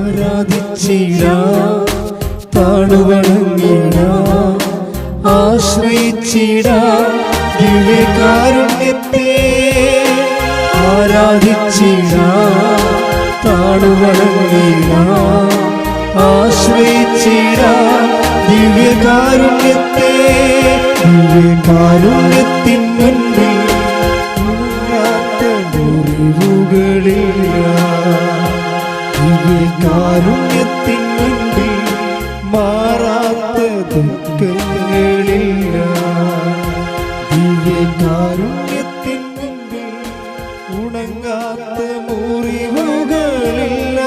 ആരാധിച്ചിടാം, താണുവണങ്ങിടാം, ആശ്രയിച്ചിടാം ദിവ്യകാരുണ്യത്തെ. ആരാധിച്ചിടാം, താണുവണങ്ങിടാം, ആശ്രയിച്ചിടാം ദിവ്യകാരുണ്യത്തെ. ദിവ്യകാരുണ്യത്തിൻ മുൻപിൽ മുറിവുകളില്ല, ദിവ്യകാരുണ്യത്തിൻ മുൻപിൽ മാറാത്ത ദുഃഖങ്ങളില്ല. ദിവ്യകാരുണ്യത്തിൻ മുൻപിൽ ഉണങ്ങാത്ത മുറിവുകളില്ല.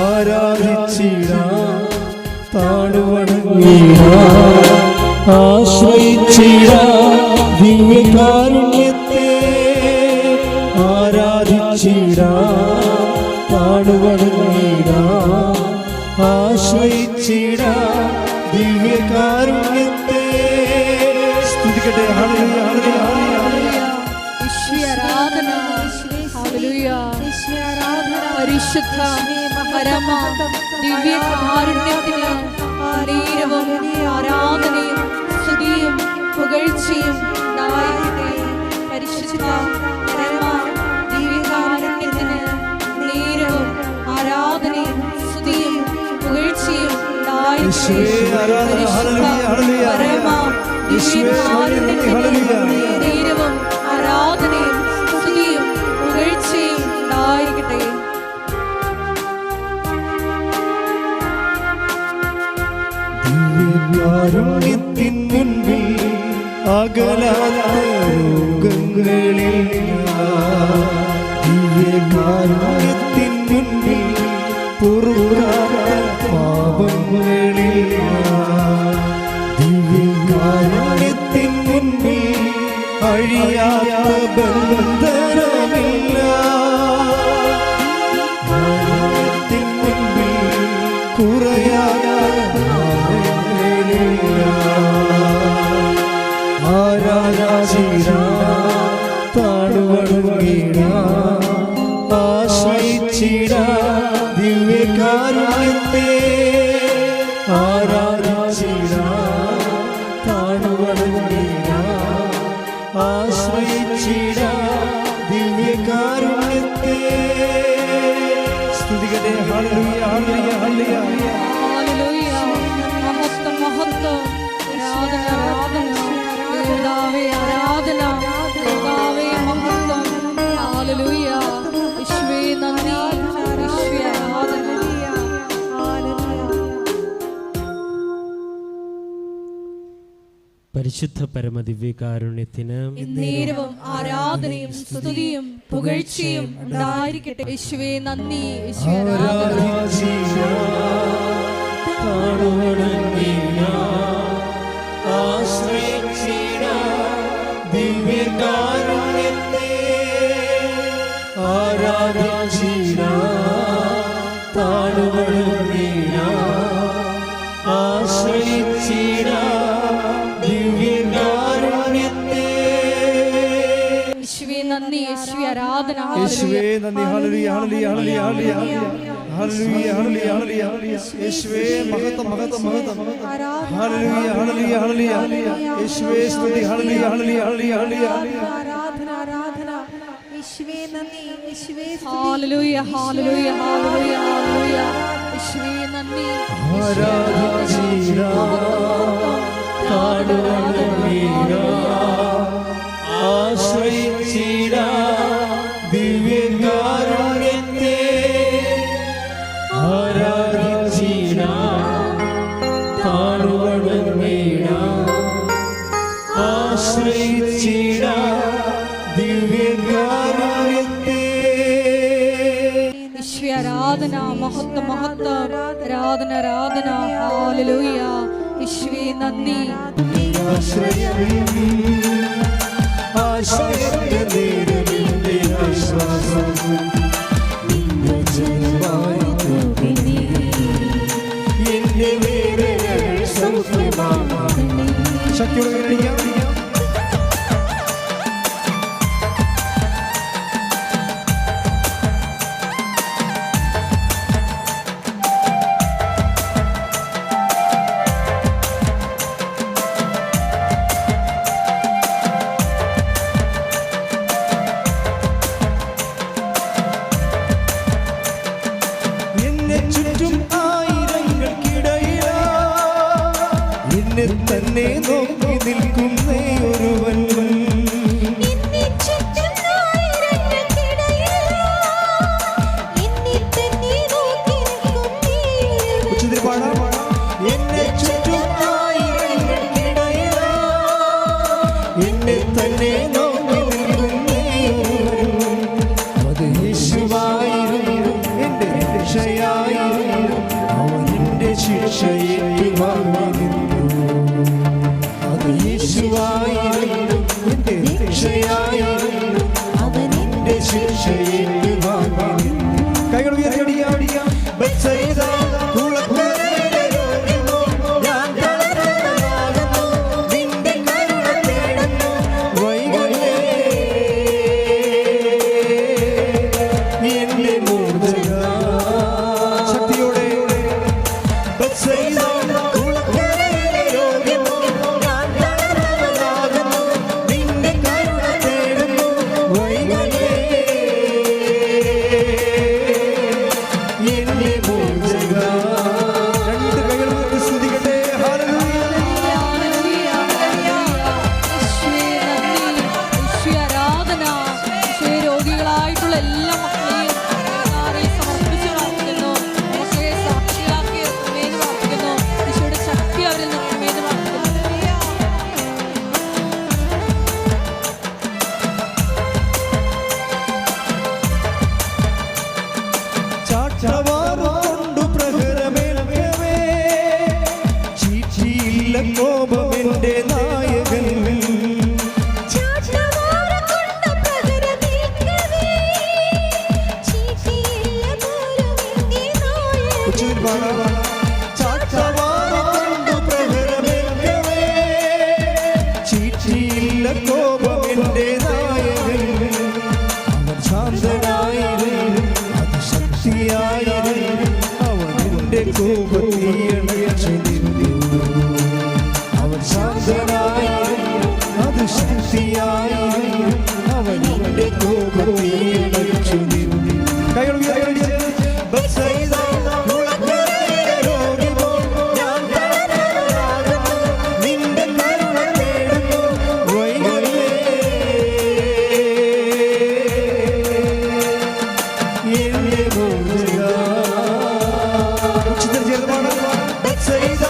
ആരാധിച്ചിടാം, താണുവണങ്ങിടാം, ആശ്രയിച്ചിടാം ദിവ്യകാരുണ്യത്തെ. ആരാധിച്ചിടാം, താണുവണങ്ങിടാം, ആശ്രയിച്ചിടാം ദിവ്യകാരുണ്യത്തെ. സ്തുതിക്കട്ടെ. ഹല്ലേലൂയ, ഹല്ലേലൂയ, ഹല്ലേലൂയ. യേശുവേ ആരാധന, ഹല്ലേലൂയ. പരിശുദ്ധ പരമ ദിവ്യകാരുണ്യത്തിന് നേരവും ആരാധനയും സ്തുതിയും പുകഴ്ചയും ഉണ്ടായിരിക്കട്ടെ. പരിശുദ്ധ പരമ ദിവ്യകാരുണ്യത്തിന് നേരവും ആരാധനയും സ്തുതിയും പുകഴ്ചയും ഉണ്ടായിരിക്കട്ടെ. പരമ ദിവ്യകാരുണ്യത്തിന് നേരവും ആരാധനയും സ്തുതിയും പുകഴ്ചയും ഉണ്ടായിരിക്കട്ടെ. ദിവ്യകാരുണ്യത്തിൻ മുൻപിൽ അകലാത്ത രോഗങ്ങളില്ല. ദിവ്യകാരുണ്യത്തിൻ മുൻപിൽ പൊറുക്കാത്ത പാപങ്ങളില്ല. ദിവ്യകാരുണ്യത്തിൻ മുൻപിൽ അഴിയാത്ത ബന്ധനമില്ല. കാരുണ്യത്തിൻ മുൻപിൽ കുറയാത്ത ആരാധിച്ചിടാം, താണുവണങ്ങിടാം, ആശ്രയിച്ചിടാം ദിവ്യകാരുണ്യത്തെ. ആരാധിച്ചിടാം, താണുവണങ്ങിടാം, ആശ്രയിച്ചിടാം ദിവ്യകാരുണ്യത്തെ. സ്തുതിക്കട്ടെ. ഹല്ലേലൂയ, ഹല്ലേലൂയ, ഹല്ലേലൂയ. മഹത്വം, മഹത്വം. ആരാധന, ആരാധന. യേശുവേ ആരാധന, യേശുവേ മഹത്വം. ഹല്ലേലൂയ. യേശുവേ നന്ദി, യേശുവേ ആരാധന. പരിശുദ്ധ പരമദിവ്യകാരുണ്യത്തിന് നേരവും ആരാധനയും സ്തുതിയും പുകഴ്ചയും ഉണ്ടായിരിക്കട്ടെ. യേശുവേ നന്ദി, യേശുവേ ആരാധന. ദിവ്യകാരുണ്യത്തെ. ആരാധിച്ചിടാം, താണുവണങ്ങിടാം, ആശ്രയിച്ചിടാം ദിവ്യകാരുണ്യത്തെ. യേശുവേ നന്ദി, യേശുവേ ആരാധന. യേശുവേ നന്ദി. ഹല്ലേലൂയ, ഹല്ലേലൂയ, ഹല്ലേലൂയ, ഹല്ലേലൂയ. ഹല്ലേലൂയ, ഹല്ലേലൂയ, ഹല്ലേലൂയ. യേശുവേ മഹത്വം, മഹത്വം, മഹത്വം. ഹല്ലേലൂയ, ഹല്ലേലൂയ, ഹല്ലേലൂയ. യേശുവേ സ്തുതി. ഹല്ലേലൂയ, ഹല്ലേലൂയ, ഹല്ലേലൂയ, ഹല്ലേലൂയ. ആരാധന, ആരാധന. യേശുവേ നന്ദി, യേശുവേ സ്തുതി. ഹല്ലേലൂയ, ഹല്ലേലൂയ, ഹല്ലേലൂയ, ഹല്ലേലൂയ. യേശുവേ നന്ദി. ആരാധിച്ചിടാം, താണുവണങ്ങിടാം, ആശ്രയിച്ചിടാം ദിവ്യകാരുണ്യത്തെ. ആരാധിച്ചിടാം, താണുവണങ്ങിടാം, ആശ്രയിച്ചിടാം ദിവ്യകാരുണ്യത്തെ. യേശുവേ ആരാധന, മഹത്വം, മഹത്വം. ആരാധന, ആരാധന. ഹല്ലേലൂയ. യേശുവേ നന്ദി. ആശ്രയത്തിന്റെ നേരമിന്റെ ആശ്വാസം നിന്റെ ജനമായി തോന്നി. എന്റെ വേദനകൾ സൗഖ്യമാകണമേ. ശക്തിയോടെ കഴിയാം. എന്നെ തന്നെ നോക്കി നിൽക്കുന്നേ ഒരുവൻ. ഉച്ചത്തിൽ പാടാം. എന്നെ ചുറ്റും ആയിരങ്ങൾക്കിടയിലാ, എന്നെ തന്നെ നോക്കി നിൽക്കുന്നേ ഒരുവൻ. അത് യേശുവായിരുന്നു, എന്റെ രക്ഷയായിരുന്നു. അവൻ എന്റെ ശിക്ഷയേറ്റ് വാങ്ങി നിന്നു. അത് യേശുവായിരുന്നു, എന്റെ രക്ഷയായിരുന്നു. അവൻ എന്റെ ശിക്ഷയേറ്റ് വാങ്ങി നിന്നു. കൈകൾ ഉയർത്തിയടിയാടിയാം. ബത്സയിദ കുളക്കരയിലെ രോഗിയോ, ഞാൻ തളർന്നവനാകുന്നു. നിന്റെ കരുണ തേടുന്നു, വൈകല്ലേ എന്റെ മോചക. ശക്തിയോടെ ബത്സയിദ കുളക്കരയിലെ രോഗിയോ, ഞാൻ തളർന്നവനാകുന്നു. നിന്റെ കരുണ തേടുന്നു, വൈകല്ലേ എന്റെ മോചക. രണ്ട് കൈകൾ ഉയർത്തി സ്തുതിക്കട്ടെ. ഹല്ലേലൂയ. ഹല്ലേലൂയ, ഹല്ലേലൂയ. യേശുവേ നന്ദി, യേശുവേ ആരാധന. യേശുവേ രോഗികളായിട്ടുള്ള എല്ലാ മക്കളെയും കർത്താവിൽ സമർപ്പിച്ച് പ്രാർത്ഥിക്കുന്നു. യേശുവേ സാക്ഷികളാക്കി നിർത്തണമേന്ന് പ്രാർത്ഥിക്കുന്നു. യേശുവയുടെ ശക്തി അവരിൽ നിർത്തണമേന്ന് പ്രാർത്ഥിക്കുന്നു. ചാട്ടവാറുകൊണ്ടു പ്രഹരമേൽക്കവേ, ചീച്ചിയില്ല കോപമെന്റെ നായകൻ. ഉച്ചത്തിൽ പാടാം. ചാട്ടവാറുകൊണ്ടു പ്രഹരമേൽക്കവേ, ചീച്ചിയില്ല കോപമെന്റെ നായകൻ. അവൻ ശാന്തനായിരുന്നു, അതിശക്തിയായിരുന്നു. അവൻ എന്റെ കോപത്തീയണച്ചു നിന്നു. അവൻ ശാന്തനായിരുന്നു, അതിശക്തിയായിരുന്നു. അവൻ എന്റെ കോപത്തീയണച്ചു നിന്നു. കൈകൾ ഉയർത്തി ബത്സയിദ കുളക്കരയിലെ രോഗിയോ, ഞാൻ തളർന്നവനാകുന്നു. നിന്റെ കരുണ തേടുന്നു, വൈകല്ലേ എന്റെ മോചക. ഉച്ചത്തിൽ ചേർന്ന് പാടാം. ബത്സയിദ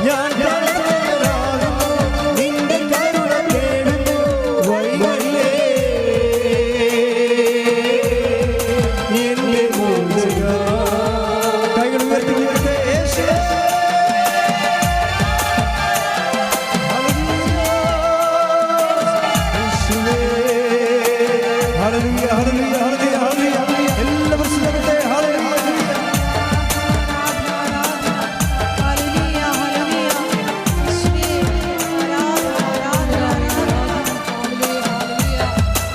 ഞാൻ തളർന്നവനാകുന്നു. നിന്റെ കരുണ തേടുന്നു, വൈകല്ലേ എന്റെ മോചക. കൈകൾ ഉയർത്തി ഉയർത്തി യേശുവേ. ഹല്ലേലൂയ, ഹല്ലേലൂയ, ഹല്ലേലൂയ, ഹല്ലേലൂയ. എല്ലാവരും സ്തുതിക്കട്ടെ. ഹല്ലേലൂയ. ഹല്ലേലൂയ, ഹല്ലേലൂയ. യേശുവേ ആരാധന, ആരാധന, ആരാധന. ഹല്ലേലൂയ, ഹല്ലേലൂയ.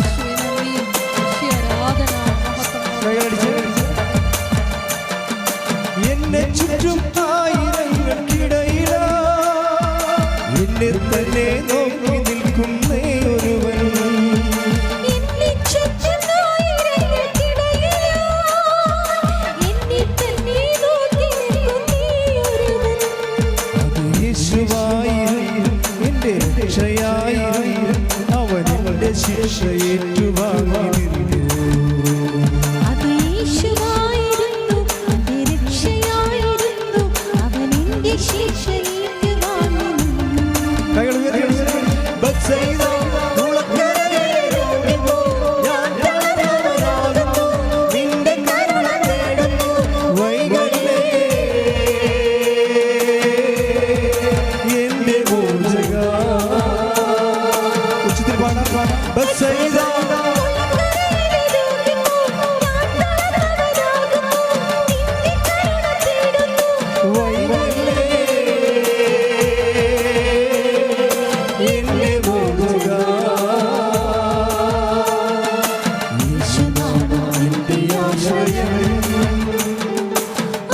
യേശുവേ നന്ദി, യേശുവേ ആരാധന. മഹത്വം. കൈയടിച്ച്. എന്നെ ചുറ്റും ആയിരങ്ങൾക്കിടയിലാ, എന്നെ തന്നെ നോക്കി നിൽക്കുന്നേ ഒരുവൻ. അത് യേശുവായിരുന്നു, എന്റെ രക്ഷയായിരുന്നു. അവൻ എന്റെ ശിക്ഷയേറ്റു വാങ്ങി നിന്നു. കൈകൾ ഉയർത്തി. ബത്സയിദ കുളക്കരയിലെ രോഗിയോ, ഞാൻ തളർന്നവനാകുന്നു. നിന്റെ കരുണ തേടുന്നു, വൈകല്ലേ എന്റെ മോചക. ഉച്ചത്തിൽ പാടാം. ബത്സയിദ വൈകല്ലേ എന്റെ മോചക. യേശുനാമം എന്റെ ആശ്രയം,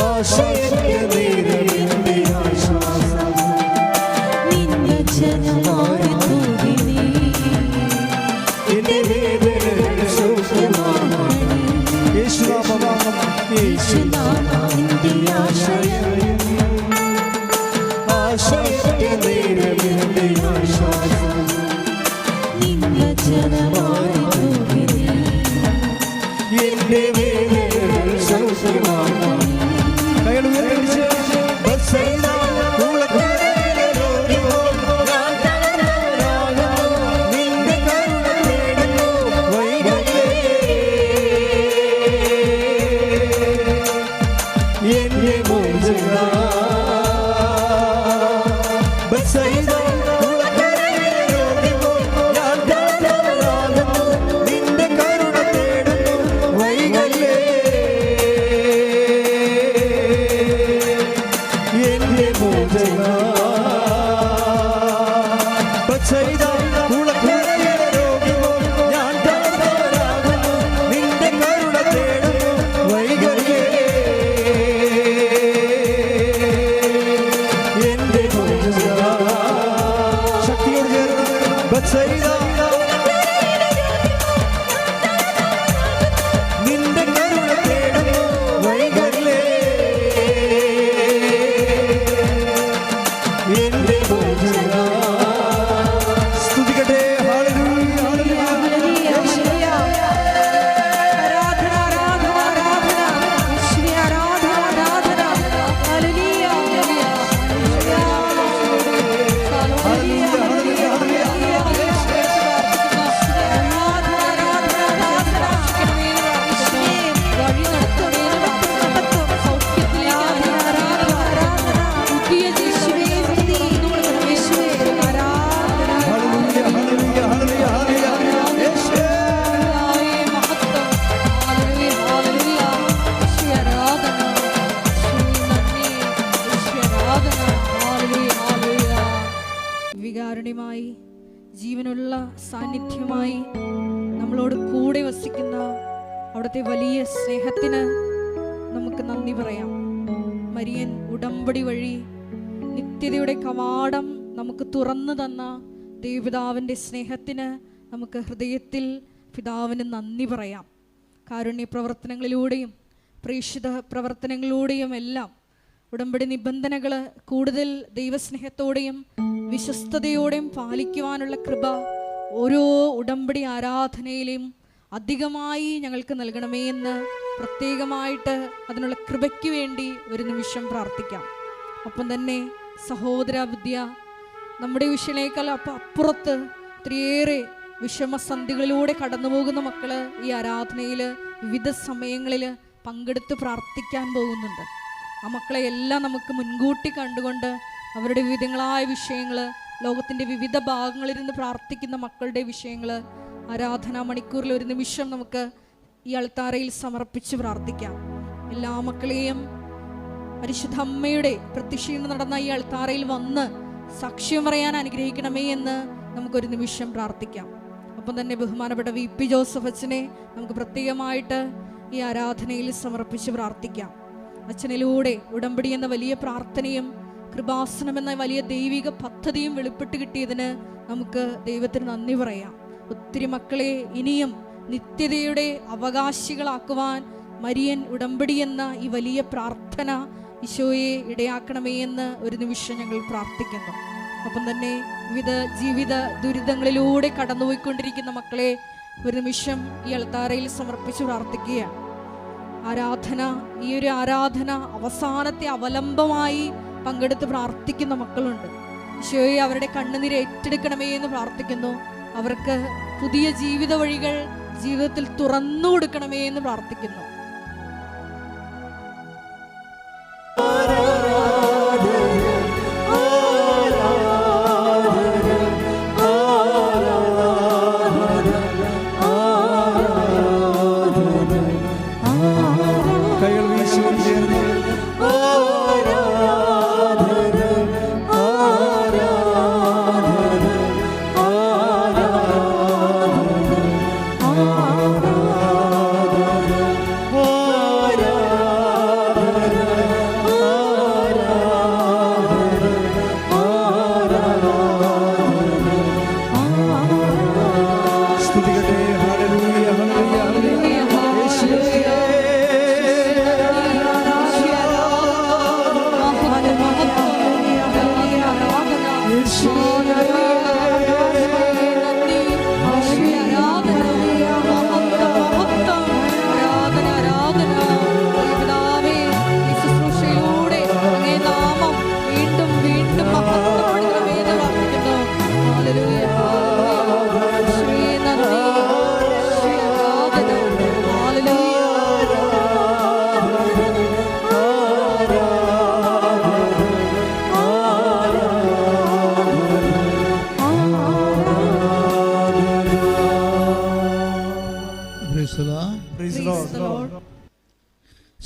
ആശ്രയത്തിന്റെ നേരം എന്റെ ആശ്വാസം. എന്റെ വേദനകൾ സൗഖ്യമാകണമേ. യേശുനാമം, യേശുനാമം എന്റെ ആശ്രയം, എന്റെ വേദനകൾ സൗഖ്യമാക്കും. കൈകൾ ഉയർത്തിപ്പിടിച്ച് ബത്സയിദ കുളക്കരയിലെ രോഗിയോ, ഞാൻ തളർന്നവനാകുന്നു, നിന്റെ കരുണ തേടുന്നു, വൈകല്ലേ. എന്റെ മോചക ബത്സയിദ കുളക്കരയിലെ രോഗിയോ, ഞാൻ തളർന്നവനാകുന്നു, നിന്റെ കരുണ തേടുന്നു, വൈകല്ലേ. എന്റെ മോചക ബത്സയിദ കുളക്കരയിലെ രോഗിയോ, ഞാൻ തളർന്നവനാകുന്നു, നിന്റെ കരുണ തേടുന്നു, വൈകല്ലേ. എന്റെ മോചക ശക്തിയോട് ചേർന്ന് ബത്സയിദ നിന്റെ കരുണ തേടുന്നു, വൈകല്ലേ. എന്റെ മോചക സ്തുതിക്കട്ടെ. ഹല്ലേലൂയ, ഹല്ലേലൂയ. ഹല്ലേലൂയ, ഹല്ലേലൂയ. ആരാധന, ആരാധന, ആരാധന. യേശുവേ, ആരാധന, ആരാധന. ഹല്ലേലൂയ, ഹല്ലേലൂയ. ഹല്ലേലൂയ, ഹല്ലേലൂയ, ഹല്ലേലൂയ. ആരാധന, ആരാധന, ആരാധന. യേശുവേ, വഴി നടത്തണമേ എന്ന് പ്രാർത്ഥിക്കുന്നു. സൗഖ്യത്തിലേക്ക് ആരാധന, ആരാധന. പുതിയ യേശുവേ, സ്തുതി. യേശുവേ, ആരാധന. ഹല്ലേലൂയ, ഹല്ലേലൂയ, ഹല്ലേലൂയ, ഹല്ലേലൂയ. യേശുവേ. ജീവനായ മഹത്വം. ഹല്ലേലൂയ, ഹല്ലേലൂയ. യേശുവേ ആരാധന. യേശുവേ നന്ദി. യേശുവേ ആരാധന. ഹല്ലേലൂയ, ഹല്ലേലൂയ. വികാരുണ്യമായി ജീവനുള്ള സാന്നിധ്യമായി നമ്മളോട് കൂടെ വസിക്കുന്ന അവിടുത്തെ വലിയ സ്നേഹത്തിന് നമുക്ക് നന്ദി പറയാം. മരിയൻ ഉടമ്പടി വഴി നിത്യതയുടെ കവാടം നമുക്ക് തുറന്നു തന്ന ദൈവപിതാവിൻ്റെ സ്നേഹത്തിന് നമുക്ക് ഹൃദയത്തിൽ പിതാവിന് നന്ദി പറയാം. കാരുണ്യ പ്രവർത്തനങ്ങളിലൂടെയും പ്രേക്ഷിത പ്രവർത്തനങ്ങളിലൂടെയും എല്ലാം ഉടമ്പടി നിബന്ധനകൾ കൂടുതൽ ദൈവസ്നേഹത്തോടെയും വിശ്വസ്തയോടെയും പാലിക്കുവാനുള്ള കൃപ ഓരോ ഉടമ്പടി ആരാധനയിലും അധികമായി ഞങ്ങൾക്ക് നൽകണമേ എന്ന് പ്രത്യേകമായിട്ട് അതിനുള്ള കൃപയ്ക്ക് വേണ്ടി ഒരു നിമിഷം പ്രാർത്ഥിക്കാം. ഒപ്പം തന്നെ സഹോദര വിദ്യ നമ്മുടെ വിഷയങ്ങളേക്കാൾ അപ്പുറത്ത് ഒത്തിരിയേറെ വിഷമസന്ധികളിലൂടെ കടന്നു പോകുന്ന മക്കള് ഈ ആരാധനയിൽ വിവിധ സമയങ്ങളിൽ പങ്കെടുത്ത് പ്രാർത്ഥിക്കാൻ പോകുന്നുണ്ട്. ആ മക്കളെ എല്ലാം നമുക്ക് മുൻകൂട്ടി കണ്ടുകൊണ്ട് അവരുടെ വിവിധങ്ങളായ വിഷയങ്ങൾ, ലോകത്തിൻ്റെ വിവിധ ഭാഗങ്ങളിലിരുന്ന് പ്രാർത്ഥിക്കുന്ന മക്കളുടെ വിഷയങ്ങൾ ആരാധനാ മണിക്കൂറിൽ ഒരു നിമിഷം നമുക്ക് ഈ അൾത്താരയിൽ സമർപ്പിച്ച് പ്രാർത്ഥിക്കാം. എല്ലാ മക്കളെയും പരിശുദ്ധ അമ്മയുടെ പ്രത്യക്ഷീണം നടന്ന ഈ അൾത്താരയിൽ വന്ന് സാക്ഷ്യം പറയാൻ അനുഗ്രഹിക്കണമേ എന്ന് നമുക്കൊരു നിമിഷം പ്രാർത്ഥിക്കാം. ഒപ്പം തന്നെ ബഹുമാനപ്പെട്ട വി പി ജോസഫ് അച്ഛനെ നമുക്ക് പ്രത്യേകമായിട്ട് ഈ ആരാധനയിൽ സമർപ്പിച്ച് പ്രാർത്ഥിക്കാം. അച്ഛനിലൂടെ ഉടമ്പടി എന്ന വലിയ പ്രാർത്ഥനയും കൃപാസനം എന്ന വലിയ ദൈവിക പദ്ധതിയും വെളിപ്പെട്ട് കിട്ടിയതിന് നമുക്ക് ദൈവത്തിന് നന്ദി പറയാം. ഒത്തിരി മക്കളെ ഇനിയും നിത്യതയുടെ അവകാശികളാക്കുവാൻ മരിയൻ ഉടമ്പടി എന്ന ഈ വലിയ പ്രാർത്ഥന ഈശോയെ ഇടയാക്കണമേ എന്ന് ഒരു നിമിഷം ഞങ്ങൾ പ്രാർത്ഥിക്കുന്നു. ഒപ്പം തന്നെ വിവിധ ജീവിത ദുരിതങ്ങളിലൂടെ കടന്നുപോയിക്കൊണ്ടിരിക്കുന്ന മക്കളെ ഒരു നിമിഷം ഈ അൾത്താരയിൽ സമർപ്പിച്ച് പ്രാർത്ഥിക്കുകയാണ്. ആരാധന, ഈ ഒരു ആരാധന അവസാനത്തെ അവലംബമായി പങ്കെടുത്ത് പ്രാർത്ഥിക്കുന്ന മക്കളുണ്ട്. ഈശോയെ അവരുടെ കണ്ണുനീര് ഏറ്റെടുക്കണമേ എന്ന് പ്രാർത്ഥിക്കുന്നു. അവർക്ക് പുതിയ ജീവിത വഴികൾ ജീവിതത്തിൽ തുറന്നു കൊടുക്കണമേ എന്ന് പ്രാർത്ഥിക്കുന്നു. കൈകൾ വീശി ചേർന്ന്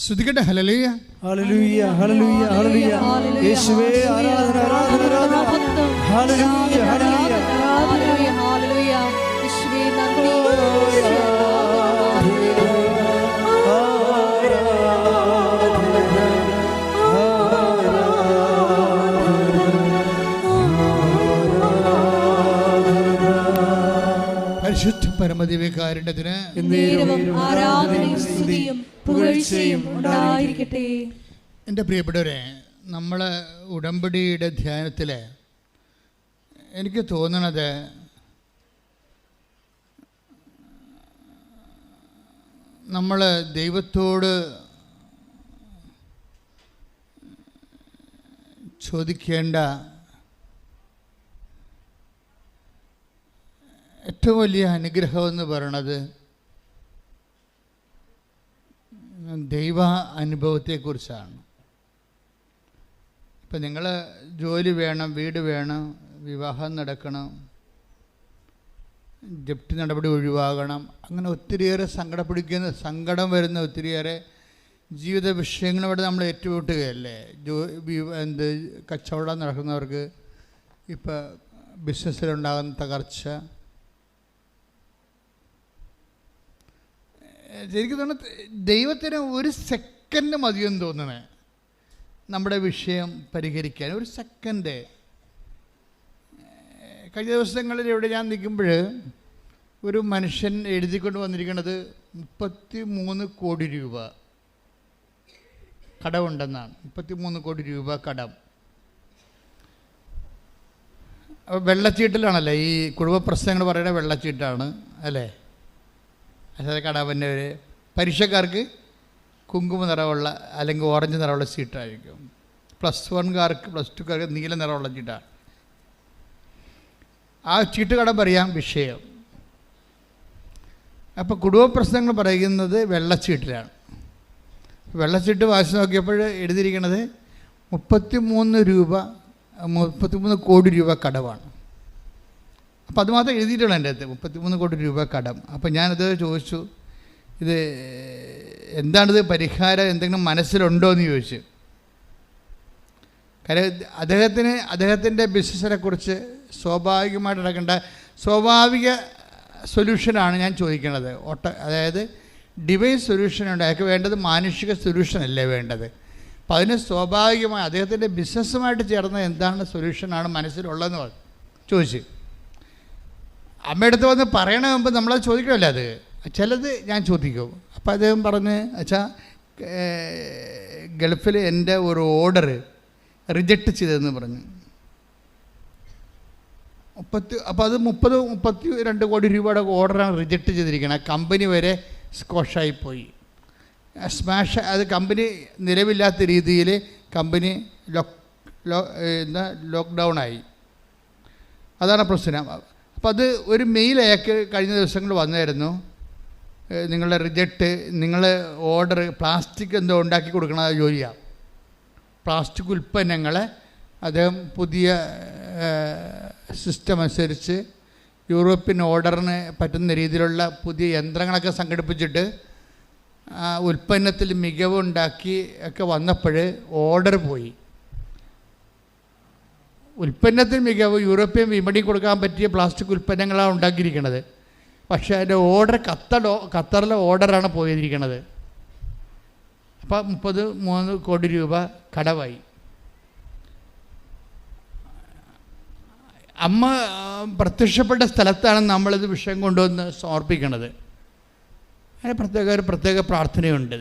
ശ്രുതികട്ടെ. ഹല്ലേലൂയ, ഹല്ലേലൂയ, ഹല്ലേലൂയ, ഹല്ലേലൂയ. യേശുവേ ആരാധന, ആരാധന, ആരാധന. ഹല്ലേലൂയ, ഹല്ലേലൂയ. ഹല്ലേലൂയ, ഹല്ലേലൂയ. യേശുവേ നന്ദി. യേശുവേ പരിശുദ്ധ പരമദിവ്യകാരുണ്യത്തിന് എന്നേരവും ആരാധനയും സ്തുതിയും പുകഴ്ചയും ഉണ്ടായിരിക്കട്ടെ. എൻ്റെ പ്രിയപ്പെട്ടവരെ, നമ്മൾ ഉടമ്പടിയുടെ ധ്യാനത്തിൽ എനിക്ക് തോന്നണത് നമ്മൾ ദൈവത്തോട് ചോദിക്കേണ്ട ഏറ്റവും വലിയ അനുഗ്രഹം എന്ന് പറയണത് ദൈവ അനുഭവത്തെക്കുറിച്ചാണ്. ഇപ്പം നിങ്ങൾ ജോലി വേണം, വീട് വേണം, വിവാഹം നടക്കണം, ജപ്തി നടപടി ഒഴിവാകണം, അങ്ങനെ ഒത്തിരിയേറെ സങ്കടം വരുന്ന ഒത്തിരിയേറെ ജീവിത വിഷയങ്ങളോട് നമ്മൾ ഏറ്റുമുട്ടുകയല്ലേ. കച്ചവടം നടക്കുന്നവർക്ക് ഇപ്പം ബിസിനസ്സിലുണ്ടാകുന്ന തകർച്ച, ശരിക്കും തോന്നുന്നു ദൈവത്തിന് ഒരു സെക്കൻഡ് മതിയെന്ന് തോന്നണേ നമ്മുടെ വിഷയം പരിഹരിക്കാൻ. ഒരു സെക്കൻഡ്. കഴിഞ്ഞ ദിവസങ്ങളിൽ ഇവിടെ ഞാൻ നിൽക്കുമ്പോൾ ഒരു മനുഷ്യൻ എഴുതിക്കൊണ്ട് വന്നിരിക്കുന്നത് 33 കോടി രൂപ കടമുണ്ടെന്നാണ്. 33 കോടി രൂപ കടം. അപ്പോൾ വെള്ളച്ചീട്ടിലാണല്ലേ ഈ കുടുംബ പ്രശ്നങ്ങൾ പറയുന്ന വെള്ളച്ചീട്ടാണ് അല്ലേ. അതായത് കടാവന്നവർ പരീക്ഷക്കാർക്ക് കുങ്കുമ നിറമുള്ള അല്ലെങ്കിൽ ഓറഞ്ച് നിറമുള്ള സീറ്റായിരിക്കും. +1കാർക്ക് +2കാർക്ക് നീല നിറമുള്ള ചീട്ടാണ്. ആ ചീട്ട് കടം പറയാം വിഷയം. അപ്പോൾ കുടുംബ പ്രശ്നങ്ങൾ പറയുന്നത് വെള്ളച്ചീട്ടിലാണ്. വെള്ളച്ചീട്ട് വായിച്ച് നോക്കിയപ്പോൾ എഴുതിയിരിക്കുന്നത് 33 കോടി രൂപ കടമാണ്. അപ്പോൾ അതുമാത്രം എഴുതിയിട്ടുള്ള എൻ്റെ അടുത്ത് 33 കോടി രൂപ കടം. അപ്പോൾ ഞാനത് ചോദിച്ചു, ഇത് എന്താണിത്, പരിഹാരം എന്തെങ്കിലും മനസ്സിലുണ്ടോ എന്ന് ചോദിച്ചു. കാര്യം അദ്ദേഹത്തിൻ്റെ ബിസിനസ്സിനെ കുറിച്ച് സ്വാഭാവികമായിട്ട് നടക്കേണ്ട സ്വാഭാവിക സൊല്യൂഷനാണ് ഞാൻ ചോദിക്കുന്നത്. അതായത് ഡിവൈൻ സൊല്യൂഷനുണ്ട്. അയാൾക്ക് വേണ്ടത് മാനുഷിക സൊല്യൂഷനല്ലേ വേണ്ടത്. അപ്പോൾ അതിന് സ്വാഭാവികമായി അദ്ദേഹത്തിൻ്റെ ബിസിനസ്സുമായിട്ട് ചേർന്ന എന്താണ് സൊല്യൂഷനാണ് മനസ്സിലുള്ളതെന്ന് ചോദിച്ചു. അമ്മയടുത്ത് വന്ന് പറയണ മുമ്പ് നമ്മളത് ചോദിക്കണമല്ലോ. അത് ചിലത് ഞാൻ ചോദിക്കും. അപ്പോൾ അദ്ദേഹം പറഞ്ഞ്, അച്ഛാ ഗൾഫിൽ എൻ്റെ ഒരു ഓർഡർ റിജക്റ്റ് ചെയ്തതെന്ന് പറഞ്ഞു. അപ്പോൾ അത് 32 കോടി രൂപയുടെ ഓർഡറാണ് റിജക്റ്റ് ചെയ്തിരിക്കുന്നത്. കമ്പനി വരെ സ്കോഷായിപ്പോയി, സ്മാഷ്. അത് കമ്പനി നിലവില്ലാത്ത രീതിയിൽ കമ്പനി ലോക്ക്ഡൗൺ ആയി. അതാണ് പ്രശ്നം. അപ്പോൾ അത് ഒരു മെയിൽ അയാൾക്ക് കഴിഞ്ഞ ദിവസങ്ങൾ വന്നായിരുന്നു. നിങ്ങളുടെ റിജക്റ്റ്, നിങ്ങൾ ഓർഡർ പ്ലാസ്റ്റിക് എന്തോ ഉണ്ടാക്കി കൊടുക്കണ ജോലിയാണ്. പ്ലാസ്റ്റിക് ഉൽപ്പന്നങ്ങൾ അദ്ദേഹം പുതിയ സിസ്റ്റം അനുസരിച്ച് യൂറോപ്യൻ ഓർഡറിന് പറ്റുന്ന രീതിയിലുള്ള പുതിയ യന്ത്രങ്ങളൊക്കെ സംഘടിപ്പിച്ചിട്ട് ഉൽപ്പന്നത്തിൽ മികവുണ്ടാക്കി ഒക്കെ വന്നപ്പോൾ ഓർഡർ പോയി. ഉൽപ്പന്നത്തിൽ മികവ് യൂറോപ്യൻ വിപണി കൊടുക്കാൻ പറ്റിയ പ്ലാസ്റ്റിക് ഉൽപ്പന്നങ്ങളാണ് ഉണ്ടാക്കിയിരിക്കുന്നത്. പക്ഷേ അതിൻ്റെ ഓർഡർ ഖത്തറിലെ ഓർഡറാണ് പോയിരിക്കുന്നത്. അപ്പോൾ 33 കോടി രൂപ കടമായി. അമ്മ പ്രത്യക്ഷപ്പെട്ട സ്ഥലത്താണ് നമ്മളിത് വിഷയം കൊണ്ടുവന്ന് സമർപ്പിക്കുന്നത്. അതിന് പ്രത്യേക പ്രാർത്ഥനയുണ്ട്.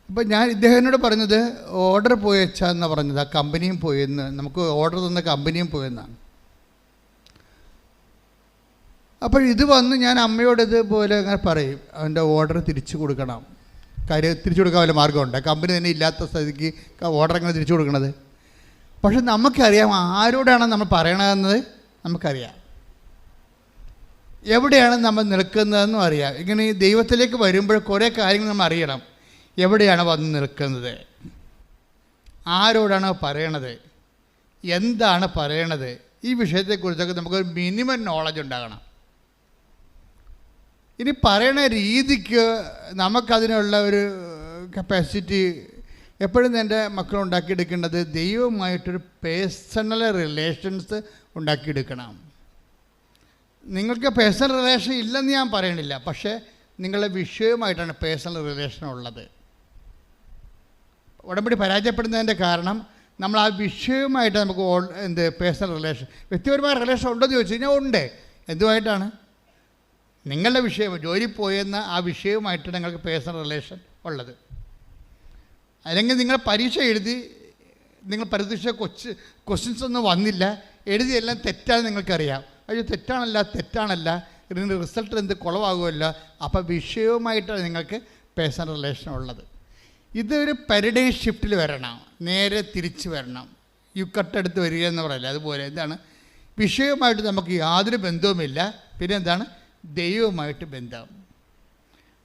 അപ്പോൾ ഞാൻ ഇദ്ദേഹത്തിനോട് പറഞ്ഞത് ഓർഡർ പോയെച്ചാന്ന് പറഞ്ഞത്. ആ കമ്പനിയും പോയെന്ന്, നമുക്ക് ഓർഡർ തന്ന കമ്പനിയും പോയെന്നാണ്. അപ്പോൾ ഇത് വന്ന് ഞാൻ അമ്മയോട് ഇതുപോലെ അങ്ങനെ പറയും, അവൻ്റെ ഓർഡർ തിരിച്ചു കൊടുക്കണം. കാര്യം തിരിച്ചു കൊടുക്കാൻ വല്ല മാർഗമുണ്ട്. കമ്പനി തന്നെ ഇല്ലാത്ത സ്ഥിതിക്ക് ഓർഡർ എങ്ങനെ തിരിച്ചു കൊടുക്കണത്? പക്ഷെ നമുക്കറിയാം ആരോടാണ് നമ്മൾ പറയണതെന്നത് നമുക്കറിയാം, എവിടെയാണ് നമ്മൾ നിൽക്കുന്നതെന്നും അറിയാം. ഇങ്ങനെ ഈ ദൈവത്തിലേക്ക് വരുമ്പോൾ കുറേ കാര്യങ്ങൾ നമ്മൾ അറിയണം. എവിടെയാണ് വന്ന് നിൽക്കുന്നത്, ആരോടാണ് പറയണത്, എന്താണ് പറയണത്, ഈ വിഷയത്തെക്കുറിച്ചൊക്കെ നമുക്കൊരു മിനിമം നോളജ് ഉണ്ടാകണം. ഇനി പറയണ രീതിക്ക് നമുക്കതിനുള്ള ഒരു കപ്പാസിറ്റി എപ്പോഴും എൻ്റെ മക്കളുണ്ടാക്കിയെടുക്കേണ്ടത് ദൈവവുമായിട്ടൊരു പേഴ്സണൽ റിലേഷൻസ് ഉണ്ടാക്കിയെടുക്കണം. നിങ്ങൾക്ക് പേഴ്സണൽ റിലേഷൻ ഇല്ലെന്ന് ഞാൻ പറയണില്ല, പക്ഷേ നിങ്ങളുടെ വിഷയവുമായിട്ടാണ് പേഴ്സണൽ റിലേഷൻ ഉള്ളത്. ഉടമ്പടി പരാജയപ്പെടുന്നതിൻ്റെ കാരണം നമ്മൾ ആ വിഷയവുമായിട്ട് നമുക്ക് പേഴ്സണൽ റിലേഷൻ, വ്യക്തിപരമായ റിലേഷൻ ഉണ്ടോ എന്ന് ചോദിച്ചു കഴിഞ്ഞാൽ ഉണ്ട്. എന്തുമായിട്ടാണ്? നിങ്ങളുടെ വിഷയം, ജോലി പോയെന്ന ആ വിഷയവുമായിട്ട് നിങ്ങൾക്ക് പേഴ്സണൽ റിലേഷൻ ഉള്ളത്. അല്ലെങ്കിൽ നിങ്ങൾ പരീക്ഷ എഴുതി, നിങ്ങൾ പരീക്ഷ ക്വസ്റ്റ്യൻസ് ഒന്നും വന്നില്ല, എഴുതിയെല്ലാം തെറ്റാണെന്ന് നിങ്ങൾക്കറിയാം. അയ്യോ തെറ്റാണല്ല, ഇതിൻ്റെ റിസൾട്ട് എന്ത് കുളവാകുമല്ലോ. അപ്പോൾ വിഷയവുമായിട്ടാണ് നിങ്ങൾക്ക് പേഴ്സണൽ റിലേഷൻ ഉള്ളത്. ഇതൊരു പാരഡൈം ഷിഫ്റ്റിൽ വരണം, നേരെ തിരിച്ച് വരണം. യുക്കട്ടെടുത്ത് വരിക എന്ന് പറയില്ല, അതുപോലെ എന്താണ്, വിഷയവുമായിട്ട് നമുക്ക് യാതൊരു ബന്ധവുമില്ല. പിന്നെ എന്താണ്, ദൈവവുമായിട്ട് ബന്ധം.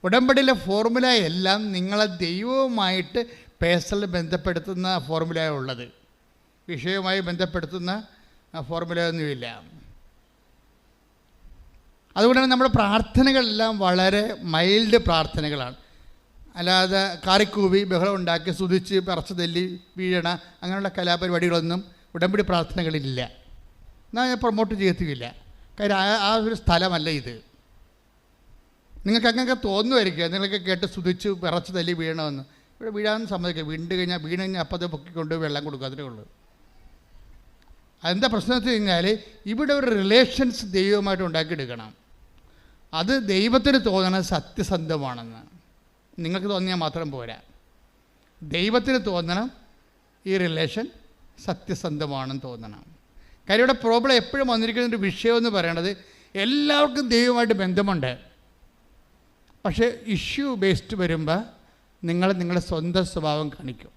ഉടമ്പടിയിലെ ഫോർമുല എല്ലാം നിങ്ങളെ ദൈവവുമായിട്ട് പേഴ്സണൽ ബന്ധപ്പെടുത്തുന്ന ഫോർമുലയാണ് ഉള്ളത്. വിഷയവുമായി ബന്ധപ്പെടുത്തുന്ന ഫോർമുലയൊന്നുമില്ല. അതുകൊണ്ടാണ് നമ്മുടെ പ്രാർത്ഥനകളെല്ലാം വളരെ മൈൽഡ് പ്രാർത്ഥനകളാണ്. അല്ലാതെ കാറിക്കൂവി ബഹളം ഉണ്ടാക്കി സ്തുതിച്ച് പറച്ച് തല്ലി വീഴണ അങ്ങനെയുള്ള കലാപരിപാടികളൊന്നും ഉടമ്പടി പ്രാർത്ഥനകളില്ല. എന്നാൽ ഞാൻ പ്രൊമോട്ട് ചെയ്യത്തില്ല. കാര്യം ആ ഒരു സ്ഥലമല്ല ഇത്. നിങ്ങൾക്ക് അങ്ങനെയൊക്കെ തോന്നുമായിരിക്കുക, നിങ്ങളൊക്കെ കേട്ട് സ്തുതിച്ച് വിറച്ച് തല്ലി വീഴണമെന്ന്. ഇവിടെ വീഴാൻ സമ്മതിക്കുക. വീണ് കഴിഞ്ഞാൽ അപ്പം അത് പൊക്കിക്കൊണ്ട് വെള്ളം കൊടുക്കുക, അതിനേ ഉള്ളൂ. അതെന്താ പ്രശ്നം വെച്ച് കഴിഞ്ഞാൽ ഇവിടെ ഒരു റിലേഷൻസ് ദൈവവുമായിട്ട് ഉണ്ടാക്കിയെടുക്കണം. അത് ദൈവത്തിന് തോന്നണം സത്യസന്ധമാണെന്ന്. നിങ്ങൾക്ക് തോന്നിയാൽ മാത്രം പോരാ, ദൈവത്തിന് തോന്നണം ഈ റിലേഷൻ സത്യസന്ധമാണെന്ന് തോന്നണം. കാര്യം ഇവിടെ പ്രോബ്ലം എപ്പോഴും വന്നിരിക്കുന്ന ഒരു വിഷയം എന്ന് പറയണത്, എല്ലാവർക്കും ദൈവമായിട്ട് ബന്ധമുണ്ട്. പക്ഷേ ഇഷ്യൂ ബേസ്ഡ് വരുമ്പോൾ നിങ്ങളുടെ സ്വന്തം സ്വഭാവം കാണിക്കും.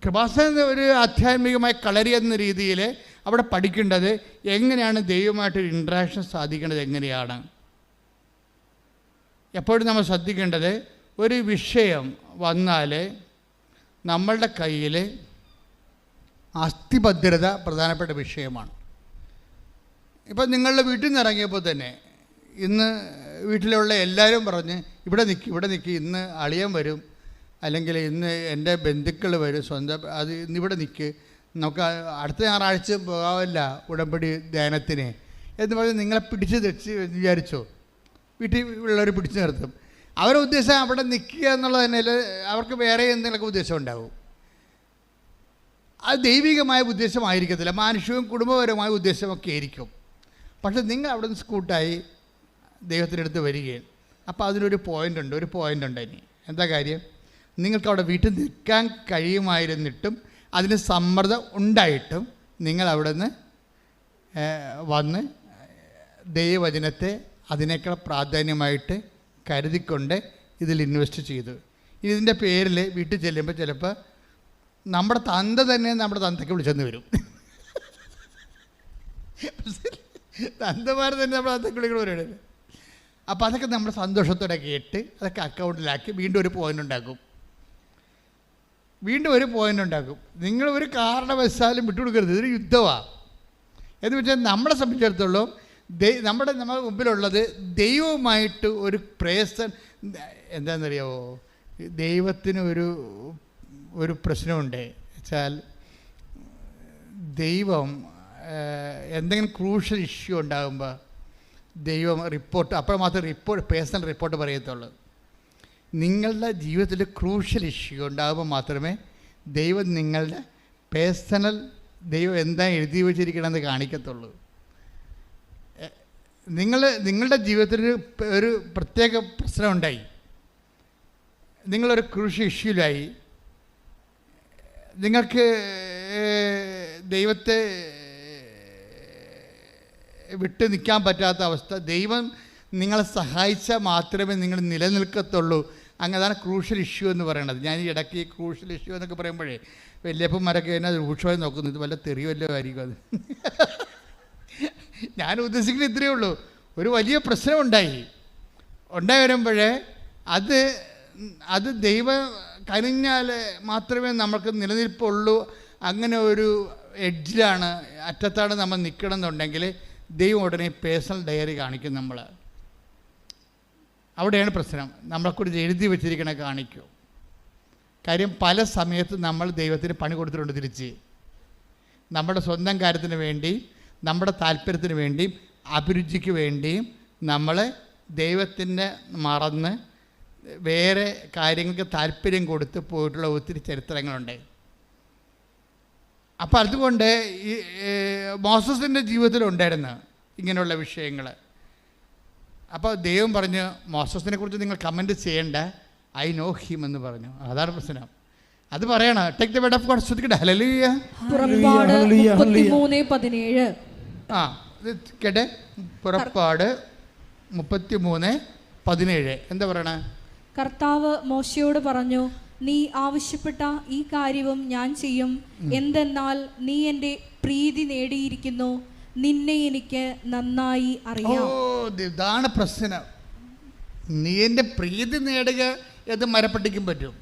കൃപാസന ഒരു ആധ്യാത്മികമായ കളരി എന്ന രീതിയിൽ അവിടെ പഠിക്കേണ്ടത് എങ്ങനെയാണ് ദൈവമായിട്ടൊരു ഇൻട്രാക്ഷൻ സാധിക്കേണ്ടത് എങ്ങനെയാണ്. എപ്പോഴും നമ്മൾ ശ്രദ്ധിക്കേണ്ടത്, ഒരു വിഷയം വന്നാൽ നമ്മളുടെ കയ്യിൽ അസ്ഥിഭദ്രത പ്രധാനപ്പെട്ട വിഷയമാണ്. ഇപ്പം നിങ്ങളുടെ വീട്ടിൽ നിന്ന് ഇറങ്ങിയപ്പോൾ തന്നെ ഇന്ന് വീട്ടിലുള്ള എല്ലാവരും പറഞ്ഞ് ഇവിടെ നിൽക്കി ഇന്ന് അളിയൻ വരും, അല്ലെങ്കിൽ ഇന്ന് എൻ്റെ ബന്ധുക്കൾ വരും, സ്വന്തം അത് ഇന്നിവിടെ നിൽക്ക്, നമുക്ക് അടുത്ത ഞായറാഴ്ച പോകാമല്ല ഉടമ്പടി ധ്യാനത്തിന് എന്ന് പറഞ്ഞ് നിങ്ങളെ പിടിച്ച് തെച്ച് വിചാരിച്ചോ. വീട്ടിൽ ഉള്ളവർ പിടിച്ചു നിർത്തും. അവരുടെ ഉദ്ദേശം അവിടെ നിൽക്കുക എന്നുള്ളത് തന്നെ, അവർക്ക് വേറെ എന്തെങ്കിലുമൊക്കെ ഉദ്ദേശം ഉണ്ടാവും. അത് ദൈവികമായ ഉദ്ദേശമായിരിക്കത്തില്ല, മാനുഷികവും കുടുംബപരമായ ഉദ്ദേശമൊക്കെ ആയിരിക്കും. പക്ഷെ നിങ്ങൾ അവിടെ നിന്ന് സ്കൂട്ടായി ദൈവത്തിൻ്റെ അടുത്ത് വരികയും, അപ്പോൾ അതിനൊരു പോയിൻ്റ് ഉണ്ട്. ഇനി എന്താ കാര്യം, നിങ്ങൾക്ക് അവിടെ വീട്ടിൽ നിൽക്കാൻ കഴിയുമായിരുന്നിട്ടും അതിന് സമ്മർദ്ദം ഉണ്ടായിട്ടും നിങ്ങൾ അവിടെ നിന്ന് വന്ന് ദൈവവചനത്തെ അതിനേക്കാൾ പ്രാധാന്യമായിട്ട് കരുതിക്കൊണ്ട് ഇതിൽ ഇൻവെസ്റ്റ് ചെയ്തു. ഇതിൻ്റെ പേരിൽ വീട്ടിൽ ചെല്ലുമ്പോൾ ചിലപ്പോൾ നമ്മുടെ തന്ത തന്നെ നമ്മുടെ തന്തയ്ക്ക് വിളിച്ചെന്ന് വരും. തന്തമാർ തന്നെ നമ്മുടെ തന്തയ്ക്ക് വിളിക്കണം വരും. അപ്പോൾ അതൊക്കെ നമ്മൾ സന്തോഷത്തോടെ കേട്ട് അതൊക്കെ അക്കൗണ്ടിലാക്കി വീണ്ടും ഒരു പോയിൻ്റ് ഉണ്ടാക്കും. നിങ്ങൾ ഒരു കാരണവശാലും വിട്ടുകൊടുക്കരുത്. ഇതൊരു യുദ്ധമാണ്. എന്ന് വെച്ചാൽ നമ്മളെ സംബന്ധിച്ചിടത്തോളം നമ്മുടെ മുമ്പിലുള്ളത് ദൈവവുമായിട്ട് ഒരു പ്രേസൻ. എന്താണെന്നറിയാമോ, ദൈവത്തിന് ഒരു പ്രശ്നമുണ്ട് വെച്ചാൽ, ദൈവം എന്തെങ്കിലും ക്രൂഷ്യൽ ഇഷ്യൂ ഉണ്ടാകുമ്പോൾ ദൈവം റിപ്പോർട്ട് അപ്പോൾ മാത്രമേ പേഴ്സണൽ റിപ്പോർട്ട് പറയത്തുള്ളൂ. നിങ്ങളുടെ ജീവിതത്തിൽ ക്രൂഷ്യൽ ഇഷ്യൂ ഉണ്ടാകുമ്പോൾ മാത്രമേ ദൈവം നിങ്ങളുടെ പേഴ്സണൽ ദൈവം എന്താ എഴുതി വച്ചിരിക്കണമെന്ന് കാണിക്കത്തുള്ളൂ. നിങ്ങളുടെ ജീവിതത്തിൽ ഒരു പ്രത്യേക പ്രശ്നമുണ്ടായി, നിങ്ങളൊരു ക്രൂഷ്യൽ ഇഷ്യൂലായി, നിങ്ങൾക്ക് ദൈവത്തെ വിട്ട് നിൽക്കാൻ പറ്റാത്ത അവസ്ഥ, ദൈവം നിങ്ങളെ സഹായിച്ചാൽ മാത്രമേ നിങ്ങൾ നിലനിൽക്കത്തുള്ളൂ. അതാണ് ക്രൂഷ്യൽ ഇഷ്യൂ എന്ന് പറയുന്നത്. ഞാൻ ഈ ഇടയ്ക്ക് ഈ ക്രൂഷ്യൽ ഇഷ്യൂ എന്നൊക്കെ പറയുമ്പോഴേ വല്യപ്പന്മാരൊക്കെ എന്നെ രൂക്ഷമായി നോക്കുന്നു, ഇത് വല്ല തെറി വല്ലതും ആയിരിക്കും അത്. ഞാൻ ഉദ്ദേശിക്കുന്നത് ഇത്രയേ ഉള്ളൂ, ഒരു വലിയ പ്രശ്നം ഉണ്ടായി വരുമ്പോഴേ അത് ദൈവം കനിഞ്ഞാൽ മാത്രമേ നമുക്ക് നിലനിൽപ്പുള്ളൂ. അങ്ങനെ ഒരു എഡ്ജിലാണ്, അറ്റത്താണ് നമ്മൾ നിൽക്കണം എന്നുണ്ടെങ്കിൽ ദൈവം ഉടനെ പേഴ്സണൽ ഡയറി കാണിക്കും. നമ്മൾ അവിടെയാണ് പ്രശ്നം. നമ്മളെക്കുറിച്ച് എഴുതി വെച്ചിരിക്കണ കാണിക്കും. കാര്യം പല സമയത്ത് നമ്മൾ ദൈവത്തിന് പണി കൊടുത്തിട്ടുണ്ട്. തിരിച്ച് നമ്മുടെ സ്വന്തം കാര്യത്തിന് വേണ്ടി, നമ്മുടെ താല്പര്യത്തിന് വേണ്ടിയും അഭിരുചിക്ക് വേണ്ടിയും നമ്മൾ ദൈവത്തിൻ്റെ മറന്ന് വേറെ കാര്യങ്ങൾക്ക് താല്പര്യം കൊടുത്ത് പോയിട്ടുള്ള ഒത്തിരി ചരിത്രങ്ങളുണ്ട്. അപ്പം അതുകൊണ്ട് ഈ മോസസിൻ്റെ ജീവിതത്തിലുണ്ടായിരുന്നു ഇങ്ങനെയുള്ള വിഷയങ്ങൾ. അപ്പോൾ ദൈവം പറഞ്ഞു, മോസസിനെ കുറിച്ച് നിങ്ങൾ കമൻറ്റ് ചെയ്യേണ്ട, ഐ നോ ഹിം എന്ന് പറഞ്ഞു. അതാണ് പ്രശ്നം. അത് പറയണം. Take the word of God. ശ്രദ്ധിക്കട്ടെ. ഹല്ലേലൂയ. പുറപ്പാട് 33:17. ഇത് കേട്ടെ. പുറപ്പാട് 33:17 എന്താ പറയണേ? കർത്താവ് മോശയോട് പറഞ്ഞു, നീ ആവശ്യപ്പെട്ട ഈ കാര്യവും ഞാൻ ചെയ്യും. എന്തെന്നാൽ നീ എൻ്റെ പ്രീതി നേടിയിരിക്കുന്നു, നിന്നെ എനിക്ക് നന്നായി അറിയാം. ഇതാണ് പ്രശ്നം. നീ എൻ്റെ പ്രീതി നേടുക എന്ന് മരപ്പെട്ടിക്കും പറ്റും.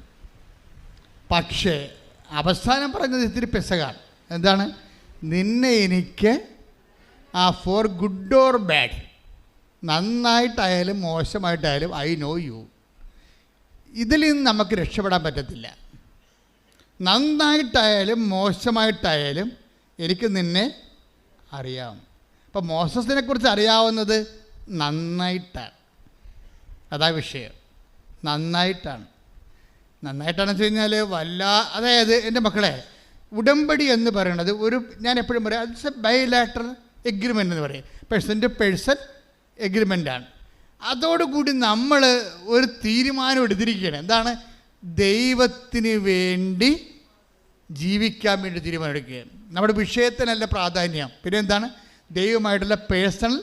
പക്ഷേ അവസാനം പറഞ്ഞത് ഇത്തിരി പെസകാണ്. എന്താണ്? നിന്നെ എനിക്ക് ഫോർ ഗുഡ് ഓർ ബാഡ്, നന്നായിട്ടായാലും മോശമായിട്ടായാലും ഐ നോ യു. ഇതിൽ നിന്ന് നമുക്ക് രക്ഷപ്പെടാൻ പറ്റത്തില്ല. നന്നായിട്ടായാലും മോശമായിട്ടായാലും എനിക്ക് നിന്നെ അറിയാം. അപ്പം മോസസിനെ കുറിച്ച് അറിയാവുന്നത് നന്നായിട്ടാണ്. അതാ വിഷയം. നന്നായിട്ടാണെന്ന് വെച്ച് കഴിഞ്ഞാൽ അതായത് എൻ്റെ മക്കളെ, ഉടമ്പടി എന്ന് പറയുന്നത് ഞാൻ എപ്പോഴും പറയാം, ഇറ്റ്സ് എ ബൈലാറ്ററൽ എഗ്രിമെൻ്റ് എന്ന് പറയും. പേഴ്സൺ ടു പേഴ്സൺ എഗ്രിമെൻ്റാണ്. അതോടുകൂടി നമ്മൾ ഒരു തീരുമാനം എടുത്തിരിക്കുകയാണ്. എന്താണ്? ദൈവത്തിന് വേണ്ടി ജീവിക്കാൻ വേണ്ടി തീരുമാനം എടുക്കുകയാണ്. നമ്മുടെ വിഷയത്തിനല്ല പ്രാധാന്യം. പിന്നെ എന്താണ്? ദൈവമായിട്ടുള്ള പേഴ്സണൽ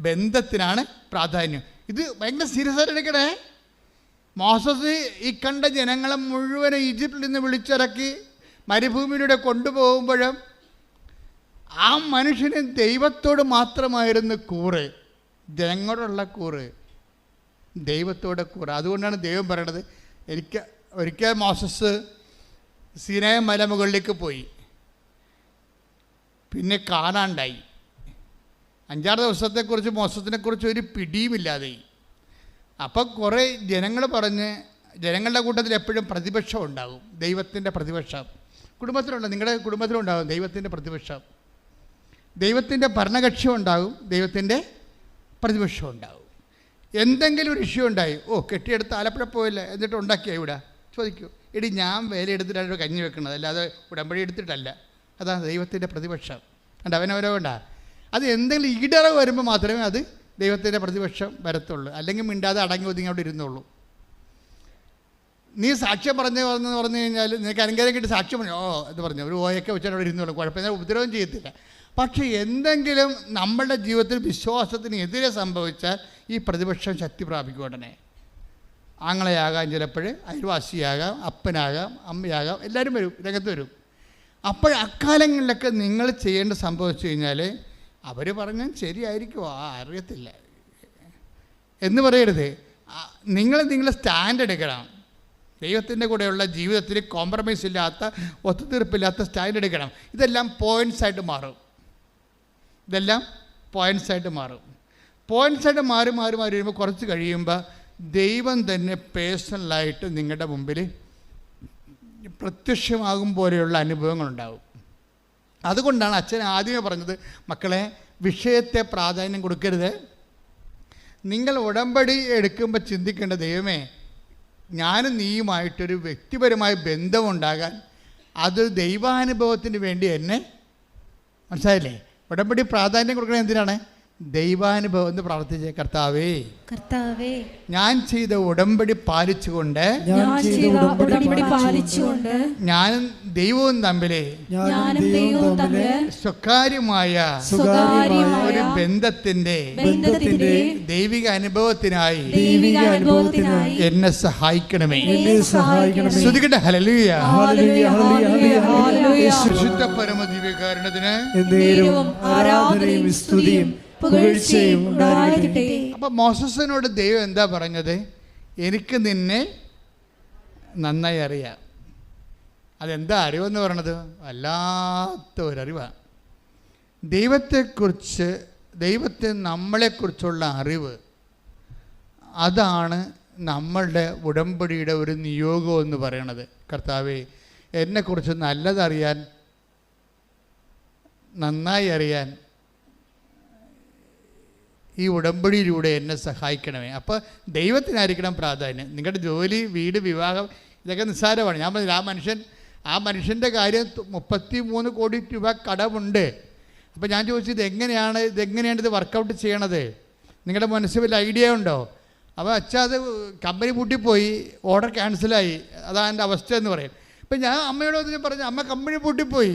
ബന്ധത്തിനാണ് പ്രാധാന്യം. ഇത് ഭയങ്കര സീരിയസ് ആയിട്ട് എടുക്കണേ. മോസസ് ഈ കണ്ട ജനങ്ങളെ മുഴുവനും ഈജിപ്തിൽ നിന്ന് വിളിച്ചിറക്കി മരുഭൂമിയിലൂടെ കൊണ്ടുപോകുമ്പോഴും ആ മനുഷ്യന് ദൈവത്തോട് മാത്രമായിരുന്നു കൂറ്, ജനങ്ങളോടുള്ള കൂറ്, ദൈവത്തോടെ കൂറ്. അതുകൊണ്ടാണ് ദൈവം പറയണത്, ഒരിക്കൽ മോസസ് സീനായ് മലമുകളിലേക്ക് പോയി, പിന്നെ കാണാണ്ടായി. 5-6 ദിവസത്തെക്കുറിച്ച് മോസസിനെക്കുറിച്ച് ഒരു പിടിയുമില്ലാതെ. അപ്പം കുറേ ജനങ്ങൾ പറഞ്ഞ്, ജനങ്ങളുടെ കൂട്ടത്തിൽ എപ്പോഴും പ്രതിപക്ഷം ഉണ്ടാകും, ദൈവത്തിൻ്റെ പ്രതിപക്ഷം. കുടുംബത്തിലുണ്ട്, നിങ്ങളുടെ കുടുംബത്തിലുണ്ടാകും ദൈവത്തിൻ്റെ പ്രതിപക്ഷം. ദൈവത്തിൻ്റെ ഭരണകക്ഷ്യം ഉണ്ടാകും, ദൈവത്തിൻ്റെ പ്രതിപക്ഷം ഉണ്ടാകും. എന്തെങ്കിലും ഒരു ഇഷ്യൂ ഉണ്ടായി, കെട്ടിയെടുത്ത് ആലപ്പുഴ പോയില്ല, എന്നിട്ട് ഉണ്ടാക്കിയ ഇവിടെ ചോദിക്കൂ, എടി ഞാൻ വേല എടുത്തിട്ടാണ് കഞ്ഞി വെക്കുന്നത്, അല്ലാതെ ഉടമ്പടി എടുത്തിട്ടല്ല. അതാണ് ദൈവത്തിൻ്റെ പ്രതിപക്ഷം. അവനവരോ വേണ്ട. അത് എന്തെങ്കിലും ഈടറവ് വരുമ്പോൾ മാത്രമേ അത് ദൈവത്തിൻ്റെ പ്രതിപക്ഷം വരത്തുള്ളൂ. അല്ലെങ്കിൽ മിണ്ടാതെ അടങ്ങി ഒതുങ്ങി അവിടെ ഇരുന്നുള്ളൂ. നീ സാക്ഷ്യം പറഞ്ഞു കഴിഞ്ഞാൽ നിനക്ക് അനുഗ്രഹം കിട്ടി സാക്ഷ്യം പറഞ്ഞു എന്ന് പറഞ്ഞു ഒരു ഓയൊക്കെ വെച്ചാൽ അവിടെ ഇരുന്നോളൂ, കുഴപ്പമില്ല, ഉപദ്രവം ചെയ്യത്തില്ല. പക്ഷേ എന്തെങ്കിലും നമ്മുടെ ജീവിതത്തിൽ വിശ്വാസത്തിന് എതിരെ സംഭവിച്ചാൽ ഈ പ്രതിപക്ഷം ശക്തി പ്രാപിക്കും. ഉടനെ ആങ്ങളെയാകാം, ചിലപ്പോൾ അയൽവാസിയാകാം, അപ്പനാകാം, അമ്മയാകാം, എല്ലാവരും വരും, രംഗത്ത് വരും. അപ്പോൾ അക്കാലങ്ങളിലൊക്കെ നിങ്ങൾ ചെയ്യേണ്ട സംഭവിച്ചു കഴിഞ്ഞാൽ അവർ പറഞ്ഞാൽ ശരിയായിരിക്കുമോ അറിയത്തില്ല എന്ന് പറയരുത്. നിങ്ങൾ സ്റ്റാൻഡ് എടുക്കണം. ദൈവത്തിൻ്റെ കൂടെയുള്ള ജീവിതത്തിൽ കോംപ്രമൈസ് ഇല്ലാത്ത, ഒത്തുതീർപ്പില്ലാത്ത സ്റ്റാൻഡ് എടുക്കണം. ഇതെല്ലാം പോയിൻറ്റ്സായിട്ട് മാറും. പോയിൻറ്റ്സായിട്ട് മാറി വരുമ്പോൾ കുറച്ച് കഴിയുമ്പോൾ ദൈവം തന്നെ പേഴ്സണലായിട്ട് നിങ്ങളുടെ മുമ്പിൽ പ്രത്യക്ഷമാകും പോലെയുള്ള അനുഭവങ്ങളുണ്ടാവും. അതുകൊണ്ടാണ് അച്ഛൻ ആദ്യമേ പറഞ്ഞത്, മക്കളെ വിഷയത്തെ പ്രാധാന്യം കൊടുക്കരുത്. നിങ്ങൾ ഉടമ്പടി എടുക്കുമ്പോൾ ചിന്തിക്കേണ്ട, ദൈവമേ ഞാനും നീയുമായിട്ടൊരു വ്യക്തിപരമായ ബന്ധമുണ്ടാകാൻ അത് ദൈവാനുഭവത്തിന് വേണ്ടി എന്നെ, മനസ്സിലായില്ലേ? ഉടമ്പടി പ്രാധാന്യം കൊടുക്കണത് എന്തിനാണ്? ദൈവാനുഭവം എന്ന് പ്രാർത്ഥിച്ചേ. കർത്താവേ ഞാൻ ചെയ്ത ഉടമ്പടി പാലിച്ചുകൊണ്ട് ഞാനും ദൈവവും തമ്മിലെ സ്വകാര്യമായ ഒരു ബന്ധത്തിന്റെ ദൈവിക അനുഭവത്തിനായി എന്നെ സഹായിക്കണമേ. ശ്രുതികട്ടെ. ഹല്ലേലൂയ. വിശുദ്ധ പരമദിവ്യകാരുണ്യത്തിന് ആരാധനയും സ്തുതിയും പുകഴ്ചയും ഉണ്ടായിരിക്കട്ടെ. അപ്പം മോസസിനോട് ദൈവം എന്താ പറഞ്ഞത്? എനിക്ക് നിന്നെ നന്നായി അറിയാം. അതെന്താ അറിവെന്ന് പറയണത്? വല്ലാത്ത ഒരറിവാണ്. ദൈവത്തെക്കുറിച്ച് ദൈവത്തിന് നമ്മളെക്കുറിച്ചുള്ള അറിവ്, അതാണ് നമ്മളുടെ ഉടമ്പടിയുടെ ഒരു നിയോഗം എന്ന് പറയണത്. കർത്താവേ, എന്നെക്കുറിച്ച് നല്ലതറിയാൻ, നന്നായി അറിയാൻ ഈ ഉടമ്പടിയിലൂടെ എന്നെ സഹായിക്കണമേ. അപ്പോൾ ദൈവത്തിനായിരിക്കണം പ്രാധാന്യം. നിങ്ങളുടെ ജോലി, വീട്, വിവാഹം ഇതൊക്കെ നിസ്സാരമാണ്. ഞാൻ പറഞ്ഞത് ആ മനുഷ്യൻ്റെ കാര്യം 33 കോടി രൂപ കടമുണ്ട്. അപ്പോൾ ഞാൻ ചോദിച്ചു, ഇതെങ്ങനെയാണ് ഇത് വർക്കൗട്ട് ചെയ്യണത്? നിങ്ങളുടെ മനസ്സിൽ വല്ല ഐഡിയ ഉണ്ടോ? അപ്പോൾ അച്ഛാ, അത് കമ്പനി പൂട്ടിപ്പോയി, ഓർഡർ ക്യാൻസലായി, അതാണ് എൻ്റെ അവസ്ഥ എന്ന് പറയും. ഇപ്പം ഞാൻ അമ്മയോട് പറഞ്ഞു, അമ്മ കമ്പനി പൂട്ടിപ്പോയി,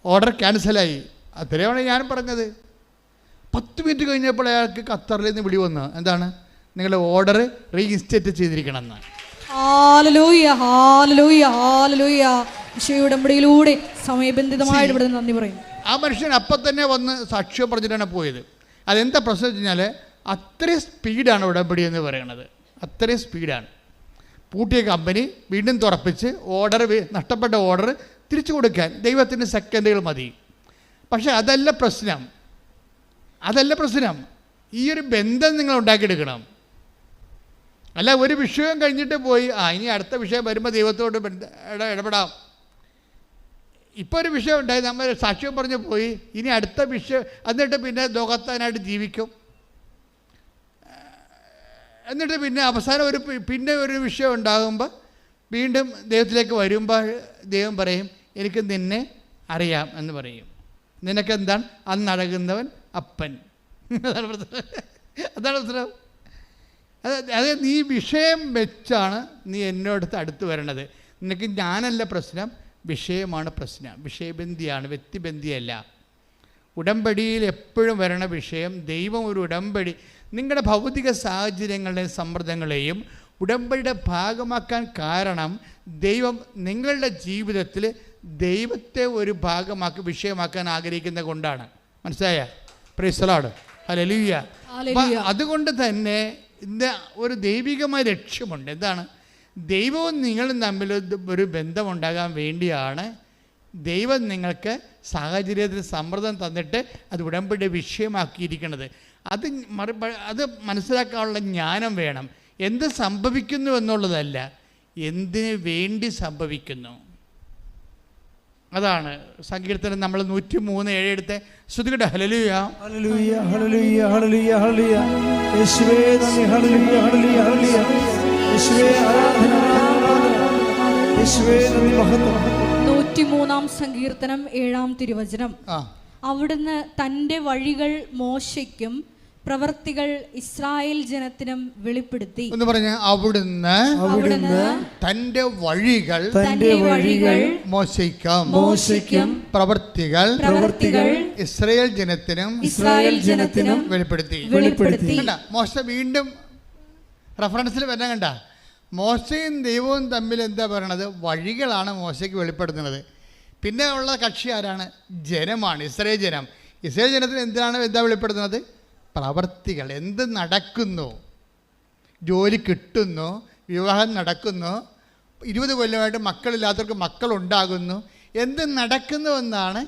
ഓർഡർ ക്യാൻസലായി. അത്രയാണ് ഞാൻ പറഞ്ഞത്. 10 മിനിറ്റ് കഴിഞ്ഞപ്പോൾ അയാൾക്ക് ഖത്തറിൽ നിന്ന് വിളി വന്നു, എന്താണ്, നിങ്ങളുടെ ഓർഡർ റീഇൻസ്റ്റേറ്റ് ചെയ്തിരിക്കണമെന്ന്. ഹല്ലേലൂയ, ഹല്ലേലൂയ, ഹല്ലേലൂയ. ഉടമ്പടിയിലൂടെ സമയബന്ധിതമായിട്ട് ഇവിടെ നന്ദി പറയും. ആ മനുഷ്യൻ അപ്പം തന്നെ വന്ന് സാക്ഷ്യം പറഞ്ഞിട്ടാണ് പോയത്. അതെന്താ പ്രശ്നം വെച്ച് കഴിഞ്ഞാൽ, അത്രയും സ്പീഡാണ് ഉടമ്പടി എന്ന് പറയണത്. അത്രയും സ്പീഡാണ്. പൂട്ടിയ കമ്പനി വീണ്ടും തുറപ്പിച്ച് നഷ്ടപ്പെട്ട ഓർഡർ തിരിച്ചു കൊടുക്കാൻ ദൈവത്തിന് സെക്കൻഡുകൾ മതി. പക്ഷേ അതല്ല പ്രശ്നം. ഈ ഒരു ബന്ധം നിങ്ങൾ ഉണ്ടാക്കിയെടുക്കണം. അല്ല, ഒരു വിഷയം കഴിഞ്ഞിട്ട് പോയി ഇനി അടുത്ത വിഷയം വരുമ്പോൾ ദൈവത്തോട് ഇടപെടാം. ഇപ്പോൾ ഒരു വിഷയം ഉണ്ടായി, നമ്മൾ സാക്ഷ്യം പറഞ്ഞു പോയി, ഇനി അടുത്ത വിഷയം, എന്നിട്ട് പിന്നെ ലോകത്താനായിട്ട് ജീവിക്കും. എന്നിട്ട് പിന്നെ അവസാനം ഒരു വിഷയം ഉണ്ടാകുമ്പോൾ വീണ്ടും ദൈവത്തിലേക്ക് വരുമ്പോൾ ദൈവം പറയും, എനിക്ക് നിന്നെ അറിയാം എന്ന് പറയും. നിനക്ക് എന്താണ്? അന്നഴകുന്നവൻ അപ്പൻ. അതാണ് പ്രശ്നം. അത് നീ വിഷയം വെച്ചാണ് നീ എന്നോടത്ത് അടുത്ത് വരണത്. നിനക്ക് ഞാനല്ല പ്രശ്നം, വിഷയമാണ് പ്രശ്നം. വിഷയബന്ധിയാണ്, വ്യക്തിബന്ധിയല്ല. ഉടമ്പടിയിൽ എപ്പോഴും വരണ വിഷയം, ദൈവം ഒരു ഉടമ്പടി നിങ്ങളുടെ ഭൗതിക സാഹചര്യങ്ങളുടെയും സമ്മർദ്ദങ്ങളെയും ഉടമ്പടിയുടെ ഭാഗമാക്കാൻ കാരണം ദൈവം നിങ്ങളുടെ ജീവിതത്തിൽ ദൈവത്തെ ഒരു വിഷയമാക്കാൻ ആഗ്രഹിക്കുന്നത് കൊണ്ടാണ്. മനസ്സിലായ? Praise the Lord, hallelujah. അതുകൊണ്ട് തന്നെ ഇതിൻ്റെ ഒരു ദൈവികമായ ലക്ഷ്യമുണ്ട്. എന്താണ്? ദൈവവും നിങ്ങളും തമ്മിൽ ഒരു ബന്ധമുണ്ടാകാൻ വേണ്ടിയാണ് ദൈവം നിങ്ങൾക്ക് സാഹചര്യത്തിൽ സമ്മർദ്ദം തന്നിട്ട് അത് ഉടമ്പടിയുടെ വിഷയമാക്കിയിരിക്കുന്നത്. അത് മനസ്സിലാക്കാനുള്ള ജ്ഞാനം വേണം. എന്ത് സംഭവിക്കുന്നു എന്നുള്ളതല്ല, എന്തിനു വേണ്ടി സംഭവിക്കുന്നു. അതാണ് സങ്കീർത്തനം നമ്മൾ 103:7 എടുത്ത് ശ്രുതികട്ടെ. ഹല്ലേലൂയ, ഹല്ലേലൂയ, ഹല്ലേലൂയ, ഹല്ലേലൂയ, ഹല്ലേലൂയ. യേശുവേ നന്ദി. ഹല്ലേലൂയ, ഹല്ലേലൂയ, ഹല്ലേലൂയ. യേശുവേ ആരാധന, യേശുവേ നന്ദി, മഹത്വം. 103-ാം സങ്കീർത്തനം 7-ാം തിരുവചനം. അവിടുന്ന് തൻ്റെ വഴികൾ മോശയ്ക്കും പ്രവർത്തികൾ ഇസ്രായേൽ ജനത്തിനും വെളിപ്പെടുത്തി. എന്ന് പറഞ്ഞ അവിടുന്ന് തന്റെ വഴികൾ മോശയ്ക്കും പ്രവർത്തികൾ ഇസ്രായേൽ ജനത്തിനും വെളിപ്പെടുത്തി. മോശ വീണ്ടും റെഫറൻസിൽ വരാൻ കണ്ട, മോശയും ദൈവവും തമ്മിൽ എന്താ പറയണത്? വഴികളാണ് മോശയ്ക്ക് വെളിപ്പെടുത്തുന്നത്. പിന്നെ ഉള്ള കക്ഷി ആരാണ്? ജനമാണ്, ഇസ്രായേൽ ജനം. ഇസ്രായേൽ ജനത്തിന് എന്താ വെളിപ്പെടുത്തുന്നത്? പ്രവർത്തികൾ. എന്ത് നടക്കുന്നു? ജോലി കിട്ടുന്നു, വിവാഹം നടക്കുന്നു, 20 കൊല്ലമായിട്ട് മക്കളില്ലാത്തവർക്ക് മക്കളുണ്ടാകുന്നു, എന്ത് നടക്കുന്നുവെന്നാണ്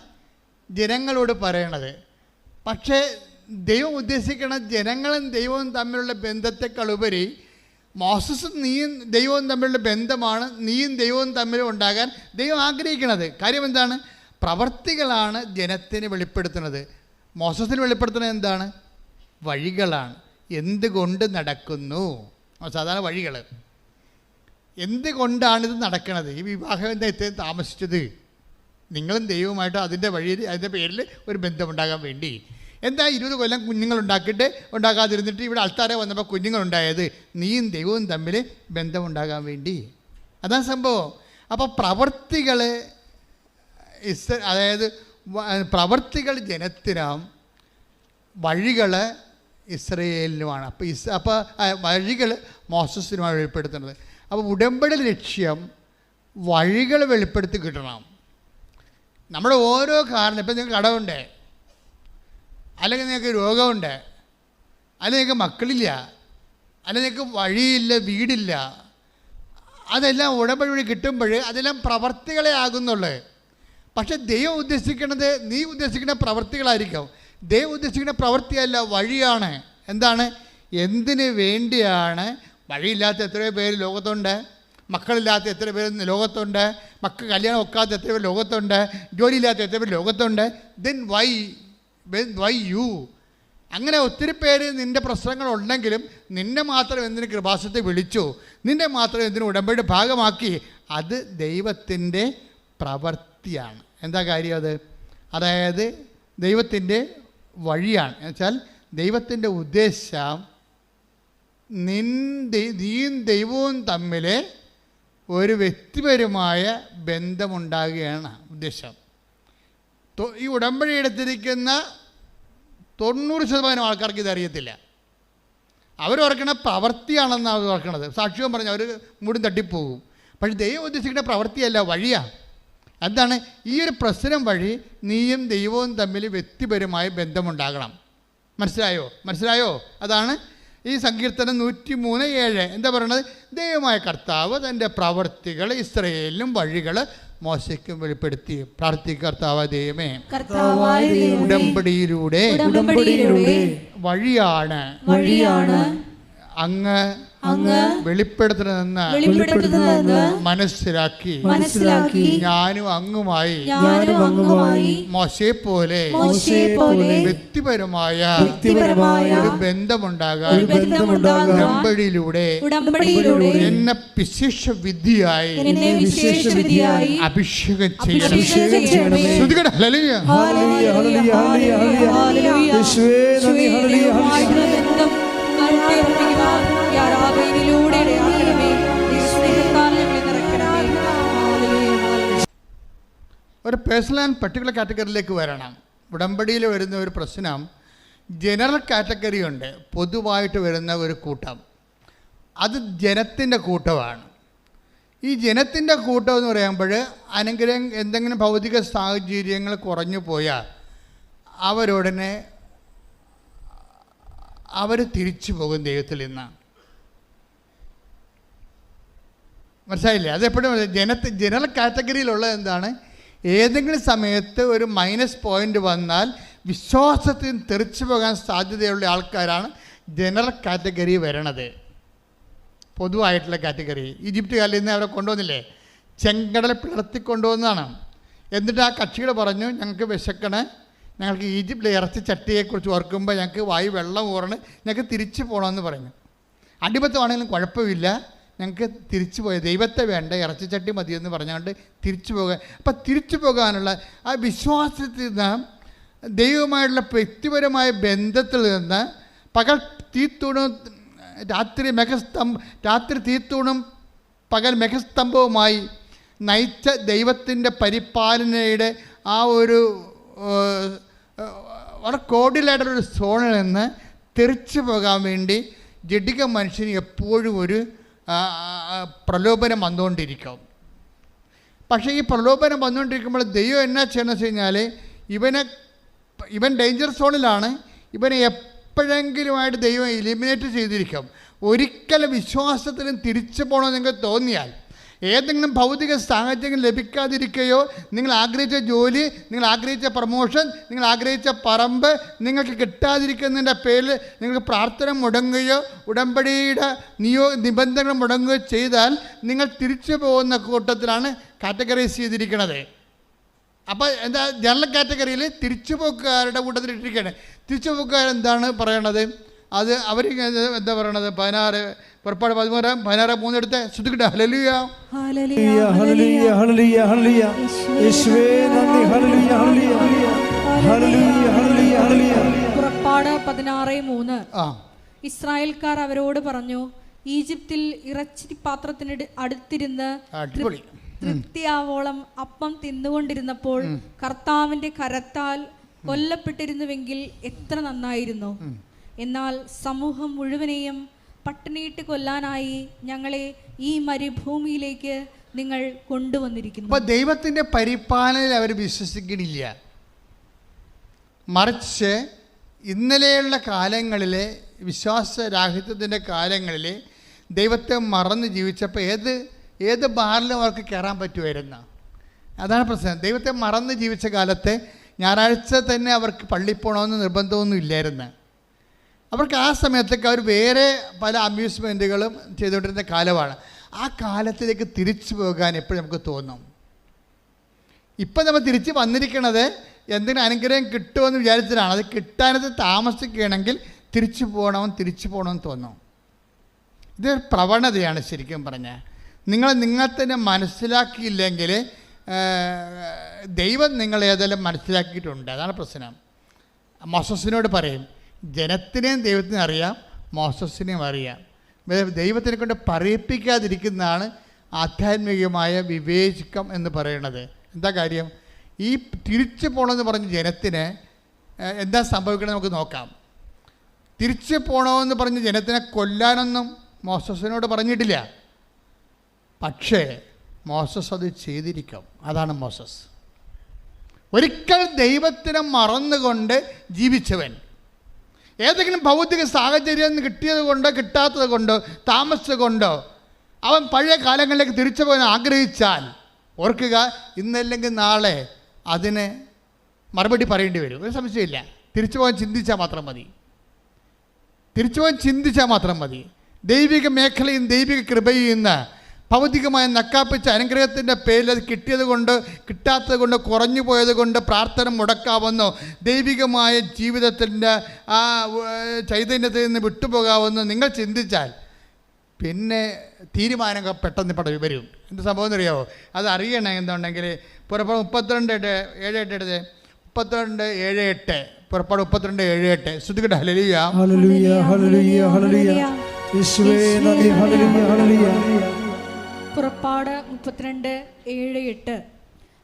ജനങ്ങളോട് പറയണത്. പക്ഷേ ദൈവം ഉദ്ദേശിക്കുന്ന ജനങ്ങളും ദൈവവും തമ്മിലുള്ള ബന്ധത്തെക്കാളുപരി മോസസും നീയും ദൈവവും തമ്മിലുള്ള ബന്ധമാണ് നീയും ദൈവവും തമ്മിൽ ഉണ്ടാകാൻ ദൈവം ആഗ്രഹിക്കുന്നത്. കാര്യം എന്താണ്? പ്രവർത്തികളാണ് ജനത്തിന് വെളിപ്പെടുത്തുന്നത്. മോസസിന് വെളിപ്പെടുത്തുന്നത് എന്താണ്? വഴികളാണ്. എന്തുകൊണ്ട് നടക്കുന്നു? സാധാരണ വഴികൾ. എന്തുകൊണ്ടാണിത് നടക്കുന്നത്? ഈ വിവാഹം എന്താ ഇത്രയും താമസിച്ചത്? നിങ്ങളും ദൈവവുമായിട്ട് അതിൻ്റെ പേരിൽ ഒരു ബന്ധമുണ്ടാകാൻ വേണ്ടി. എന്താ 20 കൊല്ലം ഉണ്ടാക്കാതിരുന്നിട്ട് ഇവിടെ ആൾക്കാരെ വന്നപ്പോൾ കുഞ്ഞുങ്ങളുണ്ടായത്? നീയും ദൈവവും തമ്മിൽ ബന്ധമുണ്ടാകാൻ വേണ്ടി. അതാണ് സംഭവം. അപ്പോൾ പ്രവർത്തികൾ ജനത്തിനും വഴികൾ ഇസ്രയേലിനുമാണ്. അപ്പോൾ വഴികൾ മോസസിനുമാണ് വെളിപ്പെടുത്തുന്നത്. അപ്പോൾ ഉടമ്പടി ലക്ഷ്യം വഴികൾ വെളിപ്പെടുത്തി കിട്ടണം. നമ്മുടെ ഓരോ കാരണം, ഇപ്പം നിങ്ങൾക്ക് കടമുണ്ട്, അല്ലെങ്കിൽ നിങ്ങൾക്ക് രോഗമുണ്ട്, അല്ലെങ്കിൽ നിങ്ങൾക്ക് മക്കളില്ല, അല്ലെങ്കിൽ നിങ്ങൾക്ക് വഴിയില്ല, വീടില്ല, അതെല്ലാം ഉടമ്പടി വഴി കിട്ടുമ്പോൾ അതെല്ലാം പ്രവർത്തികളെ ആകുന്നുള്ളൂ. പക്ഷെ ദൈവം ഉദ്ദേശിക്കുന്നത് നീ ഉദ്ദേശിക്കുന്ന പ്രവൃത്തികളായിരിക്കും. ദൈവം ഉദ്ദേശിക്കുന്ന പ്രവൃത്തിയല്ല, വഴിയാണ്. എന്താണ്? എന്തിനു വേണ്ടിയാണ്? വഴിയില്ലാത്ത എത്രയോ പേര് ലോകത്തുണ്ട്, മക്കളില്ലാത്ത എത്ര പേര് ലോകത്തുണ്ട്, മക്കൾ കല്യാണം ഒക്കാത്ത എത്ര പേര് ലോകത്തുണ്ട്, ജോലിയില്ലാത്ത എത്ര പേര് ലോകത്തുണ്ട്. Then why you? അങ്ങനെ ഒത്തിരി പേര് നിൻ്റെ പ്രശ്നങ്ങളുണ്ടെങ്കിലും നിന്നെ മാത്രം എന്തിന് കൃപാസനത്തെ വിളിച്ചു, നിന്നെ മാത്രം എന്തിന് ഉടമ്പടി ഭാഗമാക്കി? അത് ദൈവത്തിൻ്റെ പ്രവൃത്തിയാണ്. എന്താ കാര്യം അത്? അതായത് ദൈവത്തിൻ്റെ വഴിയാണ്. എന്നുവെച്ചാൽ ദൈവത്തിൻ്റെ ഉദ്ദേശം നീയും ദൈവവും തമ്മിൽ ഒരു വ്യക്തിപരമായ ബന്ധമുണ്ടാകുകയാണ് ഉദ്ദേശം. ഈ ഉടമ്പടി എടുത്തിരിക്കുന്ന 90% ആൾക്കാർക്ക് ഇതറിയത്തില്ല. അവരോർക്കണ പ്രവൃത്തിയാണെന്നാണ് അവർ ഓർക്കണത്. സാക്ഷ്യം പറഞ്ഞ് അവർ മൂടും തട്ടിപ്പോകും. പക്ഷെ ദൈവം ഉദ്ദേശിക്കുന്ന പ്രവൃത്തിയല്ല, വഴിയാണ്. എന്താണ്? ഈ ഒരു പ്രശ്നം വഴി നീയും ദൈവവും തമ്മിൽ വ്യക്തിപരമായ ബന്ധമുണ്ടാകണം. മനസ്സിലായോ? അതാണ് ഈ സങ്കീർത്തനം 103:7 എന്താ പറയുന്നത്? ദൈവമായ കർത്താവ് തൻ്റെ പ്രവൃത്തികൾ ഇസ്രായേലിനും വഴികൾ മോശയ്ക്കും വെളിപ്പെടുത്തി. പ്രാർത്ഥിക്കുക, കർത്താവായ ദൈവമേ, ഉടമ്പടിയിലൂടെ വഴിയാണ് അങ്ങ് വെളിപ്പെടുത്തുന്നതെന്ന് മനസ്സിലാക്കി ഞാനും അങ്ങുമായി മോശയെ പോലെ വ്യക്തിപരമായ ഒരു ബന്ധമുണ്ടാകാൻ ഉടമ്പടിയിലൂടെ എന്നെ വിശേഷ വിധിയായി അഭിഷേകം ചെയ്യണം. ഒരു പേഴ്സണൽ ആൻഡ് പർട്ടിക്കുലർ കാറ്റഗറിയിലേക്ക് വരണം. ഉടമ്പടിയിൽ വരുന്ന ഒരു പ്രശ്നം, ജനറൽ കാറ്റഗറി ഉണ്ട്, പൊതുവായിട്ട് വരുന്ന ഒരു കൂട്ടം. അത് ജനത്തിൻ്റെ കൂട്ടമാണ്. ഈ ജനത്തിൻ്റെ കൂട്ടം എന്ന് പറയുമ്പോൾ അനുഗ്രഹം എന്തെങ്കിലും ഭൗതിക സാഹചര്യങ്ങൾ കുറഞ്ഞു പോയാൽ അവരുടനെ അവർ തിരിച്ചു പോകും ദൈവത്തിൽ നിന്ന്. മനസ്സിലായില്ലേ? അതെപ്പോഴും ജനറൽ കാറ്റഗറിയിലുള്ളത് എന്താണ്? ഏതെങ്കിലും സമയത്ത് ഒരു മൈനസ് പോയിൻ്റ് വന്നാൽ വിശ്വാസത്തിൽ തെറിച്ചു പോകാൻ സാധ്യതയുള്ള ആൾക്കാരാണ് ജനറൽ കാറ്റഗറി വരണത്. പൊതുവായിട്ടുള്ള കാറ്റഗറി ഈജിപ്തുകാരിൽ നിന്ന് അവരെ കൊണ്ടുവന്നില്ലേ? ചെങ്കടൽ പിളർത്തിക്കൊണ്ടുവന്നതാണ്. എന്നിട്ട് ആ കക്ഷികൾ പറഞ്ഞു, ഞങ്ങൾക്ക് വിശക്കണേ, ഞങ്ങൾക്ക് ഈജിപ്തിലെ ഇറച്ചി ചട്ടിയെക്കുറിച്ച് ഓർക്കുമ്പോൾ ഞങ്ങൾക്ക് വായു വെള്ളം ഊറണ്, ഞങ്ങൾക്ക് തിരിച്ചു പോകണമെന്ന് പറഞ്ഞു. അടിമത്തമാണെങ്കിലും കുഴപ്പമില്ല, ഞങ്ങൾക്ക് തിരിച്ചു പോയ ദൈവത്തെ വേണ്ട, ഇറച്ചിച്ചട്ടി മതിയെന്ന് പറഞ്ഞുകൊണ്ട് തിരിച്ചു പോകാൻ. അപ്പം തിരിച്ചു പോകാനുള്ള ആ വിശ്വാസത്തിൽ നിന്ന്, ദൈവവുമായിട്ടുള്ള വ്യക്തിപരമായ ബന്ധത്തിൽ നിന്ന്, പകൽ തീത്തൂണും രാത്രി തീത്തൂണും പകൽ മെഘസ്തംഭവുമായി നയിച്ച ദൈവത്തിൻ്റെ പരിപാലനയുടെ ആ ഒരു വളരെ കോഡിലായിട്ടൊരു സോണിൽ നിന്ന് തെറിച്ചു പോകാൻ വേണ്ടി ജഡിക മനുഷ്യന് എപ്പോഴും ഒരു പ്രലോഭനം വന്നുകൊണ്ടിരിക്കും. പക്ഷേ ഈ പ്രലോഭനം വന്നുകൊണ്ടിരിക്കുമ്പോൾ ദൈവം എന്നാ ചെയ്യണമെന്ന് വെച്ച് കഴിഞ്ഞാൽ, ഇവൻ ഡേഞ്ചർ സോണിലാണ്, ഇവനെ എപ്പോഴെങ്കിലുമായിട്ട് ദൈവം എലിമിനേറ്റ് ചെയ്തിരിക്കും. ഒരിക്കലും വിശ്വാസത്തിലും തിരിച്ചു പോകണമെന്ന് നിങ്ങൾക്ക് തോന്നിയാൽ, ഏതെങ്കിലും ഭൗതിക സാഹചര്യം ലഭിക്കാതിരിക്കുകയോ, നിങ്ങൾ ആഗ്രഹിച്ച ജോലി, നിങ്ങൾ ആഗ്രഹിച്ച പ്രമോഷൻ, നിങ്ങൾ ആഗ്രഹിച്ച പറമ്പ് നിങ്ങൾക്ക് കിട്ടാതിരിക്കുന്നതിൻ്റെ പേരിൽ നിങ്ങൾക്ക് പ്രാർത്ഥന മുടങ്ങുകയോ ഉടമ്പടിയുടെ നിബന്ധനകൾ മുടങ്ങുകയോ ചെയ്താൽ നിങ്ങൾ തിരിച്ചു പോകുന്ന കൂട്ടത്തിലാണ് കാറ്റഗറൈസ് ചെയ്തിരിക്കുന്നത്. അപ്പോൾ എന്താ? ജനറൽ കാറ്റഗറിയിൽ തിരിച്ചുപോക്കുകാരുടെ കൂട്ടത്തിൽ ഇട്ടിരിക്കുകയാണ്. തിരിച്ചുപോക്കുകാരെന്താണ് പറയണത്? അത് അവർ എന്താ പറയണത്? 16 പുറപ്പാട് 13:3 എടുത്ത് ശ്രദ്ധിക്കട്ടെ. ഹല്ലേലൂയ ഹല്ലേലൂയ ഹല്ലേലൂയ ഹല്ലേലൂയ യേശുവേ നന്ദി. ഹല്ലേലൂയ ഹല്ലേലൂയ ഹല്ലേലൂയ ഹല്ലേലൂയ. പുറപ്പാട് 16:3 ഇസ്രായേൽക്കാർ അവരോട് പറഞ്ഞു, ഈജിപ്തിൽ ഇറച്ചി പാത്രത്തിന് അടുത്തിരുന്ന് തൃപ്തിയാവോളം അപ്പം തിന്നുകൊണ്ടിരുന്നപ്പോൾ കർത്താവിന്റെ കരത്താൽ കൊല്ലപ്പെട്ടിരുന്നുവെങ്കിൽ എത്ര നന്നായിരുന്നു. എന്നാൽ സമൂഹം മുഴുവനെയും പട്ടിണിയിട്ട് കൊല്ലാനായി ഞങ്ങളെ ഈ മരുഭൂമിയിലേക്ക് നിങ്ങൾ കൊണ്ടുവന്നിരിക്കുന്നു. അപ്പോൾ ദൈവത്തിൻ്റെ പരിപാലനയിൽ അവർ വിശ്വസിക്കണില്ല. മറിച്ച് ഇന്നലെയുള്ള കാലങ്ങളിലെ വിശ്വാസരാഹിത്യത്തിൻ്റെ കാലങ്ങളിൽ ദൈവത്തെ മറന്ന് ജീവിച്ചപ്പോൾ ഏത് ബാറിലും അവർക്ക് കയറാൻ പറ്റുമായിരുന്നു. അതാണ് പ്രശ്നം. ദൈവത്തെ മറന്ന് ജീവിച്ച കാലത്തെ ഞായറാഴ്ച തന്നെ അവർക്ക് പള്ളിയിൽ പോകണമെന്ന് നിർബന്ധമൊന്നും ഇല്ലായിരുന്നു. അവർക്ക് ആ സമയത്തൊക്കെ അവർ വേറെ പല അമ്യൂസ്മെൻറ്റുകളും ചെയ്തുകൊണ്ടിരുന്ന കാലമാണ്. ആ കാലത്തിലേക്ക് തിരിച്ചു പോകാൻ എപ്പോഴും നമുക്ക് തോന്നും. ഇപ്പം നമ്മൾ തിരിച്ച് വന്നിരിക്കണത് എന്തെങ്കിലും അനുഗ്രഹം കിട്ടുമെന്ന് വിചാരിച്ചിട്ടാണ്. അത് കിട്ടാനത് താമസിക്കുകയാണെങ്കിൽ തിരിച്ചു പോകണമെന്ന് തോന്നും. ഇതൊരു പ്രവണതയാണ് ശരിക്കും പറഞ്ഞാൽ. നിങ്ങൾ തന്നെ മനസ്സിലാക്കിയില്ലെങ്കിൽ ദൈവം നിങ്ങളേതെല്ലാം മനസ്സിലാക്കിയിട്ടുണ്ട്. അതാണ് പ്രശ്നം. മോസസിനോട് പറയും, ജനത്തിനെയും ദൈവത്തിനെ അറിയാം, മോസസിനെയും അറിയാം. ദൈവത്തിനെ കൊണ്ട് പറയിപ്പിക്കാതിരിക്കുന്നതാണ് ആധ്യാത്മികമായ വിവേചകം എന്ന് പറയുന്നത്. എന്താ കാര്യം? ഈ തിരിച്ചു പോകണമെന്ന് പറഞ്ഞ ജനത്തിന് എന്താ സംഭവിക്കണമെന്ന് നമുക്ക് നോക്കാം. തിരിച്ചു പോകണമെന്ന് പറഞ്ഞ ജനത്തിനെ കൊല്ലാനൊന്നും മോസസിനോട് പറഞ്ഞിട്ടില്ല. പക്ഷേ മോസസ് അത് ചെയ്തിരിക്കും. അതാണ് മോസസ്. ഒരിക്കൽ ദൈവത്തിനെ മറന്നുകൊണ്ട് ജീവിച്ചവൻ, ഏതെങ്കിലും ഭൗതിക സാഹചര്യം കിട്ടിയത് കൊണ്ടോ കിട്ടാത്തത് കൊണ്ടോ താമസിച്ചത് കൊണ്ടോ അവൻ പഴയ കാലങ്ങളിലേക്ക് തിരിച്ചു പോകാൻ ആഗ്രഹിച്ചാൽ ഓർക്കുക, ഇന്നല്ലെങ്കിൽ നാളെ അതിന് മറുപടി പറയേണ്ടി വരും. ഒരു സംശയമില്ല. തിരിച്ചു പോകാൻ ചിന്തിച്ചാൽ മാത്രം മതി. ദൈവിക മേഖലയും ദൈവിക കൃപയും ഇന്ന് ഭൗതികമായ നക്കാപ്പിച്ച അനുഗ്രഹത്തിൻ്റെ പേരിൽ അത് കിട്ടിയത് കൊണ്ട് കിട്ടാത്തത് കൊണ്ട് കുറഞ്ഞു പോയത് കൊണ്ട് പ്രാർത്ഥന മുടക്കാവുന്നോ, ദൈവികമായ ജീവിതത്തിൻ്റെ ആ ചൈതന്യത്തിൽ നിന്ന് വിട്ടുപോകാവുന്നോ നിങ്ങൾ ചിന്തിച്ചാൽ പിന്നെ തീരുമാനങ്ങൾ പെട്ടെന്ന് വരും. എന്ത് സംഭവം എന്നറിയാമോ? അത് അറിയണം. എന്നുണ്ടെങ്കിൽ പുറപ്പാട് 32:7 പുറപ്പാട് 32:7 ശ്രുതികട്ടെ. ഹല്ലേലൂയ, ഹല്ലേലൂയ, ഹല്ലേലൂയ, ഹല്ലേലൂയ. യേശുവേ നന്ദി. ഹല്ലേലൂയ, ഹല്ലേലൂയ. പുറപ്പാട് 32:7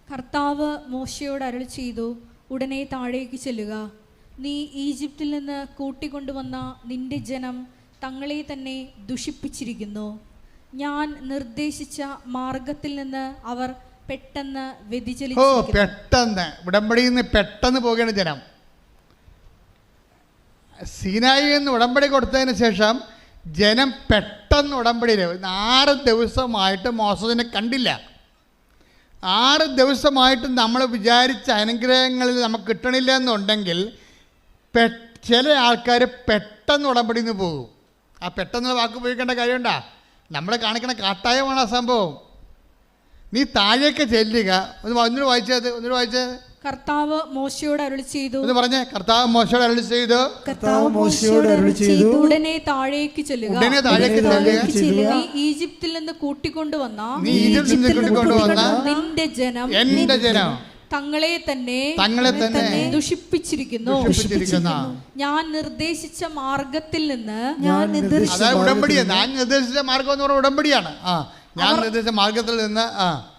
കർത്താവ് മോശയോട് അരുളി ചെയ്തു, ഉടനെ താഴേക്ക് ചെല്ലുക. നീ ഈജിപ്തിൽ നിന്ന് കൂട്ടിക്കൊണ്ടുവന്ന നിന്റെ ജനം തങ്ങളെ തന്നെ ദുഷിപ്പിച്ചിരിക്കുന്നു. ഞാൻ നിർദ്ദേശിച്ച മാർഗത്തിൽ നിന്ന് അവർ പെട്ടെന്ന് വ്യതിചലിച്ചു. പെട്ടെന്ന് ഉടമ്പടിയിൽ നിന്ന് പെട്ടെന്ന് പോകുകയാണ് ജനം. സീനായി എന്ന് ഉടമ്പടി കൊടുത്തതിന് ശേഷം ജനം പെട്ടെന്ന് ഉടമ്പടിയിൽ 6 ദിവസമായിട്ട് മോസസിനെ കണ്ടില്ല. 6 ദിവസമായിട്ട് നമ്മൾ വിചാരിച്ച അനുഗ്രഹങ്ങളിൽ നമുക്ക് കിട്ടണില്ല എന്നുണ്ടെങ്കിൽ ചില ആൾക്കാർ പെട്ടെന്ന് ഉടമ്പടിയിൽ നിന്ന് പോകും. ആ പെട്ടെന്നുള്ള വാക്ക് ഉപയോഗിക്കേണ്ട കാര്യമുണ്ടാ? നമ്മൾ കാണിക്കണ കാട്ടായമാണ് ആ സംഭവം. നീ താഴേക്ക് ചെല്ലുക. ഒന്നുകൂടെ വായിച്ചത്. കർത്താവ് മോശയോട് അരുളി ചെയ്തു എന്ന് പറഞ്ഞേ. കർത്താവ് മോശയോട് അരുളി ചെയ്തു, ഉടനെ താഴേക്ക് ചെല്ലുക. നീ ഈജിപ്തിൽ നിന്ന് കൂട്ടിക്കൊണ്ടുവന്ന നിന്റെ ജനം എന്റെ ജനം തങ്ങളെ തന്നെ ദുഷിപ്പിച്ചിരിക്കുന്നു. ഞാൻ നിർദ്ദേശിച്ച മാർഗത്തിൽ നിന്ന് നിർദ്ദേശിച്ച മാർഗം എന്ന് പറഞ്ഞ ഉടമ്പടിയാണ്. ഞാൻ നിർദ്ദേശിച്ച മാർഗത്തിൽ നിന്ന്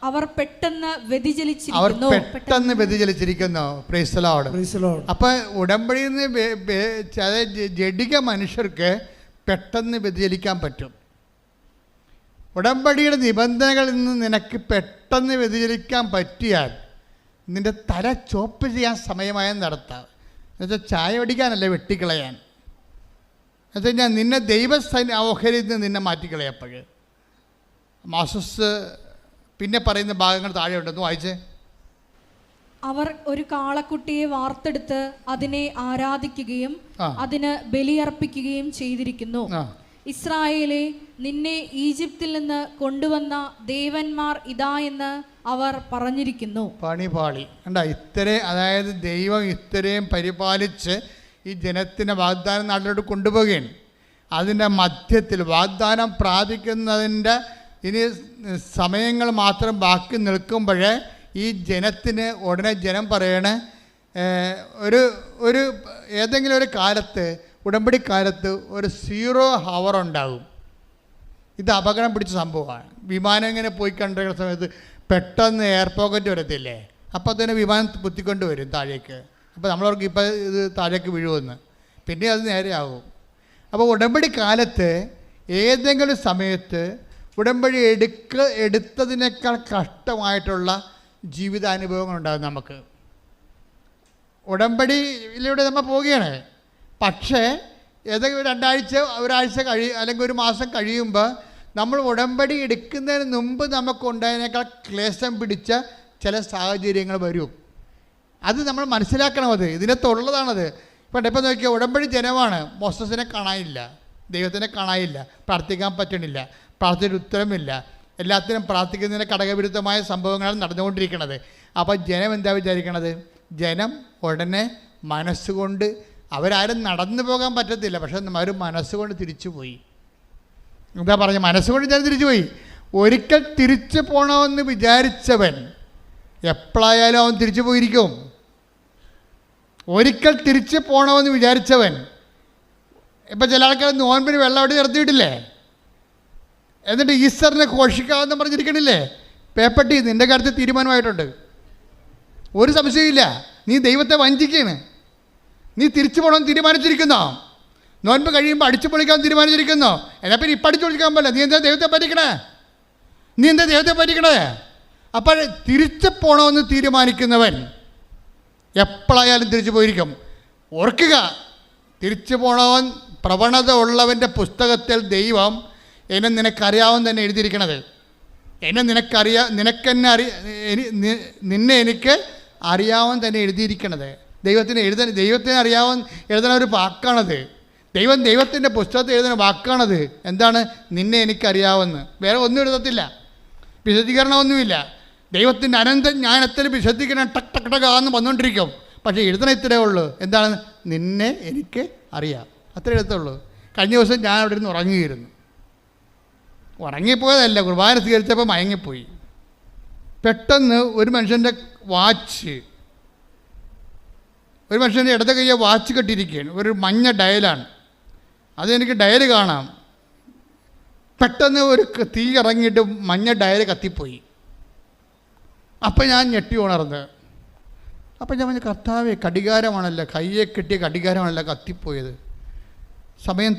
അവർ പെട്ടെന്ന് വ്യതിചലിച്ചിരിക്കുന്നു. Praise the Lord. അപ്പൊ ഉടമ്പടിയിൽ നിന്ന് ജഡിക മനുഷ്യർക്ക് പെട്ടെന്ന് വ്യതിചലിക്കാൻ പറ്റും. ഉടമ്പടിയുടെ നിബന്ധനകളിൽ നിന്ന് നിനക്ക് പെട്ടെന്ന് വ്യതിചലിക്കാൻ പറ്റിയാൽ നിന്റെ തല ചോപ്പ് ചെയ്യാൻ സമയമായ നടത്താം. എന്നുവെച്ചാൽ ചായ അടിക്കാനല്ല, വെട്ടിക്കളയാൻ. എന്നുവെച്ചാൽ ഞാൻ നിന്നെ ഓഹരിയിൽ നിന്ന് നിന്നെ മാറ്റിക്കളയപ്പോഴ്. മോസസ് പിന്നെ പറയുന്ന ഭാഗങ്ങൾ താഴെ ഉണ്ടെന്ന് വായിച്ചേ. അവർ ഒരു കാളക്കുട്ടിയെ വാർത്തെടുത്ത് അതിനെ ആരാധിക്കുകയും അതിന് ബലിയർപ്പിക്കുകയും ചെയ്തിരിക്കുന്നു. ഇസ്രായേലേ, നിന്നെ ഈജിപ്തിൽ നിന്ന് കൊണ്ടുവന്ന ദേവന്മാർ ഇതാ എന്ന് അവർ പറഞ്ഞിരിക്കുന്നു. പണിപാളി കണ്ട. അതായത് ദൈവം ഇത്രയും പരിപാലിച്ച് ഈ ജനത്തിനെ വാഗ്ദാന നാട്ടിലോട്ട് കൊണ്ടുപോവുകയാണ്. അതിൻ്റെ മധ്യത്തിൽ വാഗ്ദാനം പ്രാപിക്കുന്നതിൻ്റെ ഇനി സമയങ്ങൾ മാത്രം ബാക്കി നിൽക്കുമ്പോഴേ ഈ ജനത്തിന് ഉടനെ ജനം പറയണേ, ഒരു ഏതെങ്കിലും ഒരു കാലത്ത് ഉടമ്പടി കാലത്ത് ഒരു 0 hour ഉണ്ടാകും. ഇത് അപകടം പിടിച്ച സംഭവമാണ്. വിമാനം ഇങ്ങനെ പോയി കണ്ടിരിക്കുന്ന സമയത്ത് പെട്ടെന്ന് എയർ പോക്കറ്റ് വരത്തില്ലേ, അപ്പോൾ തന്നെ വിമാനം കുത്തിക്കൊണ്ട് വരും താഴേക്ക്. അപ്പോൾ നമ്മളവർക്ക് ഇപ്പോൾ ഇത് താഴേക്ക് വീഴുമെന്ന്, പിന്നെ അത് നേരെയാകും. അപ്പോൾ ഉടമ്പടി കാലത്ത് ഏതെങ്കിലും സമയത്ത് ഉടമ്പടി എടുത്തതിനേക്കാൾ കഷ്ടമായിട്ടുള്ള ജീവിതാനുഭവങ്ങളുണ്ടാകും നമുക്ക്. ഉടമ്പടിയിലൂടെ നമ്മൾ പോവുകയാണ്. പക്ഷേ ഏതെങ്കിലും 2 ആഴ്ച ഒരാഴ്ച അല്ലെങ്കിൽ 1 മാസം കഴിയുമ്പോൾ നമ്മൾ ഉടമ്പടി എടുക്കുന്നതിന് മുമ്പ് നമുക്കുണ്ടായതിനേക്കാൾ ക്ലേശം പിടിച്ച ചില സാഹചര്യങ്ങൾ വരും. അത് നമ്മൾ മനസ്സിലാക്കണം. അത് ഇതിനകത്തുള്ളതാണത്. ഇപ്പം നോക്കിയാൽ ഉടമ്പടി ജനമാണ്. മോസസിനെ കാണാനില്ല, ദൈവത്തിനെ കാണാനില്ല, പ്രാർത്ഥിക്കാൻ പറ്റണില്ല, പ്രാർത്ഥനയുടെ ഉത്തരമില്ല, എല്ലാത്തിനും പ്രാർത്ഥിക്കുന്നതിന് ഘടകവിരുദ്ധമായ സംഭവങ്ങളാണ് നടന്നുകൊണ്ടിരിക്കുന്നത്. അപ്പോൾ ജനം എന്താ വിചാരിക്കണത്? ജനം ഉടനെ മനസ്സുകൊണ്ട്, അവരാരും നടന്നു പോകാൻ പറ്റത്തില്ല, പക്ഷെ അവർ മനസ്സുകൊണ്ട് തിരിച്ചുപോയി. എന്താ പറഞ്ഞ? മനസ്സുകൊണ്ട് ഞാൻ തിരിച്ചുപോയി. ഒരിക്കൽ തിരിച്ചു പോകണമെന്ന് വിചാരിച്ചവൻ എപ്പോഴായാലും അവൻ തിരിച്ചു പോയിരിക്കും. ഒരിക്കൽ തിരിച്ചു പോകണമെന്ന് വിചാരിച്ചവൻ, ഇപ്പം ചില ആൾക്കാർ നോൻപിന് വെള്ളം അവിടെ നിർത്തിയിട്ടില്ലേ, എന്നിട്ട് ഈസ്റ്ററിനെ ഘോഷിക്കാമെന്ന് പറഞ്ഞിരിക്കണില്ലേ? പേപ്പട്ടി നിൻ്റെ കാര്യത്തിൽ തീരുമാനമായിട്ടുണ്ട്, ഒരു സംശയമില്ല. നീ ദൈവത്തെ വഞ്ചിക്കുകയാണ്. നീ തിരിച്ചു പോകണമെന്ന് തീരുമാനിച്ചിരിക്കുന്നോ? നോൻപ് കഴിയുമ്പോൾ അടിച്ചു പൊളിക്കാൻ തീരുമാനിച്ചിരിക്കുന്നോ? എന്നാൽ പിന്നെ ഇപ്പം അടിച്ചു പൊളിക്കാൻ പോലെ നീ എന്താ ദൈവത്തെ പറ്റിക്കണേ? നീ എന്താ ദൈവത്തെ പറ്റിക്കണേ? അപ്പോൾ തിരിച്ചു പോകണമെന്ന് തീരുമാനിക്കുന്നവൻ എപ്പോഴായാലും തിരിച്ചു പോയിരിക്കും. ഓർക്കുക, തിരിച്ചു പോകണമെൻ പ്രവണത ഉള്ളവൻ്റെ പുസ്തകത്തിൽ ദൈവം എന്നെ നിനക്കറിയാമെന്ന് തന്നെ എഴുതിയിരിക്കണത്. എന്നെ നിന്നെ എനിക്ക് അറിയാമെന്ന് തന്നെ എഴുതിയിരിക്കണത്. ദൈവത്തിനെ എഴുതുന്ന ഒരു വാക്കാണത്. ദൈവത്തിൻ്റെ പുസ്തകത്തിൽ എഴുതുന്ന വാക്കാണത്. എന്താണ്? നിന്നെ എനിക്കറിയാമെന്ന്. വേറെ ഒന്നും എഴുതത്തില്ല, വിശദീകരണമൊന്നുമില്ല. ദൈവത്തിൻ്റെ അനന്ത ജ്ഞാനത്തിൽ വിശദീകരണം ടക് ടക് ടകാന്ന് വന്നുകൊണ്ടിരിക്കും. പക്ഷേ എഴുതണ ഇത്രയേ ഉള്ളൂ. എന്താണ്? നിന്നെ എനിക്ക് അറിയാം, അത്രേ എഴുത്തുള്ളൂ. കഴിഞ്ഞ ദിവസം ഞാൻ അവിടെ ഇരുന്ന് ഉറങ്ങിപ്പോയതല്ല, കുർബാന സ്വീകരിച്ചപ്പോൾ മയങ്ങിപ്പോയി. പെട്ടെന്ന് ഒരു മനുഷ്യൻ്റെ ഇടത് കയ്യെ വാച്ച് കെട്ടിയിരിക്കുകയാണ്. ഒരു മഞ്ഞ ഡയലാണ്. അതെനിക്ക് ഡയൽ കാണാം. പെട്ടെന്ന് ഒരു തീ ഇറങ്ങിയിട്ട് മഞ്ഞ ഡയൽ കത്തിപ്പോയി. അപ്പം ഞാൻ ഞെട്ടി ഉണർന്ന്. അപ്പം ഞാൻ പറഞ്ഞു, കർത്താവേ, കടികാരമാണല്ലോ, കയ്യെ കെട്ടിയ കടികാരമാണല്ലോ കത്തിപ്പോയത്. സമയം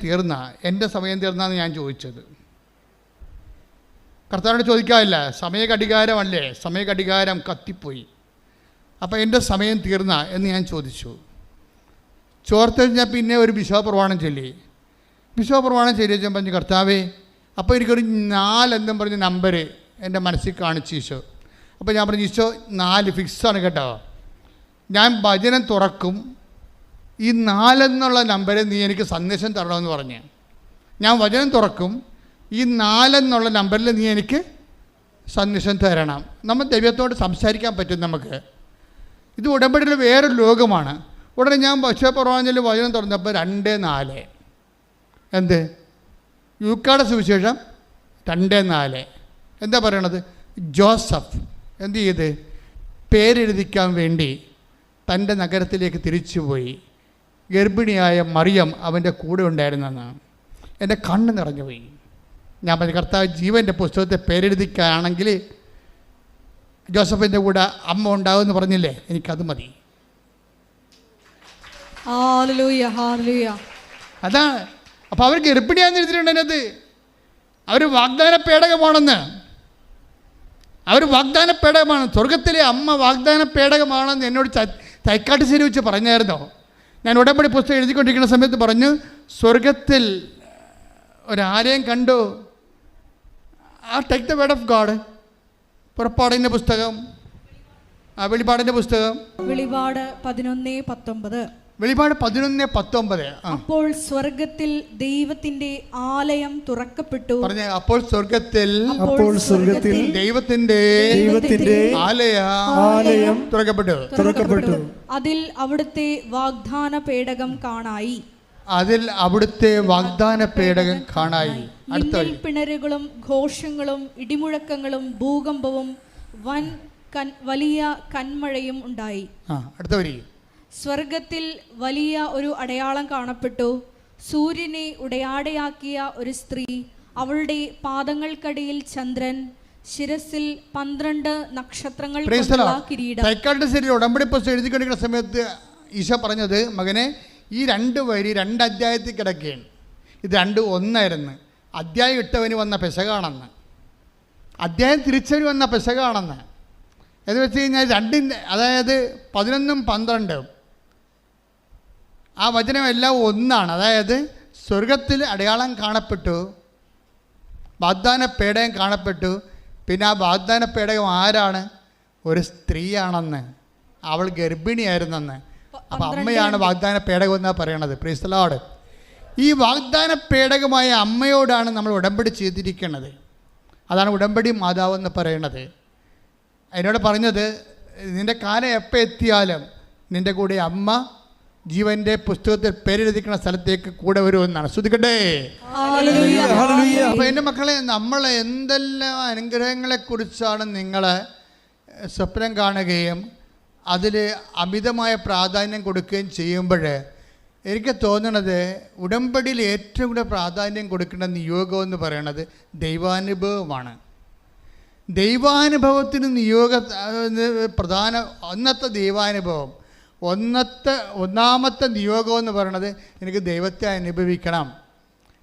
എൻ്റെ സമയം തീർന്നാന്ന് ഞാൻ ചോദിച്ചത്. കർത്താവിനോട് ചോദിക്കാറില്ല, സമയ കടികാരം കത്തിപ്പോയി, അപ്പോൾ എൻ്റെ സമയം തീർന്ന എന്ന് ഞാൻ ചോദിച്ചു. ചോർത്ത് കഴിഞ്ഞാൽ പിന്നെ ഒരു വിശ്വാസപ്രമാണം ചൊല്ലി വെച്ചാൽ പറഞ്ഞു, കർത്താവേ, അപ്പോൾ എനിക്കൊരു 4 എന്നും പറഞ്ഞ നമ്പർ എൻ്റെ മനസ്സിൽ കാണിച്ചു ഈശോ. അപ്പോൾ ഞാൻ പറഞ്ഞു, ഈശോ 4 ഫിക്സാണ് കേട്ടോ. ഞാൻ വചനം തുറക്കും, ഈ 4 എന്നുള്ള നമ്പരെ നീ എനിക്ക് സന്ദേശം തരണമെന്ന് പറഞ്ഞ്. ഞാൻ വചനം തുറക്കും, ഈ 4 എന്നുള്ള നമ്പറിൽ നീ എനിക്ക് സന്ദേശം തരണം. നമ്മൾ ദൈവത്തോട് സംസാരിക്കാൻ പറ്റും നമുക്ക്. ഇത് ഉടമ്പടിയിൽ വേറൊരു ലോകമാണ്. ഉടനെ ഞാൻ വിശ്വപ്രവാചകനിൽ വചനം തുറന്നപ്പോൾ 2:4. എന്ത്? യൂക്കാടെ സുവിശേഷം 2:4. എന്താ പറയണത്? ജോസഫ് എന്ത് ചെയ്ത്? പേരെഴുതിക്കാൻ വേണ്ടി തൻ്റെ നഗരത്തിലേക്ക് തിരിച്ചുപോയി. ഗർഭിണിയായ മറിയം അവൻ്റെ കൂടെ ഉണ്ടായിരുന്നെന്നാണ്. എൻ്റെ കണ്ണ് നിറഞ്ഞുപോയി. ഞാൻ പറഞ്ഞു, കർത്താവ്, ജീവൻ്റെ പുസ്തകത്തെ പേരെഴുതിക്കാണെങ്കിൽ ജോസഫിൻ്റെ കൂടെ അമ്മ ഉണ്ടാവുമെന്ന് പറഞ്ഞില്ലേ, എനിക്കത് മതി. അതാണ്. അപ്പോൾ അവർ ഗർഭിണിയാന്ന് എഴുതിയിട്ടുണ്ട് അതിനകത്ത്. അവർ വാഗ്ദാന പേടകമാണെന്ന്. സ്വർഗത്തിലെ അമ്മ വാഗ്ദാന പേടകമാണെന്ന് എന്നോട് തൈക്കാട്ടുശ്ശേരി വെച്ച് പറഞ്ഞായിരുന്നോ? ഞാൻ ഉടമ്പടി പുസ്തകം എഴുതിക്കൊണ്ടിരിക്കുന്ന സമയത്ത് പറഞ്ഞു, സ്വർഗത്തിൽ ഒരാലയം കണ്ടു. Take the word of God. പുറപ്പാടിൻ്റെ പുസ്തകം, വെളിപാടിൻ്റെ പുസ്തകം, വെളിപാട് 11:19. അപ്പോൾ സ്വർഗത്തിൽ ദൈവത്തിന്റെ ആലയം തുറക്കപ്പെട്ടു. പറഞ്ഞ, അപ്പോൾ സ്വർഗത്തിൽ ദൈവത്തിന്റെ ആലയം തുറക്കപ്പെട്ടു. അതിൽ അവിടുത്തെ വാഗ്ദാന പേടകം കാണായി. പിണരുകളും ഘോഷങ്ങളും ഇടിമുഴക്കങ്ങളും ഭൂകമ്പവും വലിയ കന്മഴയും ഉണ്ടായി. അടുത്ത വരി. സ്വർഗത്തിൽ വലിയ ഒരു അടയാളം കാണപ്പെട്ടു. സൂര്യനെ ഉടയാടയാക്കിയ ഒരു സ്ത്രീ, അവളുടെ പാദങ്ങൾക്കടിയിൽ ചന്ദ്രൻ, ശിരസിൽ 12 നക്ഷത്രങ്ങൾ കിരീടം. ഉടമ്പടി പുസ്തകം എഴുതിക്കൊണ്ടിരിക്കുന്ന സമയത്ത് ഈശോ പറഞ്ഞത്, മകനെ, ഈ 2 വരി 2 അധ്യായത്തിൽ കിടക്കുകയാണ്. ഇത് 2 ഒന്നായിരുന്നു. അധ്യായം ഇട്ടവന് വന്ന പെസകാണെന്ന്, അധ്യായം തിരിച്ചവന് വന്ന പെസകാണെന്ന്. എന്ന് വെച്ച് കഴിഞ്ഞാൽ 2, അതായത് 11ഉം 12 ആ വചനമെല്ലാം ഒന്നാണ്. അതായത് സ്വർഗത്തിൽ അടയാളം കാണപ്പെട്ടു, വാഗ്ദാന പേടകം കാണപ്പെട്ടു. പിന്നെ ആ വാഗ്ദാന പേടകം ആരാണ്? ഒരു സ്ത്രീയാണെന്ന്, അവൾ ഗർഭിണിയായിരുന്നെന്ന്. അപ്പം അമ്മയാണ് വാഗ്ദാന പേടകം എന്നാണ് പറയണത്. Praise the Lord. ഈ വാഗ്ദാന പേടകമായ അമ്മയോടാണ് നമ്മൾ ഉടമ്പടി ചെയ്തിരിക്കുന്നത്. അതാണ് ഉടമ്പടി മാതാവ് എന്ന് പറയുന്നത്. എന്നോട് പറഞ്ഞത്, നിൻ്റെ കാലം എപ്പോൾ എത്തിയാലും നിൻ്റെ കൂടെ അമ്മ ജീവൻ്റെ പുസ്തകത്തിൽ പേരെഴുതിക്കുന്ന സ്ഥലത്തേക്ക് കൂടെ വരുമെന്നാണ്. ശ്രദ്ധിക്കട്ടെ. അപ്പോൾ എൻ്റെ മക്കളെ, നമ്മൾ എന്തെല്ലാം അനുഗ്രഹങ്ങളെക്കുറിച്ചാണ് നിങ്ങൾ സ്വപ്നം കാണുകയും അതിൽ അമിതമായ പ്രാധാന്യം കൊടുക്കുകയും ചെയ്യുമ്പോൾ എനിക്ക് തോന്നുന്നത് ഉടമ്പടിയിൽ ഏറ്റവും കൂടുതൽ പ്രാധാന്യം കൊടുക്കേണ്ട നിയോഗം എന്ന് പറയുന്നത് ദൈവാനുഭവമാണ്. ദൈവാനുഭവത്തിന് പ്രധാന ഒന്നത്തെ ദൈവാനുഭവം, ഒന്നാമത്തെ നിയോഗം എന്ന് പറയുന്നത് എനിക്ക് ദൈവത്തെ അനുഭവിക്കണം,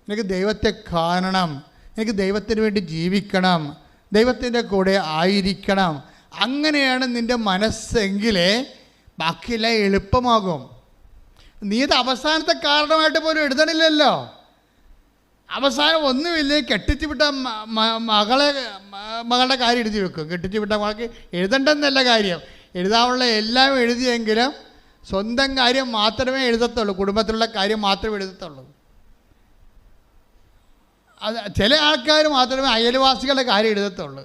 എനിക്ക് ദൈവത്തെ കാണണം, എനിക്ക് ദൈവത്തിന് വേണ്ടി ജീവിക്കണം, ദൈവത്തിൻ്റെ കൂടെ ആയിരിക്കണം. അങ്ങനെയാണ് നിൻ്റെ മനസ്സെങ്കിലേ ബാക്കിയെല്ലാം എളുപ്പമാകും. നീ ഇത് അവസാനത്തെ കാരണമായിട്ട് പോലും എഴുതണില്ലല്ലോ. അവസാനം ഒന്നുമില്ലേ, കെട്ടിച്ചു വിട്ട മകളുടെ കാര്യം എഴുതി വെക്കും. കെട്ടിച്ചു വിട്ട മകൾക്ക് എഴുതണ്ടെന്നല്ല കാര്യം, എഴുതാനുള്ള എല്ലാം എഴുതിയെങ്കിലും സ്വന്തം കാര്യം മാത്രമേ എഴുതത്തുള്ളൂ, കുടുംബത്തിലുള്ള കാര്യം മാത്രമേ എഴുതത്തുള്ളൂ. അത് ചില ആൾക്കാർ മാത്രമേ അയൽവാസികളുടെ കാര്യം എഴുതത്തുള്ളൂ.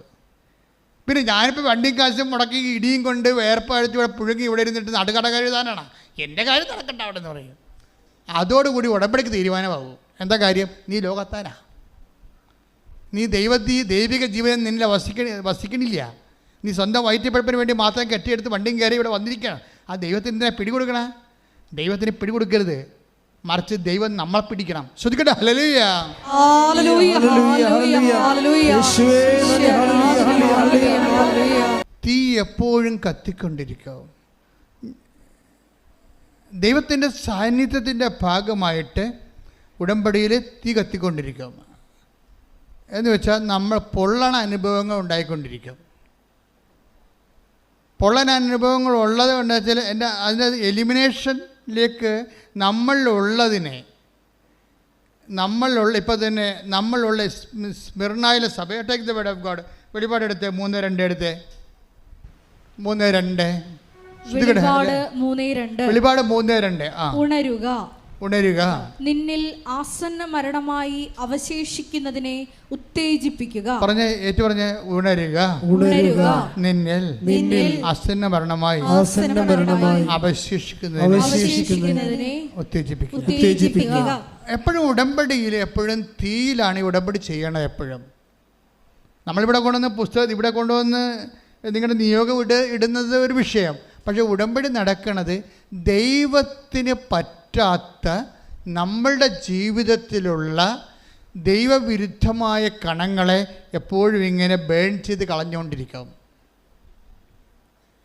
പിന്നെ ഞാനിപ്പോൾ വണ്ടിയും കാശും മുടക്കി ഇടിയും കൊണ്ട് വേർപ്പഴിച്ച് ഇവിടെ പുഴുങ്ങി ഇവിടെ ഇരുന്നിട്ട് നടുകട എഴുതാനാണ്, എൻ്റെ കാര്യം നടക്കണ്ട അവിടെ എന്ന് പറയും. അതോടുകൂടി ഉടമ്പടിക്ക് തീരുമാനമാകും. എന്താ കാര്യം? നീ ലോകത്താനാ, നീ ദൈവിക ജീവൻ നിന്നിൽ വസിക്കണില്ല. നീ സ്വന്തം വയറ്റിപ്പഴപ്പിന് വേണ്ടി മാത്രം കെട്ടിയെടുത്ത് വണ്ടിയും കയറി ഇവിടെ വന്നിരിക്കണം. ആ ദൈവത്തിന് എന്തിനാ പിടികൊടുക്കണേ? ദൈവത്തിന് പിടികൊടുക്കരുത്, മറിച്ച് ദൈവം നമ്മളെ പിടിക്കണം. ശ്രദ്ധിക്കട്ടെ. ഹല്ലേലൂയ. തീ എപ്പോഴും കത്തിക്കൊണ്ടിരിക്കും. ദൈവത്തിൻ്റെ സാന്നിധ്യത്തിൻ്റെ ഭാഗമായിട്ട് ഉടമ്പടിയിൽ തീ കത്തിക്കൊണ്ടിരിക്കും. എന്ന് വെച്ചാൽ നമ്മൾ പൊള്ളണ അനുഭവങ്ങൾ ഉണ്ടായിക്കൊണ്ടിരിക്കും. പൊള്ളൻ അനുഭവങ്ങൾ ഉള്ളത് കൊണ്ട് വെച്ചാൽ അതിൻ്റെ എലിമിനേഷനിലേക്ക് നമ്മളുള്ളതിനെ ഇപ്പോൾ തന്നെ നമ്മളുള്ള സ്മിർനായിലെ സഭ, take the word of God. വെളിപാട് എടുത്ത് 3:2 എടുത്ത് 3:2. വെളിപാട് 3:2. ഉണരുക, നിന്നിൽ ആസന്ന മരണമായി അവശേഷിക്കുന്നതിനെ ഉത്തേജിപ്പിക്കുക. പറഞ്ഞ ഏറ്റു പറഞ്ഞ ഉണരുക, നിന്നിൽ ആസന്ന മരണമായി അവശേഷിക്കുന്നതിനെ ഉത്തേജിപ്പിക്കുക. എപ്പോഴും ഉടമ്പടിയിൽ എപ്പോഴും തീയിലാണ് ഈ ഉടമ്പടി ചെയ്യണത്. എപ്പോഴും നമ്മളിവിടെ കൊണ്ടുവന്ന് പുസ്തകം ഇവിടെ കൊണ്ടുവന്ന് നിങ്ങളുടെ നിയോഗം ഇടുന്നത് ഒരു വിഷയം. പക്ഷേ ഉടമ്പടി നടക്കുന്നത് ദൈവത്തിന് പറ്റാത്ത നമ്മളുടെ ജീവിതത്തിലുള്ള ദൈവവിരുദ്ധമായ കണങ്ങളെ എപ്പോഴും ഇങ്ങനെ ബേൺ ചെയ്ത് കളഞ്ഞുകൊണ്ടിരിക്കും.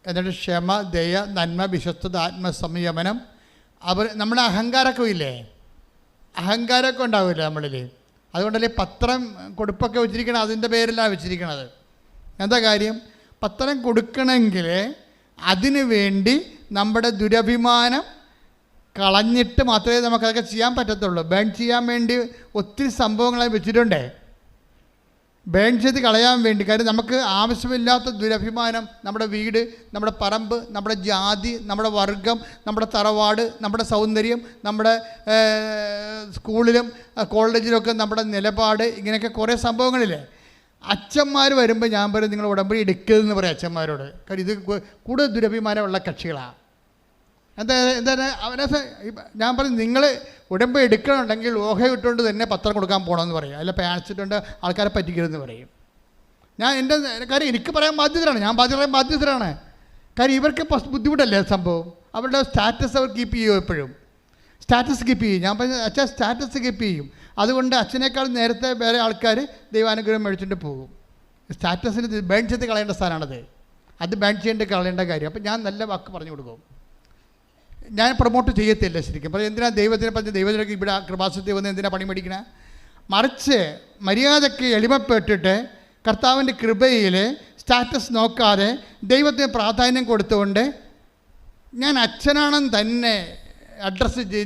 എന്നിട്ട് ക്ഷമ, ദയ, നന്മ, വിശ്വസ്തത, ആത്മസംയമനം. നമ്മുടെ അഹങ്കാരമൊക്കെ ഇല്ലേ, അഹങ്കാരമൊക്കെ ഉണ്ടാവില്ല നമ്മളിൽ. അതുകൊണ്ടല്ലേ പത്രം കൊടുപ്പൊക്കെ വെച്ചിരിക്കണം, അതിൻ്റെ പേരിലാണ് വെച്ചിരിക്കണത്. എന്താ കാര്യം? പത്രം കൊടുക്കണമെങ്കിൽ അതിനു വേണ്ടി നമ്മുടെ ദുരഭിമാനം കളഞ്ഞിട്ട് മാത്രമേ നമുക്കതൊക്കെ ചെയ്യാൻ പറ്റത്തുള്ളൂ. ബേൺ ചെയ്യാൻ വേണ്ടി ഒത്തിരി സംഭവങ്ങളെ വെച്ചിട്ടുണ്ടേ, ബേൺ ചെയ്ത് കളയാൻ വേണ്ടി. കാര്യം നമുക്ക് ആവശ്യമില്ലാത്ത ദുരഭിമാനം, നമ്മുടെ വീട്, നമ്മുടെ പറമ്പ്, നമ്മുടെ ജാതി, നമ്മുടെ വർഗം, നമ്മുടെ തറവാട്, നമ്മുടെ സൗന്ദര്യം, നമ്മുടെ സ്കൂളിലും കോളേജിലൊക്കെ നമ്മുടെ നിലപാട്, ഇങ്ങനെയൊക്കെ കുറേ സംഭവങ്ങളില്ലേ. അച്ഛന്മാർ വരുമ്പോൾ ഞാൻ പറയും, നിങ്ങൾ ഉടമ്പടി എടുക്കരുതെന്ന് പറയും അച്ഛന്മാരോട്. കാര്യം ഇത് കൂടുതൽ ദുരഭിമാനമുള്ള കക്ഷികളാണ്. എന്താണ് അവനെ ഞാൻ പറയും, നിങ്ങൾ ഉടമ്പടി എടുക്കണമെന്നുണ്ടെങ്കിൽ ഓഹ ഇട്ടുകൊണ്ട് തന്നെ പത്രം കൊടുക്കാൻ പോകണമെന്ന് പറയും. അല്ല പാൻസിട്ടുണ്ട് ആൾക്കാരെ പറ്റിക്കരുതെന്ന് പറയും. ഞാൻ എൻ്റെ കാര്യം എനിക്ക് പറയാൻ ബാധ്യതരാണ്, ഞാൻ ബാധ്യതരാണ്. കാര്യം ഇവർക്ക് ബുദ്ധിമുട്ടല്ലേ സംഭവം. അവരുടെ സ്റ്റാറ്റസ് അവർ കീപ്പ് ചെയ്യും, എപ്പോഴും സ്റ്റാറ്റസ് കീപ്പ് ചെയ്യും. ഞാൻ പറഞ്ഞ അച്ഛൻ സ്റ്റാറ്റസ് കീപ്പ് ചെയ്യും. അതുകൊണ്ട് അച്ഛനേക്കാൾ നേരത്തെ വേറെ ആൾക്കാർ ദൈവാനുഗ്രഹം മേടിച്ചിട്ട് പോകും. സ്റ്റാറ്റസിന് ബേൺ ചെയ്ത് കളയേണ്ട സ്ഥാനമാണത്, അത് ബേൺ ചെയ്യേണ്ട കളയേണ്ട കാര്യം. അപ്പം ഞാൻ നല്ല വാക്ക് പറഞ്ഞു കൊടുക്കും, ഞാൻ പ്രൊമോട്ട് ചെയ്യത്തില്ല ശരിക്കും. അപ്പോൾ എന്തിനാ ദൈവത്തിനെ പറഞ്ഞ് ദൈവത്തിലേക്ക് ഇവിടെ കൃപാസനത്തിൽ വന്ന് എന്തിനാ പണി മേടിക്കണേ? മറിച്ച് മര്യാദയ്ക്ക് എളിമപ്പെട്ടിട്ട് കർത്താവിൻ്റെ കൃപയിൽ സ്റ്റാറ്റസ് നോക്കാതെ ദൈവത്തിന് പ്രാധാന്യം കൊടുത്തുകൊണ്ട് ഞാൻ അച്ഛനാണെന്ന് തന്നെ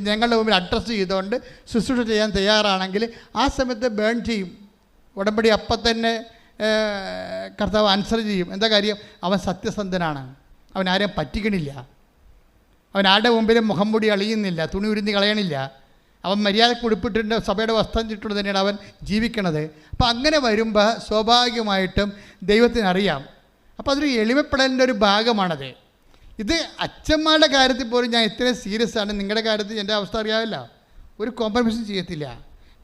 ഞങ്ങളുടെ മുമ്പിൽ അഡ്രസ്സ് ചെയ്തുകൊണ്ട് ശുശ്രൂഷ ചെയ്യാൻ തയ്യാറാണെങ്കിൽ ആ സമയത്ത് ബേൺ ചെയ്യും. ഉടമ്പടി അപ്പം തന്നെ കർത്താവ് ആൻസർ ചെയ്യും. എന്താ കാര്യം? അവൻ സത്യസന്ധനാണ്, അവൻ ആരെയും പറ്റിക്കണില്ല, അവൻ ആരുടെ മുമ്പിലും മുഖം മൂടി അളിയുന്നില്ല, തുണി ഉരുന്തി കളയണില്ല, അവൻ മര്യാദക്ക് ഉടുപ്പിട്ടുണ്ട്, സഭയുടെ വസ്ത്രം ചുറ്റുകൊണ്ട് തന്നെയാണ് അവൻ ജീവിക്കണത്. അപ്പോൾ അങ്ങനെ വരുമ്പോൾ സ്വാഭാവികമായിട്ടും ദൈവത്തിനറിയാം. അപ്പോൾ അതൊരു എളിമപ്പെടലിൻ്റെ ഒരു ഭാഗമാണത്. ഇത് അച്ഛന്മാരുടെ കാര്യത്തിൽ പോലും ഞാൻ ഇത്രയും സീരിയസ് ആണ്. നിങ്ങളുടെ കാര്യത്തിൽ എൻ്റെ അവസ്ഥ അറിയാമല്ല, ഒരു കോംപ്രമൈസും ചെയ്യത്തില്ല.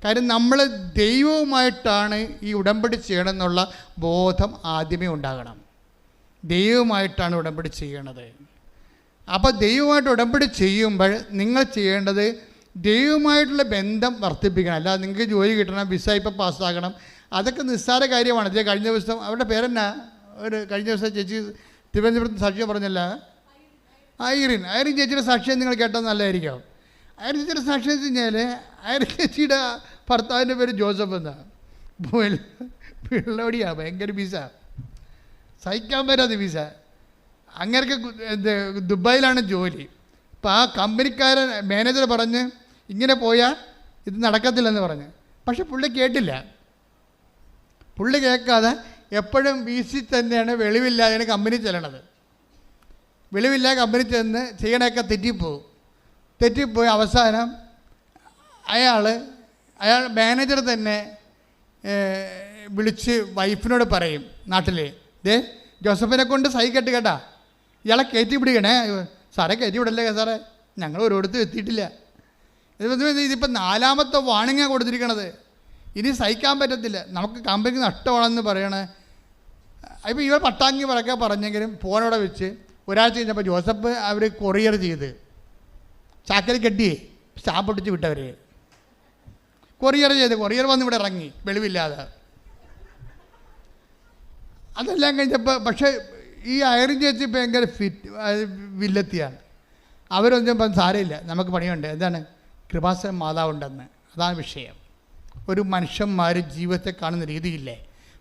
കാര്യം നമ്മൾ ദൈവവുമായിട്ടാണ് ഈ ഉടമ്പടി ചെയ്യണമെന്നുള്ള ബോധം ആദ്യമേ ഉണ്ടാകണം. ദൈവവുമായിട്ടാണ് ഉടമ്പടി ചെയ്യണത്. അപ്പോൾ ദൈവമായിട്ട് ഉടമ്പടി ചെയ്യുമ്പോൾ നിങ്ങൾ ചെയ്യേണ്ടത് ദൈവമായിട്ടുള്ള ബന്ധം വർദ്ധിപ്പിക്കണം. അല്ലാതെ നിങ്ങൾക്ക് ജോലി കിട്ടണം, വിസ ഇപ്പം പാസ്സാകണം, അതൊക്കെ നിസ്സാര കാര്യമാണ്. ഇത് കഴിഞ്ഞ ദിവസം അവരുടെ പേരെന്നാ, ഒരു കഴിഞ്ഞ ദിവസം ചേച്ചി തിരുവനന്തപുരത്ത് സാക്ഷ്യം പറഞ്ഞല്ല, ഐറിൻ ചേച്ചിയുടെ സാക്ഷ്യം നിങ്ങൾ കേട്ടത് നല്ലതായിരിക്കും. ഐറിൻ ചേച്ചിയുടെ സാക്ഷ്യം വെച്ച് കഴിഞ്ഞാൽ ഐറിൻ ചേച്ചിയുടെ ഭർത്താവിൻ്റെ പേര് ജോസഫ് എന്നാണ്. പിള്ളോടിയാണ്, ഭയങ്കര വിസ, സഹിക്കാൻ പറ്റാത്ത വിസ. അങ്ങനെയൊക്കെ ദുബായിലാണ് ജോലി. അപ്പോൾ ആ കമ്പനിക്കാരൻ മാനേജർ പറഞ്ഞ് ഇങ്ങനെ പോയാൽ ഇത് നടക്കത്തില്ലെന്ന് പറഞ്ഞ്. പക്ഷെ പുള്ളി കേട്ടില്ല. പുള്ളി കേൾക്കാതെ എപ്പോഴും വീസി തന്നെയാണ്, വെളിവില്ലാതെയാണ് കമ്പനി ചെല്ലണത്. വെളിവില്ലാതെ കമ്പനി ചെന്ന് ചെയ്യണമൊക്കെ തെറ്റിപ്പോയി അവസാനം അയാൾ മാനേജർ തന്നെ വിളിച്ച് വൈഫിനോട് പറയും, നാട്ടിൽ ജോസഫിനെ കൊണ്ട് സഹിക്കട്ട് കേട്ടാ, ഇയാളെ കയറ്റി പിടിക്കണേ. സാറേ കയറ്റി വിടല്ലേ സാറേ, ഞങ്ങൾ ഒരിടത്തും എത്തിയിട്ടില്ല. ഇതിപ്പോൾ 4ാമത്തെ വാണിങ്ങാണ് കൊടുത്തിരിക്കണത്. ഇനി സഹിക്കാൻ പറ്റത്തില്ല, നമുക്ക് കമ്പനിക്ക് നഷ്ടമാണെന്ന് പറയണേ. ഇപ്പോൾ ഇവർ പട്ടാങ്ങി പറയൊക്കെ പറഞ്ഞെങ്കിലും ഫോണോടെ വെച്ച് ഒരാഴ്ച കഴിഞ്ഞപ്പോൾ ജോസഫ് അവർ കൊറിയർ ചെയ്ത് ചാക്കരി കെട്ടി സ്റ്റാമ്പ് ഒട്ടിച്ച് വിട്ടവർ കൊറിയർ വന്ന് ഇവിടെ ഇറങ്ങി വെളിവില്ലാതെ. അതെല്ലാം കഴിഞ്ഞപ്പോൾ പക്ഷേ ഈ ഐറിൻ ചേച്ചി ഭയങ്കര വില്ലത്തിയാണ്. അവരൊന്നും ഇപ്പം സാരമില്ല, നമുക്ക് പണിയുണ്ട്. എന്താണ്? കൃപാസന മാതാവുണ്ടെന്ന്. അതാണ് വിഷയം. ഒരു മനുഷ്യന്മാർ ജീവിതത്തെ കാണുന്ന രീതിയില്ലേ,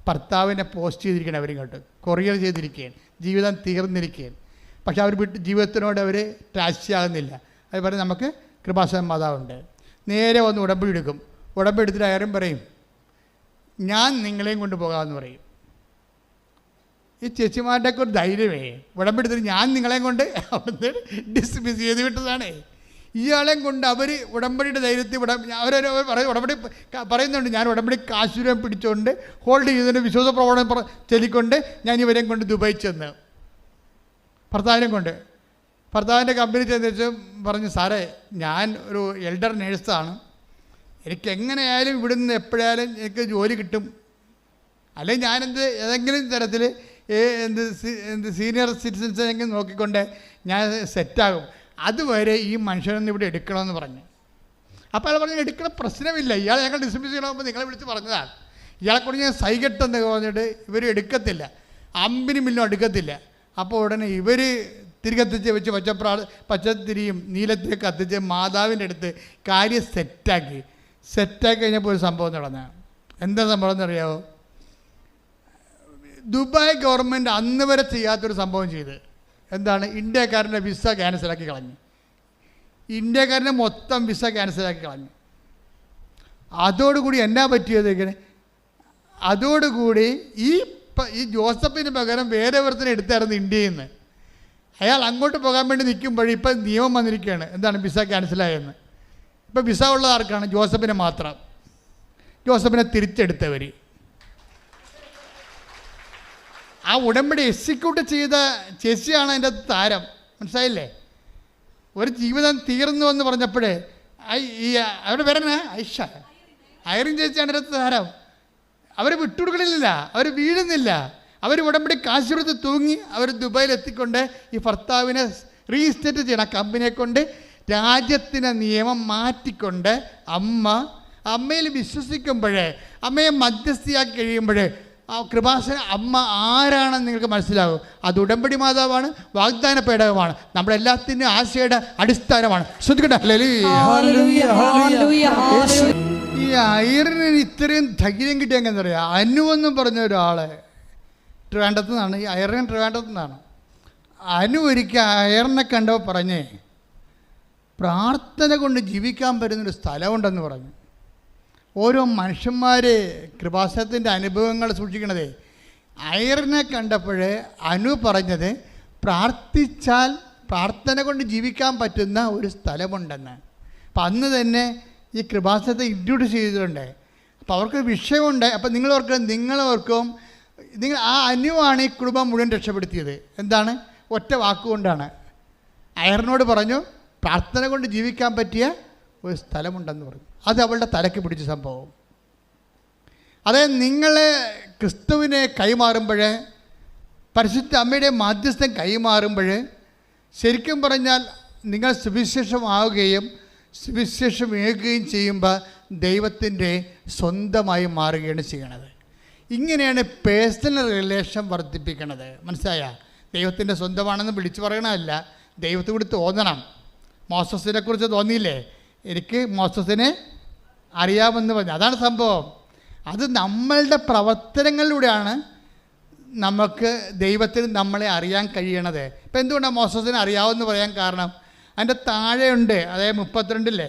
ഭർത്താവിനെ പോസ്റ്റ് ചെയ്തിരിക്കുകയാണ്, അവരിങ്ങോട്ട് കൊറിയർ ചെയ്തിരിക്കുകയാണ്, ജീവിതം തീർന്നിരിക്കുകയാണ്. പക്ഷെ അവർ ജീവിതത്തിനോട് അവർ ടാച്ചിയാകുന്നില്ല. അത് പറയും നമുക്ക് കൃപാസന മാതാവുണ്ട്. നേരെ വന്ന് ഉടമ്പടി എടുക്കും. ഉടമ്പടി എടുത്തിട്ട് ആരും പറയും ഞാൻ നിങ്ങളെയും കൊണ്ട് പോകാമെന്ന് പറയും. ഈ ചേച്ചിമാരുടെയൊക്കെ ഒരു ധൈര്യമേ, ഉടമ്പടി എടുത്തിട്ട് ഞാൻ നിങ്ങളെയും കൊണ്ട് അവിടുന്ന് ഡിസ്മിസ് ചെയ്ത് വിട്ടതാണ്. ഇയാളെയും കൊണ്ട് അവർ ഉടമ്പടിയുടെ ധൈര്യത്തിൽ ഉടമ്പടി പറയുന്നുണ്ട്, ഞാൻ ഉടമ്പടി കാശുരം പിടിച്ചുകൊണ്ട് ഹോൾഡ് ചെയ്തതിൻ്റെ വിശ്വാസ പ്രവണത ചൊല്ലിക്കൊണ്ട് ഞാൻ ഇവരെയും കൊണ്ട് ദുബായി ചെന്ന് ഭർത്താവിനെ കൊണ്ട് ഭർത്താവിൻ്റെ കമ്പനി ചെന്നിട്ട് പറഞ്ഞു, സാറേ ഞാൻ ഒരു എൽഡർ നേഴ്സാണ്, എനിക്ക് എങ്ങനെയായാലും ഇവിടുന്ന് എപ്പോഴായാലും എനിക്ക് ജോലി കിട്ടും, അല്ലെങ്കിൽ ഞാനെന്ത് ഏതെങ്കിലും തരത്തിൽ സീനിയർ സിറ്റിസൻസിനെങ്കിലും നോക്കിക്കൊണ്ട് ഞാൻ സെറ്റാകും, അതുവരെ ഈ മനുഷ്യനൊന്ന് ഇവിടെ എടുക്കണമെന്ന് പറഞ്ഞു. അപ്പോൾ അയാൾ പറഞ്ഞു എടുക്കണ പ്രശ്നമില്ല, ഇയാളെ ഞങ്ങൾ ഡിസ്മിസ് ചെയ്യണമെന്ന് നിങ്ങളെ വിളിച്ച് പറഞ്ഞതാണ്, ഇയാളെക്കൊണ്ട് ഞാൻ സൈകെട്ടെന്ന് പറഞ്ഞിട്ട് ഇവർ എടുക്കത്തില്ല, അമ്പിന് മില്ലും എടുക്കത്തില്ല. അപ്പോൾ ഉടനെ ഇവർ തിരികത്തിച്ച് വെച്ച് പച്ചത്തിരിയും നീലത്തിരി കത്തിച്ച് മാതാവിൻ്റെ അടുത്ത് കാര്യം സെറ്റാക്കി കഴിഞ്ഞപ്പോൾ ഒരു സംഭവം നടന്ന. എന്താ സംഭവം എന്നറിയാമോ? ദുബായ് ഗവൺമെൻറ് അന്ന് വരെ ചെയ്യാത്തൊരു സംഭവം ചെയ്ത്. എന്താണ്? ഇന്ത്യക്കാരൻ്റെ വിസ ക്യാൻസലാക്കി കളഞ്ഞു. ഇന്ത്യക്കാരൻ്റെ മൊത്തം വിസ ക്യാൻസലാക്കി കളഞ്ഞു. അതോടുകൂടി എന്നാ പറ്റിയത്? ഇങ്ങനെ അതോടുകൂടി ഈ ജോസഫിന് പകരം വേറെ ഒരുത്തനെ എടുത്തായിരുന്നു ഇന്ത്യയിൽ നിന്ന്. അയാൾ അങ്ങോട്ട് പോകാൻ വേണ്ടി നിൽക്കുമ്പോഴേ ഇപ്പം നിയമം വന്നിരിക്കുകയാണ്. എന്താണ്? വിസ ക്യാൻസലായെന്ന്. ഇപ്പം വിസ ഉള്ളത് ആർക്കാണ്? ജോസഫിനെ മാത്രം. ജോസഫിനെ തിരിച്ചെടുത്തവർ. ആ ഉടമ്പടി എക്സിക്യൂട്ട് ചെയ്ത ചേച്ചിയാണ് അതിൻ്റെ താരം. മനസ്സിലായില്ലേ? ഒരു ജീവിതം തീർന്നു എന്ന് പറഞ്ഞപ്പോഴേ അവരുടെ പേരെന്നാ? ഐറിൻ ചേച്ചിയാണ് അതിൻ്റെ താരം. അവർ വിട്ടുകൊടുക്കണില്ല, അവർ വീഴുന്നില്ല. അവർ ഉടമ്പടി കാശ് കൊടുത്ത് തൂങ്ങി അവർ ദുബായിൽ എത്തിക്കൊണ്ട് ഈ ഭർത്താവിനെ റീസ്റ്റേറ്റ് ചെയ്യണം കമ്പനിയെ കൊണ്ട് രാജ്യത്തിൻ്റെ നിയമം മാറ്റിക്കൊണ്ട് അമ്മയിൽ വിശ്വസിക്കുമ്പോഴേ, അമ്മയെ മധ്യസ്ഥയാക്കി കഴിയുമ്പോഴേ ആ കൃപാസന അമ്മ ആരാണെന്ന് നിങ്ങൾക്ക് മനസ്സിലാകും. അത് ഉടമ്പടി മാതാവാണ്, വാഗ്ദാന പേടകമാണ്, നമ്മുടെ എല്ലാത്തിൻ്റെയും ആശയുടെ അടിസ്ഥാനമാണ്. ശ്രദ്ധിക്കട്ടെ. ഈ ഐറിന് ഇത്രയും ധൈര്യം കിട്ടിയെന്ന് പറയാം. അനുവെന്നും പറഞ്ഞ ഒരാൾ ട്രിവാൻഡ്രത്തു നിന്നാണ്. ഈ ഐറിൻ ട്രിവാൻഡ്രത്തു നിന്നാണ്. അനു ഒരിക്കൽ ഐറിനെ കണ്ടപ്പോൾ പറഞ്ഞേ, പ്രാർത്ഥന കൊണ്ട് ജീവിക്കാൻ പറ്റുന്നൊരു സ്ഥലമുണ്ടെന്ന് പറഞ്ഞു. ഓരോ മനുഷ്യന്മാർ കൃപാസനത്തിൻ്റെ അനുഭവങ്ങൾ സൂക്ഷിക്കണതേ അയറിനെ കണ്ടപ്പോൾ അനു പറഞ്ഞത് പ്രാർത്ഥിച്ചാൽ പ്രാർത്ഥന കൊണ്ട് ജീവിക്കാൻ പറ്റുന്ന ഒരു സ്ഥലമുണ്ടെന്ന്. അപ്പം അന്ന് തന്നെ ഈ കൃപാസനത്തെ ഇൻട്രൊഡ്യൂസ് ചെയ്തിട്ടുണ്ട്. അപ്പോൾ അവർക്ക് വിഷയമുണ്ട്. അപ്പം നിങ്ങളോർക്കും നിങ്ങൾ ആ അനുവാണ് ഈ കുടുംബം മുഴുവൻ രക്ഷപ്പെടുത്തിയത്. എന്താണ്? ഒറ്റ വാക്കുകൊണ്ടാണ്. അയറിനോട് പറഞ്ഞു പ്രാർത്ഥന കൊണ്ട് ജീവിക്കാൻ പറ്റിയ ഒരു സ്ഥലമുണ്ടെന്ന് പറഞ്ഞു. അത് അവളുടെ തലയ്ക്ക് പിടിച്ച സംഭവം. അതായത് നിങ്ങൾ ക്രിസ്തുവിനെ കൈമാറുമ്പോൾ, പരിശുദ്ധ അമ്മയുടെ മാധ്യസ്ഥം കൈമാറുമ്പോൾ, ശരിക്കും പറഞ്ഞാൽ നിങ്ങൾ സുവിശേഷമാവുകയും സുവിശേഷമേകുകയും ചെയ്യുമ്പോൾ ദൈവത്തിൻ്റെ സ്വന്തമായി മാറുകയാണ് ചെയ്യണത്. ഇങ്ങനെയാണ് പേഴ്സണൽ റിലേഷൻ വർദ്ധിപ്പിക്കണത്. മനസ്സിലായ? ദൈവത്തിൻ്റെ സ്വന്തമാണെന്ന് വിളിച്ചു പറയണമല്ല, ദൈവത്തോട് തോന്നണം. മോസസിനെ കുറിച്ച് തോന്നിയില്ലേ? എനിക്ക് മോസസിനെ അറിയാമെന്ന് പറഞ്ഞു. അതാണ് സംഭവം. അത് നമ്മളുടെ പ്രവർത്തനങ്ങളിലൂടെയാണ് നമുക്ക് ദൈവത്തിന് നമ്മളെ അറിയാൻ കഴിയണത്. ഇപ്പം എന്തുകൊണ്ടാണ് മോസസിനെ അറിയാമെന്ന് പറയാൻ കാരണം? അതിൻ്റെ താഴെയുണ്ട്. അതായത് 32,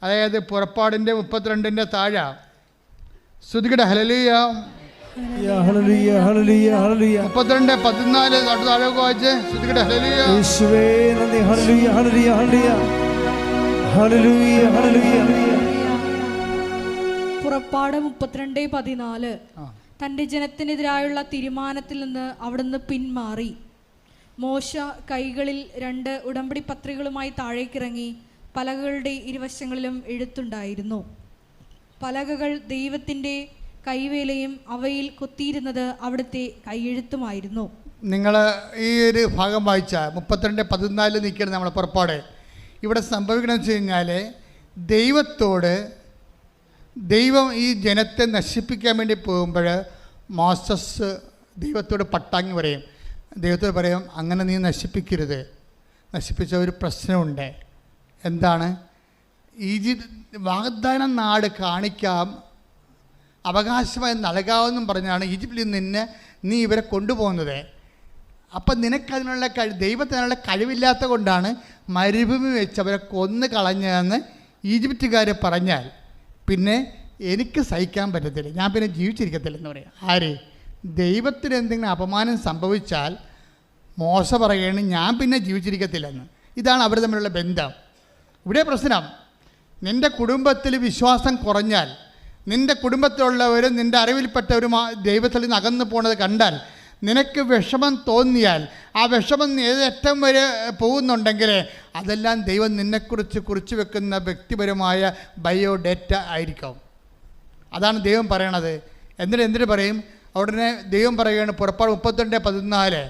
അതായത് പുറപ്പാടിൻ്റെ 32 താഴെ ശ്രുതികട ഹല്ലേലൂയ 32:14 താഴെ വായിച്ച് ശ്രുതികട ഹല്ലേലൂയ. യേശുവേ നന്ദി. ഹല്ലേലൂയ ഹല്ലേലൂയ ഹല്ലേലൂയ ഹല്ലേലൂയ ഹല്ലേലൂയ. പുറപ്പാട് 32:14 തൻ്റെ ജനത്തിനെതിരായുള്ള തീരുമാനത്തിൽ നിന്ന് അവിടുന്ന് പിന്മാറി. മോശ കൈകളിൽ 2 ഉടമ്പടി പത്രികകളുമായി താഴേക്കിറങ്ങി. പലകകളുടെ ഇരുവശങ്ങളിലും എഴുത്തുണ്ടായിരുന്നു. പലകകൾ ദൈവത്തിൻ്റെ കൈവേലയും അവയിൽ കൊത്തിയിരുന്നത് അവിടുത്തെ കൈയെഴുത്തുമായിരുന്നു. നിങ്ങൾ ഈ ഒരു ഭാഗം വായിച്ച 32:14 നിൽക്കണം നമ്മളെ പുറപ്പാട്. ഇവിടെ സംഭവിക്കണമെന്ന് വെച്ച് കഴിഞ്ഞാൽ ദൈവം ഈ ജനത്തെ നശിപ്പിക്കാൻ വേണ്ടി പോകുമ്പോൾ മോസസ് ദൈവത്തോട് പട്ടാങ്ങി പറയും. ദൈവത്തോട് പറയും, അങ്ങനെ നീ നശിപ്പിക്കരുത്. നശിപ്പിച്ച ഒരു പ്രശ്നമുണ്ട്. എന്താണ്? വാഗ്ദാന നാട് കാണിക്കാം, അവകാശമായി നൽകാമെന്നും പറഞ്ഞാണ് ഈജിപ്തിൽ നിന്ന് നീ ഇവരെ കൊണ്ടുപോകുന്നത്. അപ്പം നിനക്കതിനുള്ള ദൈവത്തിനുള്ള കഴിവില്ലാത്ത കൊണ്ടാണ് മരുഭൂമി വെച്ച് അവരെ കൊന്നു കളഞ്ഞതെന്ന് ഈജിപ്തുകാർ പറഞ്ഞാൽ പിന്നെ എനിക്ക് സഹിക്കാൻ പറ്റത്തില്ല, ഞാൻ പിന്നെ ജീവിച്ചിരിക്കത്തില്ലെന്ന് പറയാം. ആര്? ദൈവത്തിന് എന്തെങ്കിലും അപമാനം സംഭവിച്ചാൽ മോശ പറയുകയാണ് ഞാൻ പിന്നെ ജീവിച്ചിരിക്കത്തില്ലെന്ന്. ഇതാണ് അവർ തമ്മിലുള്ള ബന്ധം. ഇവിടെ പ്രശ്നം, നിൻ്റെ കുടുംബത്തിൽ വിശ്വാസം കുറഞ്ഞാൽ, നിൻ്റെ കുടുംബത്തിലുള്ളവരും നിൻ്റെ അറിവിൽപ്പെട്ടവരും ദൈവത്തിൽ നിന്ന് അകന്നു പോണത് കണ്ടാൽ, നിനക്ക് വിഷമം തോന്നിയാൽ, ആ വിഷമം ഏതറ്റം വരെ പോകുന്നുണ്ടെങ്കിൽ അതെല്ലാം ദൈവം നിന്നെക്കുറിച്ച് കുറിച്ച് വെക്കുന്ന വ്യക്തിപരമായ ബയോഡേറ്റ ആയിരിക്കും. അതാണ് ദൈവം പറയണത്. എന്തിനു പറയും? ഉടനെ ദൈവം പറയുകയാണ് പുറപ്പാട് 32:14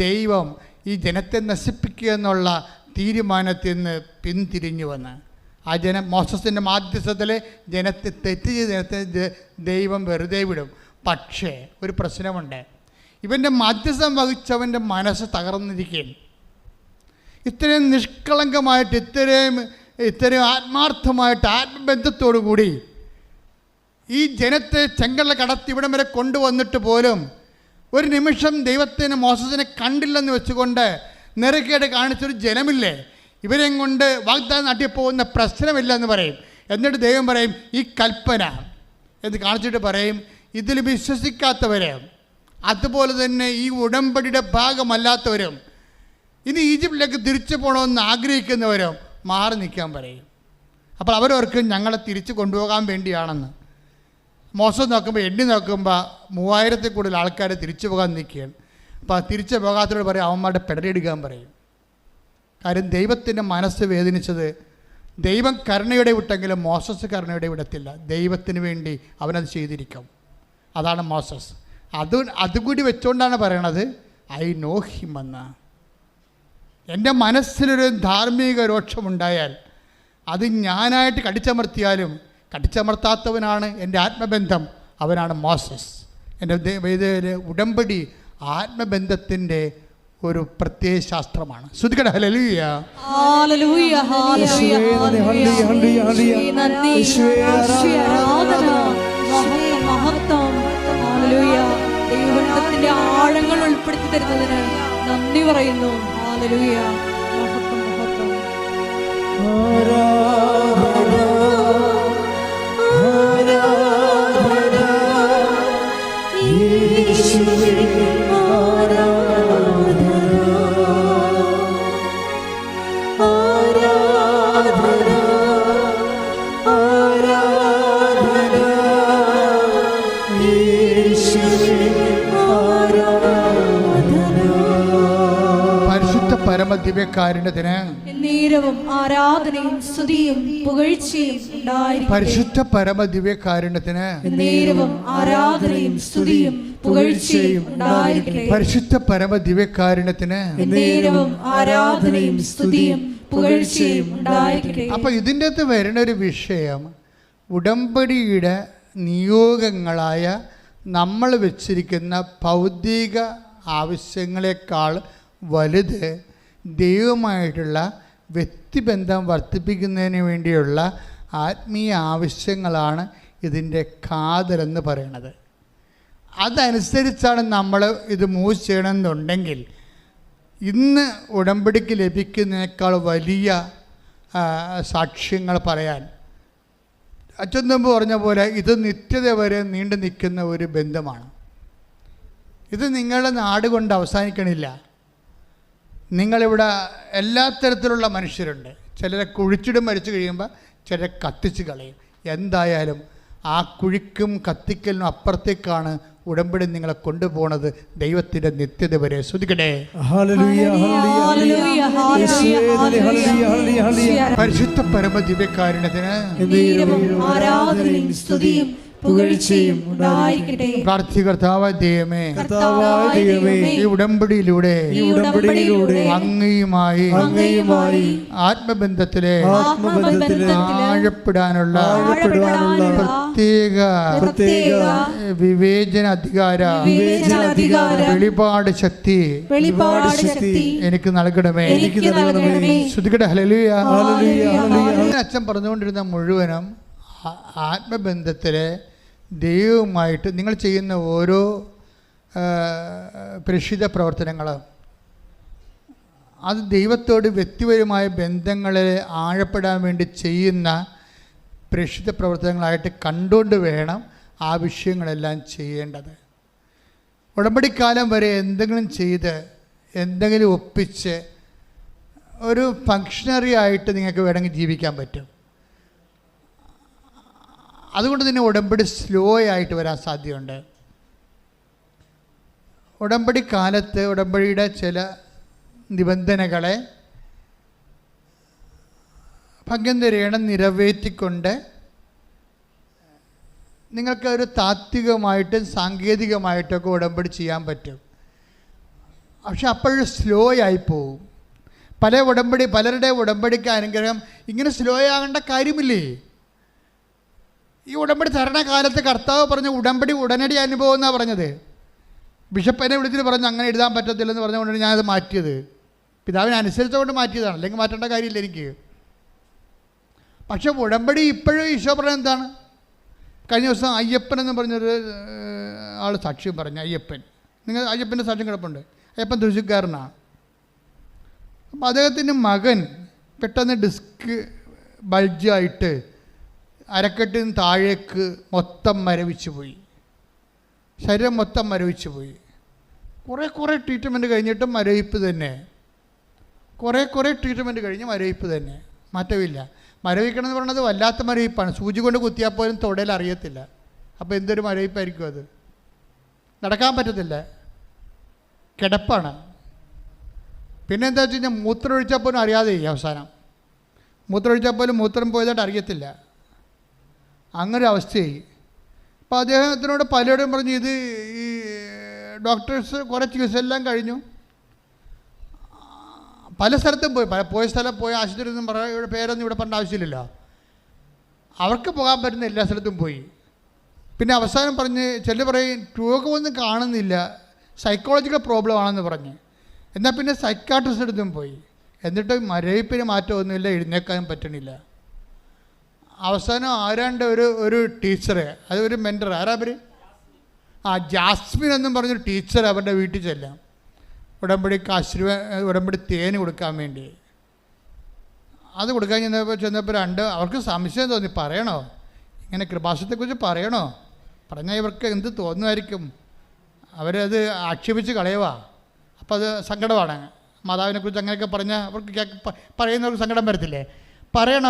ദൈവം ഈ ജനത്തെ നശിപ്പിക്കുക എന്നുള്ള തീരുമാനത്തിൽ നിന്ന് പിന്തിരിഞ്ഞു വന്ന് ആ മോസസിൻ്റെ മാധ്യസ്ഥത്തിൽ ജനത്തെ തെറ്റ് ചെയ്ത് ജനത്തെ ദൈവം വെറുതെ വിടും. പക്ഷേ ഒരു പ്രശ്നമുണ്ട്. ഇവൻ്റെ മധ്യസ്ഥം വഹിച്ചവൻ്റെ മനസ്സ് തകർന്നിരിക്കുകയും ഇത്രയും നിഷ്കളങ്കമായിട്ട് ഇത്രയും ആത്മാർത്ഥമായിട്ട് ആത്മബന്ധത്തോടു കൂടി ഈ ജനത്തെ ചെങ്കടൽ കടത്തി ഇവിടം വരെ കൊണ്ടുവന്നിട്ട് പോലും ഒരു നിമിഷം ദൈവത്തിന് മോസസിനെ കണ്ടില്ലെന്ന് വെച്ചുകൊണ്ട് നെറുകേട് കാണിച്ചൊരു ജനമില്ലേ, ഇവരെയും കൊണ്ട് വാഗ്ദാനം നാട്ടിൽ പോകുന്ന പ്രശ്നമില്ല എന്ന് പറയും. എന്നിട്ട് ദൈവം പറയും ഈ കൽപ്പന എന്ന് കാണിച്ചിട്ട് പറയും ഇതിൽ വിശ്വസിക്കാത്തവരെ, അതുപോലെ തന്നെ ഈ ഉടമ്പടിയുടെ ഭാഗമല്ലാത്തവരും, ഇനി ഈജിപ്തിലേക്ക് തിരിച്ചു പോകണമെന്ന് ആഗ്രഹിക്കുന്നവരും മാറി നിൽക്കാൻ പറയും. അപ്പോൾ അവരവർക്ക് ഞങ്ങളെ തിരിച്ചു കൊണ്ടുപോകാൻ വേണ്ടിയാണെന്ന്. മോശം നോക്കുമ്പോൾ എണ്ണി നോക്കുമ്പോൾ 3000-ൽ കൂടുതൽ ആൾക്കാർ തിരിച്ചു പോകാൻ നിൽക്കുകയാണ്. അപ്പോൾ തിരിച്ചു പോകാത്തവരോട് പറയും അവന്മാരുടെ പെടലെടുക്കാൻ പറയും. കാര്യം ദൈവത്തിൻ്റെ മനസ്സ് വേദനിച്ചത്, ദൈവം കരുണയുടെ വിട്ടെങ്കിലും മോസസ് കരുണയുടെ വിടത്തില്ല. ദൈവത്തിന് വേണ്ടി അവനത് ചെയ്തിരിക്കും. അതാണ് മോസസ്. അതുകൂടി വെച്ചുകൊണ്ടാണ് പറയണത് ഐ നോ ഹിം എന്ന്. എൻ്റെ മനസ്സിലൊരു ധാർമ്മിക രോക്ഷമുണ്ടായാൽ അത് ഞാനായിട്ട് കടിച്ചമർത്തിയാലും കടിച്ചമർത്താത്തവനാണ് എൻ്റെ ആത്മബന്ധം, അവനാണ് മോസസ്. എൻ്റെ ഉടമ്പടി ആത്മബന്ധത്തിൻ്റെ ഒരു പ്രത്യേക ശാസ്ത്രമാണ്. ശ്രുതികട ഹല്ലേലൂയ ഹല്ലേലൂയ ഹല്ലേലൂയ മഹത്വം. ഹല്ലേലൂയ. ദൈവബന്ധത്തിന്റെ ആഴങ്ങൾ ഉൾപ്പെടുത്തി തരുന്നതിന് നന്ദി പറയുന്നു. ഹല്ലേലൂയ. മഹത്വം മഹത്വം. യേശുവേ ദിവ്യകാരുണ്യത്തിന് എന്നേരവും ആരാധനയും സ്തുതിയും പുകഴ്ചയും ഉണ്ടായിരിക്കട്ടെ. പരിശുദ്ധ പരമ ദിവ്യകാരുണ്യത്തിന് എന്നേരവും ആരാധനയും സ്തുതിയും പുകഴ്ചയും ഉണ്ടായിരിക്കട്ടെ. പരിശുദ്ധ പരമ ദിവ്യകാരുണ്യത്തിന് എന്നേരവും ആരാധനയും സ്തുതിയും പുകഴ്ചയും ഉണ്ടായിരിക്കട്ടെ. അപ്പൊ ഇതിൻ്റെ അകത്ത് വരുന്ന ഒരു വിഷയം, ഉടമ്പടിയുടെ നിയോഗങ്ങളായ നമ്മൾ വെച്ചിരിക്കുന്ന ഭൗതിക ആവശ്യങ്ങളെക്കാൾ വലുത് ദൈവമായിട്ടുള്ള വ്യക്തിബന്ധം വർദ്ധിപ്പിക്കുന്നതിന് വേണ്ടിയുള്ള ആത്മീയ ആവശ്യങ്ങളാണ് ഇതിൻ്റെ കാതലെന്ന് പറയുന്നത്. അതനുസരിച്ചാണ് നമ്മൾ ഇത് മൂവ് ചെയ്യണമെന്നുണ്ടെങ്കിൽ ഇന്ന് ഉടമ്പടിക്ക് ലഭിക്കുന്നതിനേക്കാൾ വലിയ സാക്ഷ്യങ്ങൾ പറയാൻ അച്ഛൻ മുമ്പ് പറഞ്ഞ പോലെ ഇത് നിത്യത വരെ നീണ്ടു നിൽക്കുന്ന ഒരു ബന്ധമാണ്. ഇത് നിങ്ങളുടെ നാട് കൊണ്ട് അവസാനിക്കണില്ല. നിങ്ങളിവിടെ എല്ലാ തരത്തിലുള്ള മനുഷ്യരുണ്ട്. ചിലരെ കുഴിച്ചിടും മരിച്ചു കഴിയുമ്പോൾ ചിലരെ കത്തിച്ച് കളയും. എന്തായാലും ആ കുഴിക്കും കത്തിക്കലിനും അപ്പുറത്തേക്കാണ് ഉടമ്പടി നിങ്ങളെ കൊണ്ടുപോകുന്നത്, ദൈവത്തിൻ്റെ നിത്യത വരെ. ശ്രുതിക്കട്ടെ. പരിശുദ്ധ പരമ ദിവ്യകാരുണ്യത്തിന് ആരാധനയും സ്തുതിയും പുകഴ്ചയും ഉണ്ടായിരിക്കട്ടെ. പ്രാർത്ഥികർത്താവായ ദൈവമേ, ഈ ഉടമ്പടിയിലൂടെ അങ്ങയുമായി ആത്മബന്ധത്തിലെ ആഴപ്പെടാനുള്ള പ്രത്യേക വിവേചന അധികാര വെളിപാട് ശക്തി എനിക്ക് നൽകണമേ. ശ്രുതികട ഹല്ലേലൂയ. അച്ഛൻ പറഞ്ഞുകൊണ്ടിരുന്ന മുഴുവനും ആത്മബന്ധത്തിലെ ദൈവവുമായിട്ട് നിങ്ങൾ ചെയ്യുന്ന ഓരോ പ്രേക്ഷിത പ്രവർത്തനങ്ങൾ അത് ദൈവത്തോട് വ്യക്തിപരമായ ബന്ധങ്ങളെ ആഴപ്പെടാൻ വേണ്ടി ചെയ്യുന്ന പ്രേക്ഷിത പ്രവർത്തനങ്ങളായിട്ട് കണ്ടുകൊണ്ട് വേണം ആ വിഷയങ്ങളെല്ലാം ചെയ്യേണ്ടത്. ഉടമ്പടിക്കാലം വരെ എന്തെങ്കിലും ചെയ്ത് എന്തെങ്കിലും ഒപ്പിച്ച് ഒരു ഫങ്ഷണറി ആയിട്ട് നിങ്ങൾക്ക് വേണമെങ്കിൽ ജീവിക്കാൻ പറ്റും. അതുകൊണ്ട് തന്നെ ഉടമ്പടി സ്ലോ ആയിട്ട് വരാൻ സാധ്യതയുണ്ട്. ഉടമ്പടി കാലത്ത് ഉടമ്പടിയുടെ ചില നിബന്ധനകളെ ഭംഗന്തരേണം നിറവേറ്റിക്കൊണ്ട് നിങ്ങൾക്ക് ഒരു താത്വികമായിട്ടും സാങ്കേതികമായിട്ടൊക്കെ ഉടമ്പടി ചെയ്യാൻ പറ്റും. പക്ഷെ അപ്പോഴും സ്ലോ ആയിപ്പോവും. പലരുടെ ഉടമ്പടിക്ക് അനുഗ്രഹം ഇങ്ങനെ സ്ലോ ആകേണ്ട കാര്യമില്ലേ? ഈ ഉടമ്പടി തരണ കാലത്ത് കർത്താവ് പറഞ്ഞ ഉടമ്പടി ഉടനടി അനുഭവം എന്നാണ് പറഞ്ഞത്. ബിഷപ്പ് എന്നെ വിളിച്ചിട്ട് പറഞ്ഞു അങ്ങനെ എഴുതാൻ പറ്റത്തില്ലെന്ന് പറഞ്ഞുകൊണ്ടാണ് ഞാനത് മാറ്റിയത്. പിതാവിനെ അനുസരിച്ചുകൊണ്ട് മാറ്റിയതാണ്, അല്ലെങ്കിൽ മാറ്റേണ്ട കാര്യമില്ല എനിക്ക്. പക്ഷെ ഉടമ്പടി ഇപ്പോഴും ഈശോ പറഞ്ഞത് എന്താണ്? കഴിഞ്ഞ ദിവസം അയ്യപ്പൻ എന്ന് പറഞ്ഞൊരു ആൾ സാക്ഷ്യം പറഞ്ഞു. നിങ്ങൾ അയ്യപ്പൻ്റെ സാക്ഷ്യം കിടപ്പുണ്ട്. അയ്യപ്പൻ തൃശ്ശൂർക്കാരനാണ്. അപ്പം അദ്ദേഹത്തിൻ്റെ മകൻ പെട്ടെന്ന് ഡിസ്ക് ബൾജായിട്ട് അരക്കെട്ടിന് താഴേക്ക് മൊത്തം മരവിച്ചു പോയി, ശരീരം മൊത്തം മരവിച്ചു പോയി. കുറേ ട്രീറ്റ്മെൻറ്റ് കഴിഞ്ഞിട്ടും മരവിപ്പ് തന്നെ. കുറേ ട്രീറ്റ്മെൻറ്റ് കഴിഞ്ഞ് മരവിപ്പ് തന്നെ, മാറ്റമില്ല. മരവിക്കണം എന്ന് പറയുന്നത് വല്ലാത്ത മരവിപ്പാണ്. സൂചി കൊണ്ട് കുത്തിയാൽ പോലും തൊടയിൽ അറിയത്തില്ല. അപ്പോൾ എന്തൊരു മരവിപ്പായിരിക്കും അത്. നടക്കാൻ പറ്റത്തില്ല, കിടപ്പാണ്. പിന്നെ എന്താ വെച്ച് കഴിഞ്ഞാൽ മൂത്രം ഒഴിച്ചാൽ പോലും അറിയാതെ അവസാനം മൂത്രം ഒഴിച്ചാൽ പോലും മൂത്രം പോയതായിട്ട് അറിയത്തില്ല. അങ്ങനൊരു അവസ്ഥയായി. അപ്പോൾ അദ്ദേഹത്തിനോട് പലരോടും പറഞ്ഞു, ഇത് ഈ ഡോക്ടേഴ്സ് കുറേ ചികിത്സയെല്ലാം കഴിഞ്ഞു, പല സ്ഥലത്തും പോയ ആശുപത്രി ഒന്നും പേരൊന്നും ഇവിടെ പറഞ്ഞ ആവശ്യമില്ലല്ലോ. അവർക്ക് പോകാൻ പറ്റുന്ന എല്ലാ സ്ഥലത്തും പോയി. പിന്നെ അവസാനം പറഞ്ഞ് ചിലർ പറയും രോഗമൊന്നും കാണുന്നില്ല, സൈക്കോളജിക്കൽ പ്രോബ്ലം ആണെന്ന് പറഞ്ഞ്. എന്നാൽ പിന്നെ സൈക്കാട്രിസ്റ്റ് അടുത്തും പോയി. എന്നിട്ട് മരവിപ്പിന് മാറ്റമൊന്നുമില്ല, എഴുന്നേക്കാനും പറ്റണില്ല. അവസാനം ആരാണ്ട് ഒരു ടീച്ചറ്, അതൊരു മെൻറ്റർ, ആരാ അവർ ജാസ്മിൻ എന്നും പറഞ്ഞൊരു ടീച്ചർ അവരുടെ വീട്ടിൽ ചെല്ലാം ഉടമ്പടി തേന് കൊടുക്കാൻ വേണ്ടി. അത് കൊടുക്കാൻ ചെന്നപ്പോൾ അവർക്ക് സംശയം തോന്നി, പറയണോ ഇങ്ങനെ കൃപാസനത്തെക്കുറിച്ച് പറയണോ? പറഞ്ഞാൽ ഇവർക്ക് എന്ത് തോന്നുമായിരിക്കും, അവരത് ആക്ഷേപിച്ച് കളയുവാ. അപ്പോൾ അത് സങ്കടമാണ്. മാതാവിനെക്കുറിച്ച് അങ്ങനെയൊക്കെ പറഞ്ഞാൽ അവർക്ക് പറയുന്നവർക്ക് സങ്കടം വരത്തില്ലേ? പറയണ.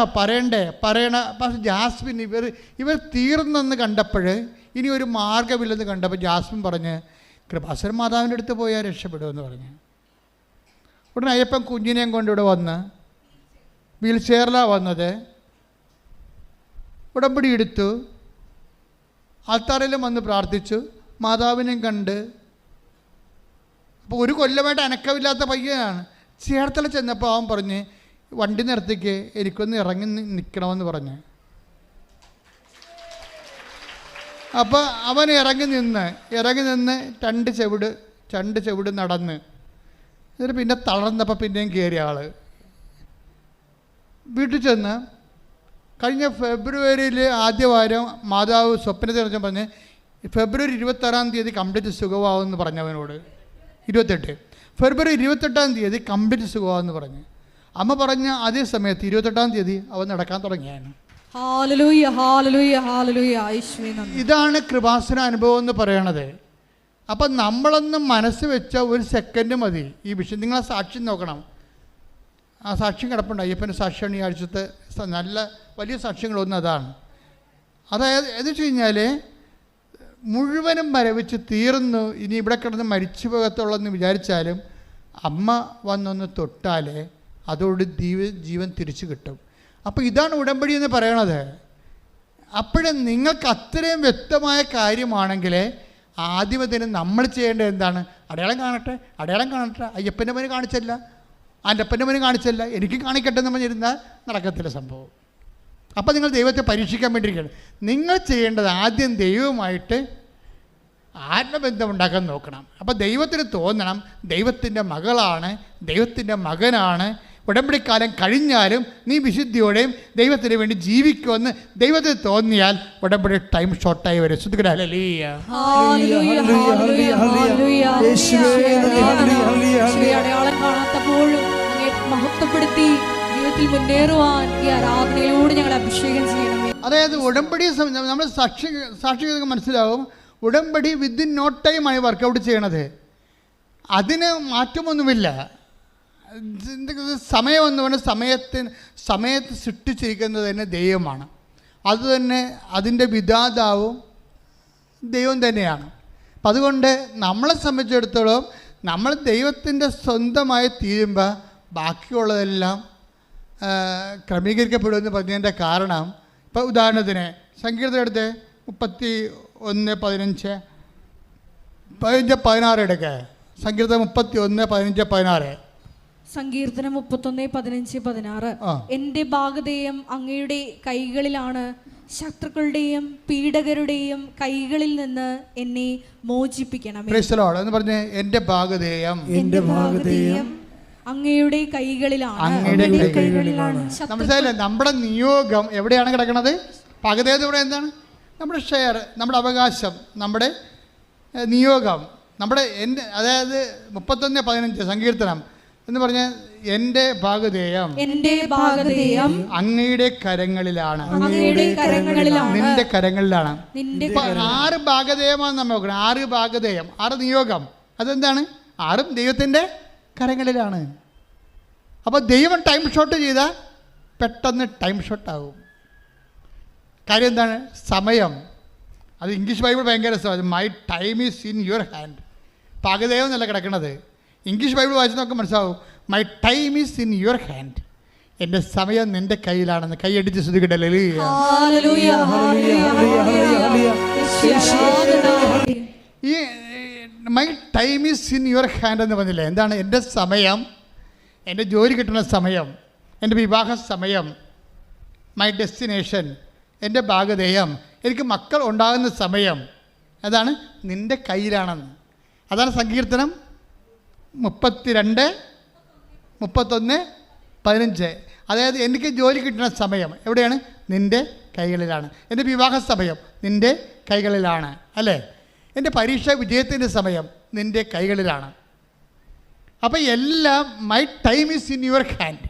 പക്ഷേ ജാസ്മിൻ ഇവർ തീർന്നെന്ന് കണ്ടപ്പോൾ, ഇനി ഒരു മാർഗമില്ലെന്ന് കണ്ടപ്പോൾ ജാസ്മിൻ പറഞ്ഞ് കൃപാസന മാതാവിൻ്റെ അടുത്ത് പോയാൽ രക്ഷപ്പെടുമെന്ന് പറഞ്ഞ്. ഉടനെ അയ്യപ്പൻ കുഞ്ഞിനെയും കൊണ്ട് ഇവിടെ വന്ന് വീൽ ചെയറിലാണ് വന്നത്. ഉടമ്പടി എടുത്തു, ആൾത്താറിലും വന്ന് പ്രാർത്ഥിച്ചു, മാതാവിനെയും കണ്ട്. അപ്പോൾ ഒരു കൊല്ലമായിട്ട് അനക്കമില്ലാത്ത പയ്യനാണ്. ചേർത്തല ചെന്നപ്പോൾ അവൻ പറഞ്ഞ് വണ്ടി നിർത്തിക്ക്, എനിക്കൊന്ന് ഇറങ്ങി നിൽക്കണമെന്ന് പറഞ്ഞ്. അപ്പോൾ അവൻ ഇറങ്ങി നിന്ന് രണ്ട് ചെവിട് നടന്ന്. എന്നിട്ട് പിന്നെ തളർന്നപ്പോൾ പിന്നെയും കയറിയ ആൾ വീട്ടിൽ ചെന്ന് കഴിഞ്ഞ ഫെബ്രുവരിയിൽ ആദ്യ വാരം മാതാവ് സ്വപ്നത്തിൽ വെച്ചാൽ പറഞ്ഞ് ഫെബ്രുവരി 26 കംപ്ലീറ്റ് സുഖമാവെന്ന് പറഞ്ഞവനോട്. 28 ഫെബ്രുവരി 28 കംപ്ലീറ്റ് സുഖമാവെന്ന് പറഞ്ഞ്. അമ്മ പറഞ്ഞ അതേ സമയത്ത് 28 അവൻ നടക്കാൻ തുടങ്ങിയാണ്. ഹല്ലേലൂയ ഹല്ലേലൂയ ഹല്ലേലൂയ. യേശുവേ നന്ദി. ഇതാണ് കൃപാസന അനുഭവം എന്ന് പറയണത്. അപ്പം നമ്മളൊന്ന് മനസ്സ് വെച്ച ഒരു സെക്കൻഡ് മതി. ഈ വിഷയം നിങ്ങൾ ആ സാക്ഷ്യം നോക്കണം. ആ സാക്ഷ്യം കിടപ്പുണ്ട്. അയ്യപ്പൻ്റെ സാക്ഷ്യമാണ് ഈ ആഴ്ചത്തെ നല്ല വലിയ സാക്ഷ്യങ്ങളൊന്നും അതാണ്. അതായത് എന്ന് വെച്ച് കഴിഞ്ഞാൽ മുഴുവനും മരവിച്ച് തീർന്നു, ഇനി ഇവിടെ കിടന്ന് മരിച്ചു പോകത്തുള്ളെന്ന് വിചാരിച്ചാലും അമ്മ വന്നൊന്ന് തൊട്ടാലേ അതോട് ജീവൻ തിരിച്ചു കിട്ടും. അപ്പോൾ ഇതാണ് ഉടമ്പടി എന്ന് പറയണത്. അപ്പോഴും നിങ്ങൾക്ക് അത്രയും വ്യക്തമായ കാര്യമാണെങ്കിൽ ആദ്യമതിന് നമ്മൾ ചെയ്യേണ്ടത് എന്താണ്? അടയാളം കാണട്ടെ. അയ്യപ്പൻ്റെ മോന് കാണിച്ചല്ല, ആൻ്റപ്പൻ്റെ മോന് കാണിച്ചല്ല, എനിക്ക് കാണിക്കട്ടെ എന്ന് പറഞ്ഞിരുന്നാൽ നടക്കത്തില്ല സംഭവം. അപ്പോൾ നിങ്ങൾ ദൈവത്തെ പരീക്ഷിക്കാൻ വേണ്ടിയിരിക്കുകയാണ്. നിങ്ങൾ ചെയ്യേണ്ടത് ആദ്യം ദൈവവുമായിട്ട് ആത്മബന്ധം ഉണ്ടാക്കാൻ നോക്കണം. അപ്പോൾ ദൈവത്തിന് തോന്നണം ദൈവത്തിൻ്റെ മകളാണ്, ദൈവത്തിൻ്റെ മകനാണ്. ഉടമ്പടിക്കാലം കഴിഞ്ഞാലും നീ വിശുദ്ധിയോടെയും ദൈവത്തിന് വേണ്ടി ജീവിക്കുമെന്ന് ദൈവത്തിന് തോന്നിയാൽ ഉടമ്പടി ടൈം ഷോർട്ടായി വരും. അടയാളം കാണാത്തപ്പോഴും മഹത്വപ്പെടുത്തി ജീവിതത്തിൽ മുന്നേറുവാൻ ഈ ആരാധനയിലൂടെ ഞങ്ങൾ അഭിഷേകം ചെയ്യണമേ. അതായത് ഉടമ്പടി നമ്മൾ സാക്ഷികൾക്ക് മനസ്സിലാവും. ഉടമ്പടി വിത്തിൻ നോ ടൈമാണ് വർക്കൗട്ട് ചെയ്യണത്. അതിന് മാറ്റമൊന്നുമില്ല. സമയമെന്ന് പറഞ്ഞാൽ സമയത്ത് സൃഷ്ടിച്ചിരിക്കുന്നത് തന്നെ ദൈവമാണ്. അതുതന്നെ അതിൻ്റെ വിധാതാവും ദൈവം തന്നെയാണ്. അപ്പം അതുകൊണ്ട് നമ്മളെ സംബന്ധിച്ചിടത്തോളം നമ്മൾ ദൈവത്തിൻ്റെ സ്വന്തമായി തീരുമ്പോൾ ബാക്കിയുള്ളതെല്ലാം ക്രമീകരിക്കപ്പെടുമെന്ന് പറഞ്ഞതിൻ്റെ കാരണം, ഇപ്പോൾ ഉദാഹരണത്തിന് സങ്കീർത്തനം എടുത്ത് 31:15-16 എടുക്കുക. സങ്കീർത്തനം 31:15-16. സങ്കീർത്തനം 31:15-16. എന്റെ ഭാഗധേയം അങ്ങയുടെ കൈകളിലാണ്, ശത്രുക്കളുടെയും പീഡകരുടെയും കൈകളിൽ നിന്ന് എന്നെ മോചിപ്പിക്കണമേ. പ്രൈസ് ദി ലോർഡ് എന്ന് പറഞ്ഞ് എൻ്റെ ഭാഗധേയം അങ്ങയുടെ കൈകളിലാണ്. മനസ്സിലായില്ലേ? നമ്മുടെ നിയോഗം എവിടെയാണ് കിടക്കുന്നത്? ഭാഗധേയം എന്ന് പറയുന്നത് എന്താണ്? നമ്മുടെ ഷെയർ, നമ്മുടെ അവകാശം, നമ്മുടെ നിയോഗം, നമ്മുടെ അതായത് 31:15 സങ്കീർത്തനം എന്ന് പറഞ്ഞാൽ എൻ്റെ ഭാഗധേയം അങ്ങയുടെ കരങ്ങളിലാണ്, നിന്റെ കരങ്ങളിലാണ്. 6 ഭാഗധേയമാണ് നമ്മൾ നോക്കണം. 6 ഭാഗധേയം, 6 നിയോഗം. അതെന്താണ്? 6ഉം ദൈവത്തിൻ്റെ കരങ്ങളിലാണ്. അപ്പോൾ ദൈവം ടൈം ഷോട്ട് ചെയ്താൽ പെട്ടെന്ന് ടൈം ഷോട്ടാകും. കാര്യം എന്താണ്? സമയം. അത് ഇംഗ്ലീഷ് ബൈബിൾ ഭയങ്കര രസമാണ്. My time is in your hand. ഭാഗധേയം എന്നല്ല കിടക്കണത്. ഇംഗ്ലീഷ് ബൈബിൾ വായിച്ച് നമുക്ക് മനസ്സിലാവും. My time is in your hand. എൻ്റെ സമയം നിൻ്റെ കയ്യിലാണെന്ന്. കൈയടിച്ച് ശ്രദ്ധിക്കട്ടെ. ഈ my time is in your hand എന്ന് പറഞ്ഞില്ലേ? എന്താണ്? എൻ്റെ സമയം, എൻ്റെ ജോലി കിട്ടുന്ന സമയം, എൻ്റെ വിവാഹ സമയം, മൈ ഡെസ്റ്റിനേഷൻ, എൻ്റെ ഭാഗധേയം, എനിക്ക് മക്കൾ ഉണ്ടാകുന്ന സമയം, അതാണ് നിൻ്റെ കയ്യിലാണെന്ന്. അതാണ് സങ്കീർത്തനം 32:31-15. അതായത് എനിക്ക് ജോലി കിട്ടുന്ന സമയം എവിടെയാണ്? നിൻ്റെ കൈകളിലാണ്. എൻ്റെ വിവാഹ സമയം നിൻ്റെ കൈകളിലാണ്, അല്ലേ? എൻ്റെ പരീക്ഷാ വിജയത്തിൻ്റെ സമയം നിൻ്റെ കൈകളിലാണ്. അപ്പോൾ എല്ലാം my time is in your hand.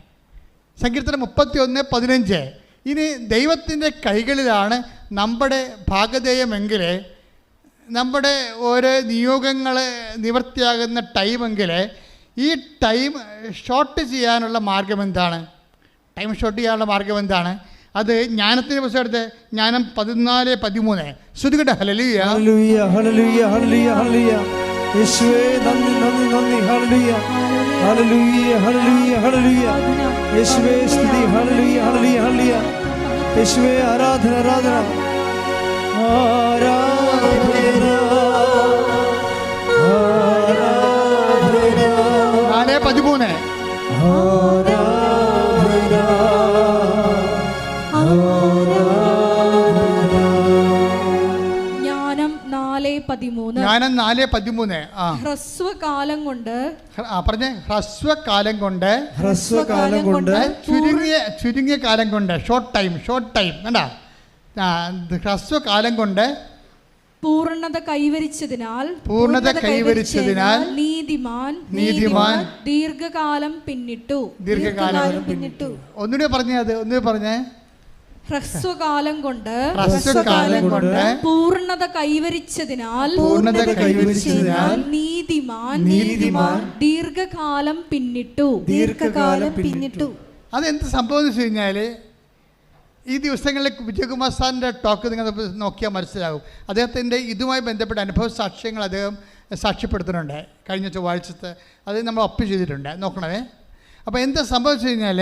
സങ്കീർത്തനം 31:15. ഇനി ദൈവത്തിൻ്റെ കൈകളിലാണ് നമ്മുടെ ഭാഗധേയമെങ്കിൽ, നമ്മുടെ ഓരോ നിയോഗങ്ങൾ നിവൃത്തിയാകുന്ന ടൈമെങ്കിൽ, ഈ ടൈം ഷോർട്ട് ചെയ്യാനുള്ള മാർഗം എന്താണ്? ടൈം ഷോർട്ട് ചെയ്യാനുള്ള മാർഗം എന്താണ്? അത് ജ്ഞാനത്തിൻ്റെ പുസ്തകം എടുത്ത് ജ്ഞാനം 14:13. ശ്രുതികട്ടെ. ഹല്ലേലൂയ ഹല്ലേലൂയ ഹല്ലേലൂയ ഹല്ലേലൂയ. യേശുവേ നന്ദി നന്ദി നന്ദി. ഹല്ലേലൂയ ഹല്ലേലൂയ ഹല്ലേലൂയ ഹല്ലേലൂയ. യേശുവേ സ്തുതി. ഹല്ലേലൂയ ഹല്ലേലൂയ ഹല്ലേലൂയ. യേശുവേ ആരാധന ആരാധന ആരാധന ആരാധന 4:13 ജ്ഞാനം 4:13. ഹ്രസ്വകാലം കൊണ്ട് പറഞ്ഞേ, ഹ്രസ്വകാലം കൊണ്ട്, ഹ്രസ്വകാലം കൊണ്ട്, ചുരുങ്ങിയ കാലം കൊണ്ട്, ഷോർട്ട് ടൈം കണ്ടാ, ഹ്രസ്വകാലം കൊണ്ട് പൂർണ്ണത കൈവരിച്ചതിനാൽ നീതിമാൻ ദീർഘകാലം പിന്നിട്ടു. ഒന്നുകൂടെ പറഞ്ഞേ. ഹ്രസ്വകാലം കൊണ്ട് പൂർണ്ണത കൈവരിച്ചതിനാൽ നീതിമാൻ ദീർഘകാലം പിന്നിട്ടു. അതെന്ത് സംഭവം എന്ന് വെച്ച് കഴിഞ്ഞാൽ, ഈ ദിവസങ്ങളിൽ വിജയകുമാർ സാറിൻ്റെ ടോക്ക് നിങ്ങൾ നോക്കിയാൽ മനസ്സിലാകും. അദ്ദേഹത്തിൻ്റെ ഇതുമായി ബന്ധപ്പെട്ട അനുഭവ സാക്ഷ്യങ്ങൾ അദ്ദേഹം സാക്ഷ്യപ്പെടുത്തുന്നുണ്ട്. കഴിഞ്ഞ ചൊവ്വാഴ്ചത്തെ അത് നമ്മൾ ഒപ്പ് ചെയ്തിട്ടുണ്ട്, നോക്കണമേ. അപ്പോൾ എന്താ സംഭവിച്ചു കഴിഞ്ഞാൽ,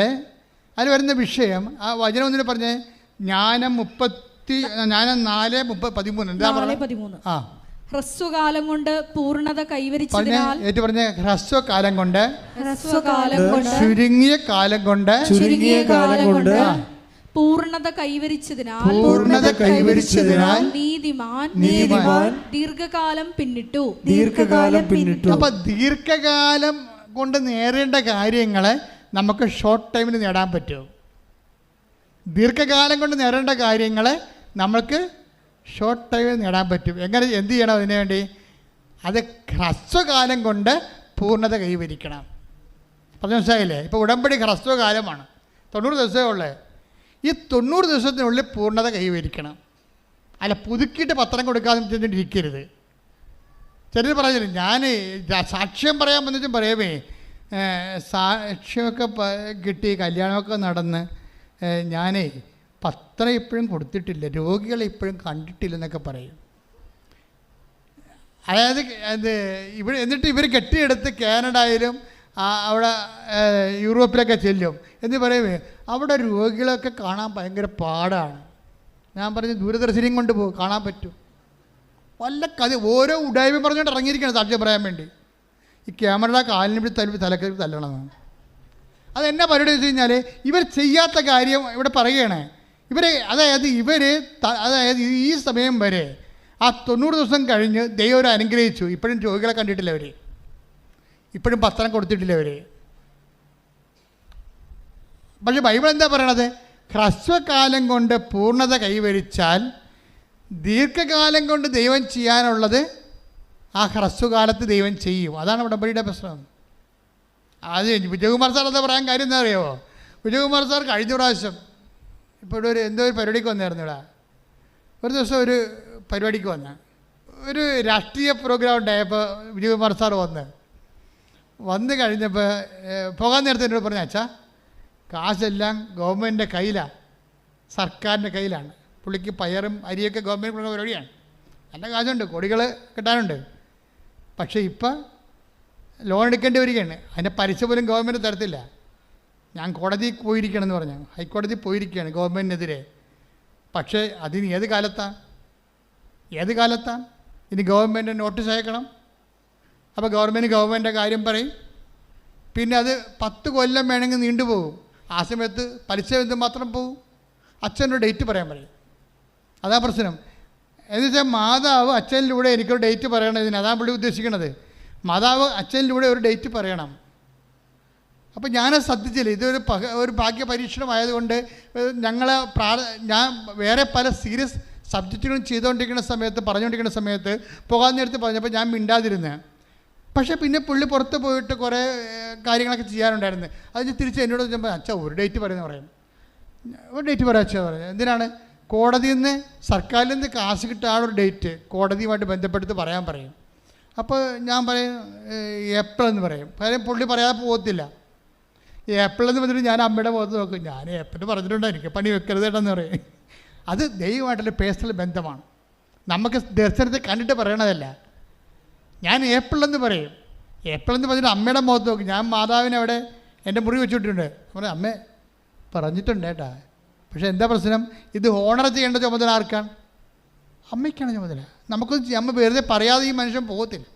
അതിൽ വരുന്ന വിഷയം ആ വചനം ഒന്നിനെ പറഞ്ഞ് ജ്ഞാനം 4:13 എന്താ പറയുക? ഹ്രസ്വകാലം കൊണ്ട് പൂർണ്ണത കൈവരിച്ചതിനാൽ പറഞ്ഞ ഹ്രസ്വകാലം കൊണ്ട് ചുരുങ്ങിയ കാലം കൊണ്ട് പൂർണ്ണത കൈവരിച്ചതിനാൽ നീതിമാൻ ദീർഘകാലം പിന്നിട്ടു. അപ്പൊ ദീർഘകാലം കൊണ്ട് നേടേണ്ട കാര്യങ്ങളെ നമുക്ക് ഷോർട്ട് ടൈമിൽ നേടാൻ പറ്റും. ദീർഘകാലം കൊണ്ട് നേടേണ്ട കാര്യങ്ങളെ നമുക്ക് ഷോർട്ട് ടൈമിൽ നേടാൻ പറ്റും. എങ്ങനെ, എന്ത് ചെയ്യണം അതിനു വേണ്ടി? അത് ഹ്രസ്വകാലം കൊണ്ട് പൂർണ്ണത കൈവരിക്കണം. പറഞ്ഞ മനസ്സിലായില്ലേ? ഇപ്പോൾ ഉടമ്പടി ഹ്രസ്വകാലമാണ്, 90 ദിവസമേ ഉള്ളേ. ഈ 90 ദിവസത്തിനുള്ളിൽ പൂർണ്ണത കൈവരിക്കണം. അല്ല പുതുക്കിയിട്ട് പത്രം കൊടുക്കാതെ ഇരിക്കരുത്. ചിലർ പറഞ്ഞില്ല, ഞാൻ സാക്ഷ്യം പറയാൻ വന്നിട്ടും പറയുമേ, സാക്ഷ്യമൊക്കെ കിട്ടി, കല്യാണമൊക്കെ നടന്ന് ഞാനേ പത്രം ഇപ്പോഴും കൊടുത്തിട്ടില്ല, രോഗികളെ ഇപ്പോഴും കണ്ടിട്ടില്ലെന്നൊക്കെ പറയും. അതായത് എന്നിട്ട് ഇവർ കെട്ടിയെടുത്ത് കാനഡയിലും അവിടെ യൂറോപ്പിലൊക്കെ ചെല്ലും എന്ന് പറയുമേ, അവിടെ രോഗികളൊക്കെ കാണാൻ ഭയങ്കര പാടാണ്. ഞാൻ പറഞ്ഞു ദൂരദർശനം കൊണ്ട് പോകും, കാണാൻ പറ്റും. വല്ല കഥ ഓരോ ഉടായ്മ പറഞ്ഞുകൊണ്ട് ഇറങ്ങിയിരിക്കണം സാക്ഷ്യം പറയാൻ വേണ്ടി. ഈ ക്യാമറയുടെ കാലിന് പിടി തലക്കറി തല്ലണമെന്നാണ്. അതെന്നാ പരിപാടി വെച്ച് കഴിഞ്ഞാൽ, ഇവർ ചെയ്യാത്ത കാര്യം ഇവിടെ പറയുകയാണ്. അതായത് ഈ സമയം വരെ ആ 90 ദിവസം കഴിഞ്ഞ് ദൈവം അനുഗ്രഹിച്ചു, ഇപ്പോഴും രോഗികളെ കണ്ടിട്ടില്ല അവർ, ഇപ്പോഴും പത്രം കൊടുത്തിട്ടില്ല അവർ. പക്ഷെ ബൈബിൾ എന്താ പറയണത്? ഹ്രസ്വകാലം കൊണ്ട് പൂർണ്ണത കൈവരിച്ചാൽ ദീർഘകാലം കൊണ്ട് ദൈവം ചെയ്യാനുള്ളത് ആ ഹ്രസ്വകാലത്ത് ദൈവം ചെയ്യും. അതാണ് ഉടമ്പടിയുടെ പ്രശ്നം. അത് വിജയകുമാർ സാർ എന്താ പറയാൻ കാര്യം എന്താ അറിയാമോ? വിജയകുമാർ സാർ കഴിഞ്ഞ പ്രാവശ്യം ഇപ്പോൾ എന്തോ ഒരു പരിപാടിക്ക് വന്നായിരുന്നു ഇവിടെ. ഒരു ദിവസം ഒരു പരിപാടിക്ക് ഒരു രാഷ്ട്രീയ പ്രോഗ്രാം ഉണ്ടായപ്പോൾ വിജയകുമാർ സാർ വന്ന് കഴിഞ്ഞപ്പോൾ പോകാൻ നേരത്തെ എന്നോട് പറഞ്ഞു, അച്ഛാ കാശെല്ലാം ഗവൺമെൻറ്റിൻ്റെ കയ്യിലാണ്, സർക്കാരിൻ്റെ കയ്യിലാണ്. പുള്ളിക്ക് പയറും അരിയൊക്കെ ഗവൺമെൻറ് കൊടുക്കുന്ന പരിപാടിയാണ്. നല്ല കാശുണ്ട്, കോടികൾ കിട്ടാനുണ്ട്. പക്ഷേ ഇപ്പം ലോൺ എടുക്കേണ്ടി വരികയാണ്. അതിൻ്റെ പലിശ പോലും ഗവൺമെൻറ് തരത്തില്ല. ഞാൻ കോടതിയിൽ പോയിരിക്കണമെന്ന് പറഞ്ഞു, ഹൈക്കോടതി പോയിരിക്കുകയാണ് ഗവൺമെൻറ്റിനെതിരെ. പക്ഷേ അതിന് ഏത് കാലത്താണ് ഇനി ഗവൺമെൻറ് നോട്ടീസ് അയക്കണം. അപ്പോൾ ഗവൺമെൻറ് കാര്യം പറയും. പിന്നെ അത് 10 കൊല്ലം വേണമെങ്കിൽ നീണ്ടുപോകും. ആ സമയത്ത് പലിശ മാത്രം പോകും. അച്ഛനൊരു ഡേറ്റ് പറയാൻ പറയും. അതാ പ്രശ്നം. എന്ന് വെച്ചാൽ മാതാവ് അച്ഛനിലൂടെ എനിക്കൊരു ഡേറ്റ് പറയണം. അതാണ് പുള്ളി ഉദ്ദേശിക്കണത്. മാതാവ് അച്ഛനിലൂടെ ഒരു ഡേറ്റ് പറയണം. അപ്പോൾ ഞാനത് ശ്രദ്ധിച്ചില്ല. ഒരു ഭാഗ്യ പരീക്ഷണമായതുകൊണ്ട് ഞാൻ വേറെ പല സീരിയസ് സബ്ജക്റ്റുകളും പറഞ്ഞുകൊണ്ടിരിക്കുന്ന സമയത്ത് പോകാൻ നേരത്ത് പറഞ്ഞപ്പോൾ ഞാൻ മിണ്ടാതിരുന്നത്. പക്ഷേ പിന്നെ പുള്ളി പുറത്ത് പോയിട്ട് കുറേ കാര്യങ്ങളൊക്കെ ചെയ്യാനുണ്ടായിരുന്നു. അതിന് തിരിച്ച് എന്നോട് ചോദിച്ചപ്പോൾ അച്ഛാ ഒരു ഡേറ്റ് പറയുന്നത് പറയും. ഒരു ഡേറ്റ് പറയാം അച്ഛാ പറയും. എന്തിനാണ്? കോടതിയിൽ നിന്ന് സർക്കാരിൽ നിന്ന് കാശ് കിട്ടാനൊരു ഡേറ്റ് കോടതിയുമായിട്ട് ബന്ധപ്പെടുത്തി പറയാൻ പറയും. അപ്പോൾ ഞാൻ പറയും ഏപ്രിൽ എന്ന് പറയും. കാര്യം പുള്ളി പറയാതെ പോകത്തില്ല. ഏപ്രിൽ എന്ന് പറഞ്ഞിട്ട് ഞാൻ അമ്മയുടെ മുഖത്ത് നോക്കും. ഞാൻ ഏപ്രിൽ പറഞ്ഞിട്ടുണ്ടോ, എനിക്ക് പണി വെക്കരുത് കേട്ടെന്ന് പറയും. അത് ദൈവമായിട്ടുള്ള പേഴ്സണൽ ബന്ധമാണ്. നമുക്ക് ദർശനത്തെ കണ്ടിട്ട് പറയണതല്ല. ഞാൻ ഏപ്പിളെന്ന് പറയും. ഏപ്പിളെന്ന് പറഞ്ഞിട്ട് അമ്മയുടെ മുഖത്ത് നോക്കും. ഞാൻ മാതാവിനെ അവിടെ എൻ്റെ മുറി വെച്ചിട്ടുണ്ട്. പറയും അമ്മേ പറഞ്ഞിട്ടുണ്ട് കേട്ടാ. പക്ഷേ എന്താ പ്രശ്നം? ഇത് ഹോണർ ചെയ്യേണ്ട ചുമതല ആർക്കാണ്? അമ്മയ്ക്കാണ് ചുമതല. നമുക്കൊന്നും ചെയ്യാൻ, അമ്മ വെറുതെ പറയാതെ ഈ മനുഷ്യൻ പോകത്തില്ല,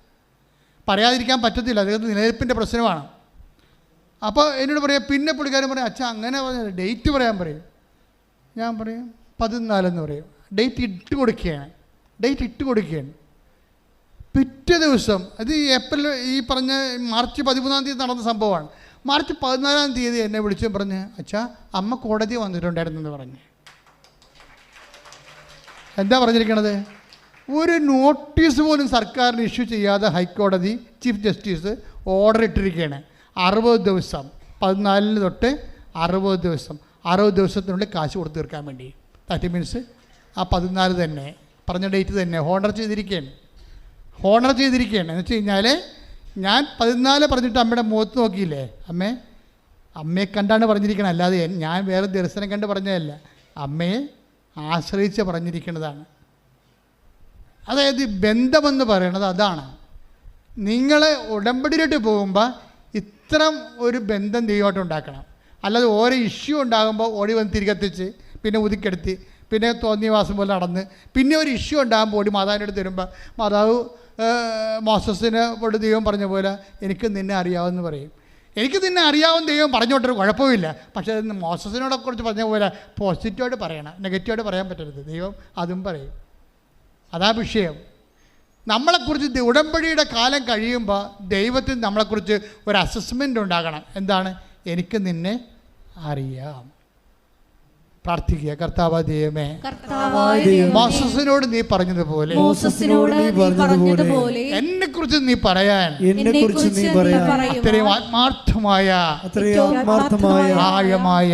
പറയാതിരിക്കാൻ പറ്റത്തില്ല. അദ്ദേഹത്തിന് നിലനിൽപ്പിൻ്റെ പ്രശ്നമാണ്. അപ്പോൾ എന്നോട് പറയാം, പിന്നെ പുള്ളിക്കാരൻ പറയും അച്ഛാ അങ്ങനെ പറഞ്ഞ ഡേറ്റ് പറയാൻ പറയും. ഞാൻ പറയും 14 പറയും. ഡേറ്റ് ഇട്ട് കൊടുക്കുകയാണ്. പിറ്റേ ദിവസം അത് ഏപ്രിൽ ഈ പറഞ്ഞ മാർച്ച് 13 നടന്ന സംഭവമാണ്. മാർച്ച് 14 എന്നെ വിളിച്ചു പറഞ്ഞ് അച്ഛാ അമ്മ കോടതി വന്നിട്ടുണ്ടായിരുന്നെന്ന് പറഞ്ഞ്. എന്താ പറഞ്ഞിരിക്കണത്? ഒരു നോട്ടീസ് പോലും സർക്കാരിന് ഇഷ്യൂ ചെയ്യാതെ ഹൈക്കോടതി ചീഫ് ജസ്റ്റിസ് ഓർഡർ ഇട്ടിരിക്കുകയാണ്. 60 ദിവസം, 14 തൊട്ട് 60 ദിവസം, 60 ദിവസത്തിനുള്ളിൽ കാശ് കൊടുത്ത് തീർക്കാൻ വേണ്ടി. ദാറ്റ് മീൻസ് ആ 14 തന്നെ പറഞ്ഞ ഡേറ്റ് തന്നെ ഹോണർ ചെയ്തിരിക്കുകയാണ്. എന്ന് വെച്ച് കഴിഞ്ഞാൽ ഞാൻ 14 പറഞ്ഞിട്ട് അമ്മയുടെ മുഖത്ത് നോക്കിയില്ലേ, അമ്മയെ കണ്ടാണ് പറഞ്ഞിരിക്കണം, അല്ലാതെ ഞാൻ വേറെ ദർശനം കണ്ട് പറഞ്ഞതല്ല, അമ്മയെ ആശ്രയിച്ച് പറഞ്ഞിരിക്കുന്നതാണ്. അതായത് ബന്ധമെന്ന് പറയണത് അതാണ്. നിങ്ങൾ ഉടമ്പടിയിലോട്ട് പോകുമ്പോൾ ഇത്തരം ഒരു ബന്ധം ദൈവമായിട്ട് ഉണ്ടാക്കണം. അല്ലാതെ ഓരോ ഇഷ്യൂ ഉണ്ടാകുമ്പോൾ ഓടി വന്ന് തിരികെത്തിച്ച് പിന്നെ ഉതിക്കെടുത്തി പിന്നെ തോന്നിയ വാസം പോലെ നടന്ന് പിന്നെ ഒരു ഇഷ്യൂ ഉണ്ടാകുമ്പോൾ ഓടി മാതാവിൻ്റെ അടുത്ത് വരുമ്പോൾ മാതാവ് മോസസിന് കൊണ്ട് ദൈവം പറഞ്ഞ പോലെ എനിക്ക് നിന്നെ അറിയാമെന്ന് പറയും. എനിക്ക് നിന്നെ അറിയാവുന്ന ദൈവം പറഞ്ഞോട്ടൊരു കുഴപ്പമില്ല. പക്ഷേ മോസസിനോടെ കുറിച്ച് പറഞ്ഞ പോലെ പോസിറ്റീവായിട്ട് പറയണം, നെഗറ്റീവായിട്ട് പറയാൻ പറ്റരുത്. ദൈവം അതും പറയും. അതാ വിഷയം. നമ്മളെക്കുറിച്ച് ഉടമ്പടിയുടെ കാലം കഴിയുമ്പോൾ ദൈവത്തിന് നമ്മളെക്കുറിച്ച് ഒരു അസസ്മെൻ്റ് ഉണ്ടാകണം. എന്താണ്? എനിക്ക് നിന്നെ അറിയാം. പ്രാർത്ഥിക്കുക. കർത്താവായ ദൈവമേ, മോസസിനോട് നീ പറഞ്ഞതുപോലെ എന്നെക്കുറിച്ച് നീ പറയാൻ അത്രയും ആത്മാർത്ഥമായ ആഴമായ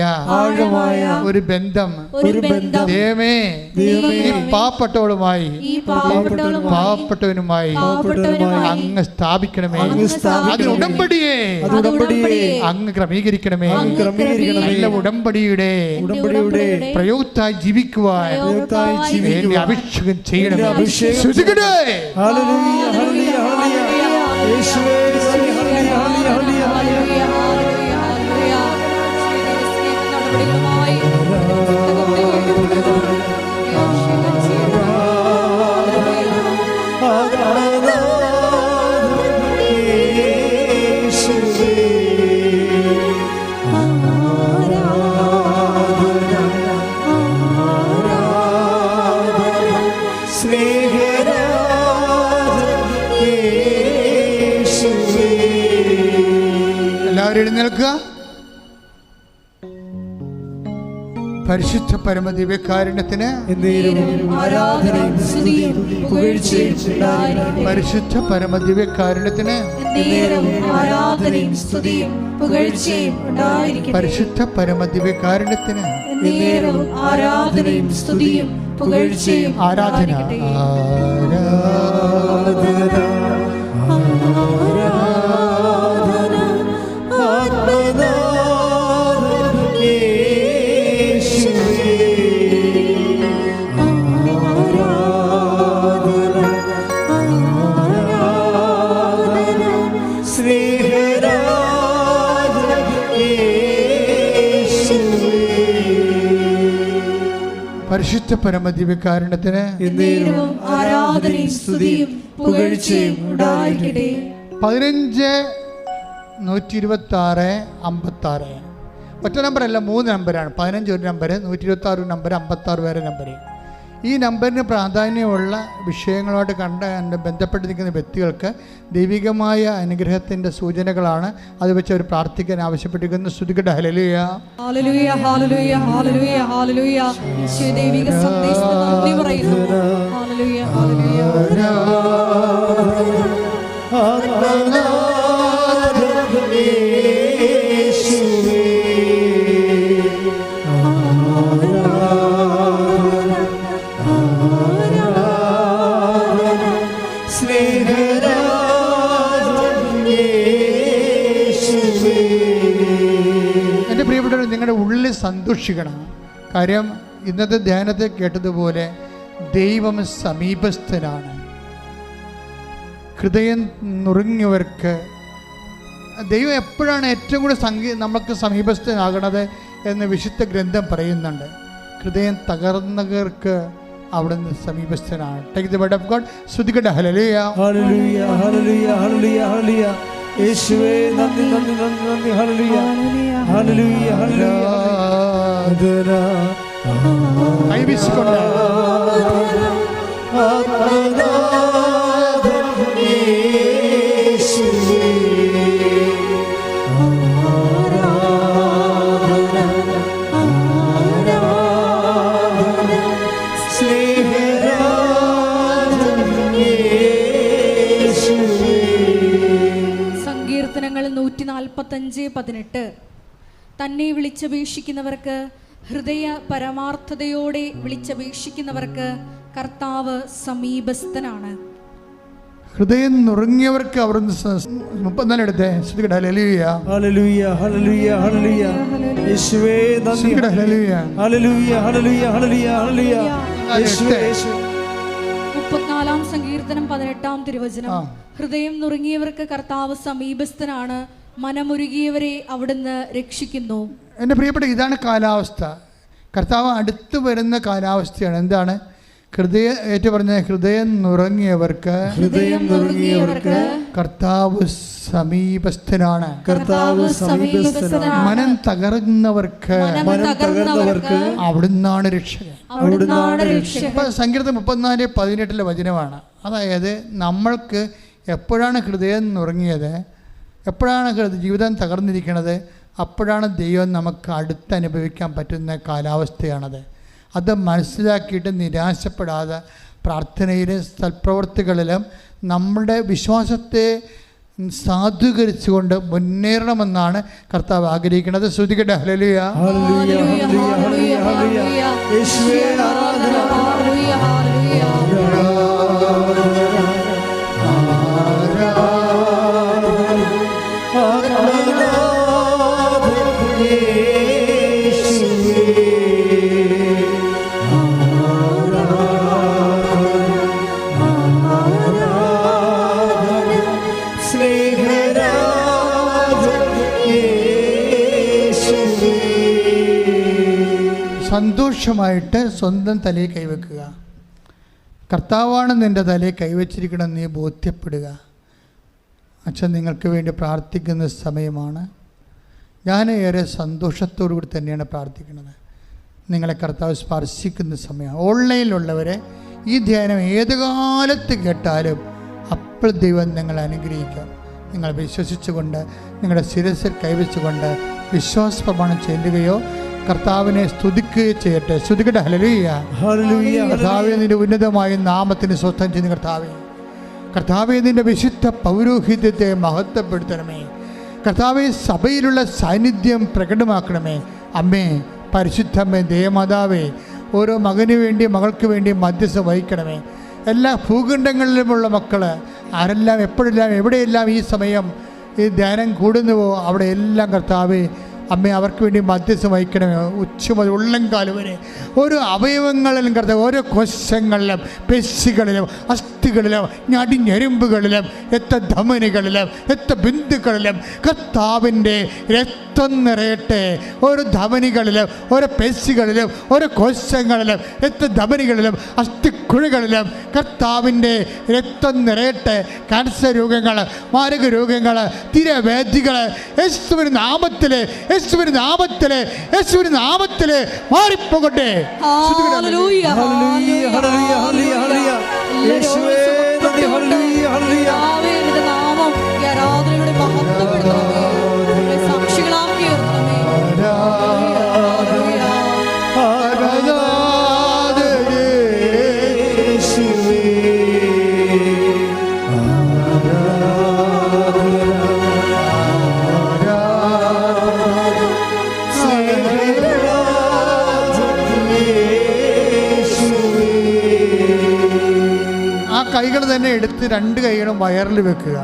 ഒരു ബന്ധം ദൈവമേ ഈ പാവപ്പെട്ടവളുമായി പാവപ്പെട്ടവനുമായി അങ്ങ് സ്ഥാപിക്കണമേ. അതിന് ഉടമ്പടിയെ അങ്ങ് ക്രമീകരിക്കണമേ. നല്ല ഉടമ്പടിയുടെ പ്രയോക്തായി ജീവിക്കുവാൻ എന്നെ അഭിഷേകം ചെയ്യണമേ. എഴുന്നേൽക്കുക. പരിശുദ്ധ പരമദിവ്യകാരുണ്യത്തിന് പരിശുദ്ധ പരമദിവ്യകാരുണ്യത്തിന് പരിശുദ്ധ പരമദിവ്യകാരുണ്യത്തിന് ആരാധന പരിശുദ്ധ പരമദിവ്യകാരുണ്യത്തിന് ആരാധനയും സ്തുതിയും പുകഴ്ചയും ഉണ്ടായിരിക്കട്ടെ. 15 126 56 ഒറ്റ നമ്പറല്ല, 3 നമ്പറാണ്. 15 ഒരു നമ്പർ, 126 നമ്പർ, 56 വേറെ നമ്പർ. ഈ നമ്പറിന് പ്രാധാന്യമുള്ള വിഷയങ്ങളുമായിട്ട് ബന്ധപ്പെട്ടിരിക്കുന്ന വ്യക്തികൾക്ക് ദൈവികമായ അനുഗ്രഹത്തിൻ്റെ സൂചനകളാണ്. അത് വെച്ച് അവർ പ്രാർത്ഥിക്കാൻ ആവശ്യപ്പെട്ടിരിക്കുന്നു. സ്തുതിക്കട്ടെ. ഹല്ലേലൂയ, ഹല്ലേലൂയ, ഹല്ലേലൂയ, ഹല്ലേലൂയ, ഹല്ലേലൂയ. ദൈവിക സന്ദേശത്തിന് നന്ദി പറയുന്നു. ഹല്ലേലൂയ, ഹല്ലേലൂയ. എൻ്റെ പ്രിയപ്പെട്ടവർ, നിങ്ങളുടെ ഉള്ളിൽ സന്തോഷിക്കണം. കാര്യം ഇന്നത്തെ ധ്യാനത്തെ കേട്ടതുപോലെ ദൈവം സമീപസ്ഥനാണ്. ഹൃദയം നുറുങ്ങിയവർക്ക്. ദൈവം എപ്പോഴാണ് ഏറ്റവും കൂടുതൽ നമുക്ക് സമീപസ്ഥനാകണത് എന്ന് വിശുദ്ധ ഗ്രന്ഥം പറയുന്നുണ്ട്. ഹൃദയം തകർന്നവർക്ക് അവിടുന്ന് സമീപസ്ഥനാണ്. Take the word of God. സ്തുതിക്കട്ടെ. ഹല്ലേലൂയ, ഹല്ലേലൂയ, ഹല്ലേലൂയ, ഹല്ലേലൂയ, ഹല്ലേലൂയ. യേശുവേ നന്ദി, നന്ദി, നന്ദി, നന്ദി. ഹല്ലേലൂയ, ഹല്ലേലൂയ, ഹല്ലേലൂയ. കൈവീശിക്കൊണ്ട് സങ്കീർത്തനങ്ങൾ 145:18 തന്നെ വിളിച്ചപേക്ഷിക്കുന്നവർക്ക്, ഹൃദയ പരമാർത്ഥതയോടെ വിളിച്ചപേക്ഷിക്കുന്നവർക്ക് കർത്താവ് സമീപസ്ഥനാണ്. ഹൃദയം നുറുങ്ങിയവർക്ക് അവിടുന്ന് 34 എടുത്തേ. ശ്രുതികട. ഹല്ലേലൂയ, ഹല്ലേലൂയ, ഹല്ലേലൂയ, ഹല്ലേലൂയ. യേശുവേ നന്ദി. ശ്രുതികട. ഹല്ലേലൂയ, ഹല്ലേലൂയ, ഹല്ലേലൂയ, ഹല്ലേലൂയ, ഹല്ലേലൂയ. യേശുവേ, യേശുവേ. 34 സങ്കീർത്തനം 18 തിരുവചനം. ഹൃദയം നുറുങ്ങിയവർക്ക് കർത്താവ് സമീപസ്ഥനാണ്, മനമുരുകിയവരെ അവിടുന്ന് രക്ഷിക്കുന്നു. എൻ്റെ പ്രിയപ്പെട്ട, ഇതാണ് കാലാവസ്ഥ. കർത്താവ് അടുത്ത് വരുന്ന കാലാവസ്ഥയാണ്. എന്താണ്? ഹൃദയം നുറുങ്ങിയവർക്ക് കർത്താവ് സമീപസ്ഥനാണ്. കർത്താവ് സമീപസ്ഥനാണ്. മനം തകർന്നവർക്ക് അവിടുന്നാണ് രക്ഷകൻ. ഇപ്പൊ സങ്കീർത്തനം 34:18 വചനമാണ്. അതായത് നമ്മൾക്ക് എപ്പോഴാണ് ഹൃദയം നുറുങ്ങിയത്, എപ്പോഴാണ് ജീവിതം തകർന്നിരിക്കുന്നത്, അപ്പോഴാണ് ദൈവം നമുക്ക് അടുത്ത് അനുഭവിക്കാൻ പറ്റുന്ന കാലാവസ്ഥയാണത്. അത് മനസ്സിലാക്കിയിട്ട് നിരാശപ്പെടാതെ പ്രാർത്ഥനയിലും സൽപ്രവർത്തികളിലും നമ്മുടെ വിശ്വാസത്തെ സാധൂകരിച്ചുകൊണ്ട് മുന്നേറണമെന്നാണ് കർത്താവ് ആഗ്രഹിക്കുന്നത്. ശ്രുതികട്ടെ. ഹല്ലേലൂയ, ഹല്ലേലൂയ, ഹല്ലേലൂയ, ഹല്ലേലൂയ. യേശുവേ ആരാധന. സന്തോഷമായിട്ട് സ്വന്തം തലയിൽ കൈവെക്കുക. കർത്താവാണ് നിൻ്റെ തലയിൽ കൈവച്ചിരിക്കണമെന്ന് നീ ബോധ്യപ്പെടുക. അച്ഛൻ നിങ്ങൾക്ക് വേണ്ടി പ്രാർത്ഥിക്കുന്ന സമയമാണ്. ഞാൻ ഏറെ സന്തോഷത്തോടു കൂടി തന്നെയാണ് പ്രാർത്ഥിക്കുന്നത്. നിങ്ങളെ കർത്താവ് സ്പർശിക്കുന്ന സമയമാണ്. ഓൺലൈനിലുള്ളവരെ ഈ ധ്യാനം ഏത് കാലത്ത് കേട്ടാലും അപ്പോൾ ദൈവം നിങ്ങളെ അനുഗ്രഹിക്കാം. നിങ്ങൾ വിശ്വസിച്ചുകൊണ്ട് നിങ്ങളുടെ ശിരസിൽ കൈവച്ചുകൊണ്ട് വിശ്വാസ പ്രമാണം ചെല്ലുകയോ കർത്താവിനെ സ്തുതിക്കുകയോ ചെയ്യട്ടെ. സ്തുതിക്കട്ടെ. ഹല്ലേലൂയ, ഹല്ലേലൂയ. കർത്താവേ, നിന്റെ ഉന്നതമായ നാമത്തിന് സ്വസ്ഥം ചെയ്യുന്ന കർത്താവേ, നിന്റെ വിശുദ്ധ പൗരോഹിത്യത്തെ മഹത്വപ്പെടുത്തണമേ. കർത്താവേ, സഭയിലുള്ള സാന്നിധ്യം പ്രകടമാക്കണമേ. അമ്മേ, പരിശുദ്ധമ്മേ, ദേവമാതാവേ, ഓരോ മകന് വേണ്ടി മകൾക്ക് വേണ്ടി മധ്യസ്ഥ വഹിക്കണമേ. എല്ലാ ഭൂഖണ്ഡങ്ങളിലുമുള്ള മക്കൾ ആരെല്ലാം എപ്പോഴെല്ലാം എവിടെയെല്ലാം ഈ സമയം ഈ ധ്യാനം കൂടുന്നുവോ അവിടെ എല്ലാം കർത്താവേ അമ്മേ അവർക്ക് വേണ്ടി മധ്യസ്ഥം വഹിക്കണമേ. ഉച്ച മുതൽ ഉള്ളംകാല് വരെ ഓരോ അവയവങ്ങളിലും കർത്താവ്, ഓരോ കോശങ്ങളിലും പേശികളിലും അസ്ഥികളിലും ഞടിഞ്ഞെരുമ്പുകളിലും ധമനികളിലും ബിന്ദുക്കളിലും കർത്താവിൻ്റെ രക്തം നിറയട്ടെ. ഓരോ ധമനികളിലും ഓരോ പേശികളിലും ഓരോ കോശങ്ങളിലും ധമനികളിലും അസ്ഥിക്കുഴികളിലും കർത്താവിൻ്റെ രക്തം നിറയട്ടെ. ക്യാൻസർ രോഗങ്ങൾ, മാരക രോഗങ്ങൾ, തിരവേദികൾ യേശുവിന്റെ നാമത്തിലെ മാറിപ്പോകട്ടെ. ഹല്ലേലൂയ, ഹല്ലേലൂയ, ഹല്ലേലൂയ, ഹല്ലേലൂയ. യേശുവേ നന്ദി. ഹല്ലേലൂയ, ഹല്ലേലൂയ. നിന്റെ നാമം ഈ ആരാധനയുടെ മഹത്വപ്പെടുത്തണമേ. സാക്ഷികളാക്കി ഉയർത്തണമേ. ഹല്ലേലൂയ. കൈകൾ തന്നെ എടുത്ത് രണ്ട് കൈകളും വയറിൽ വെക്കുക.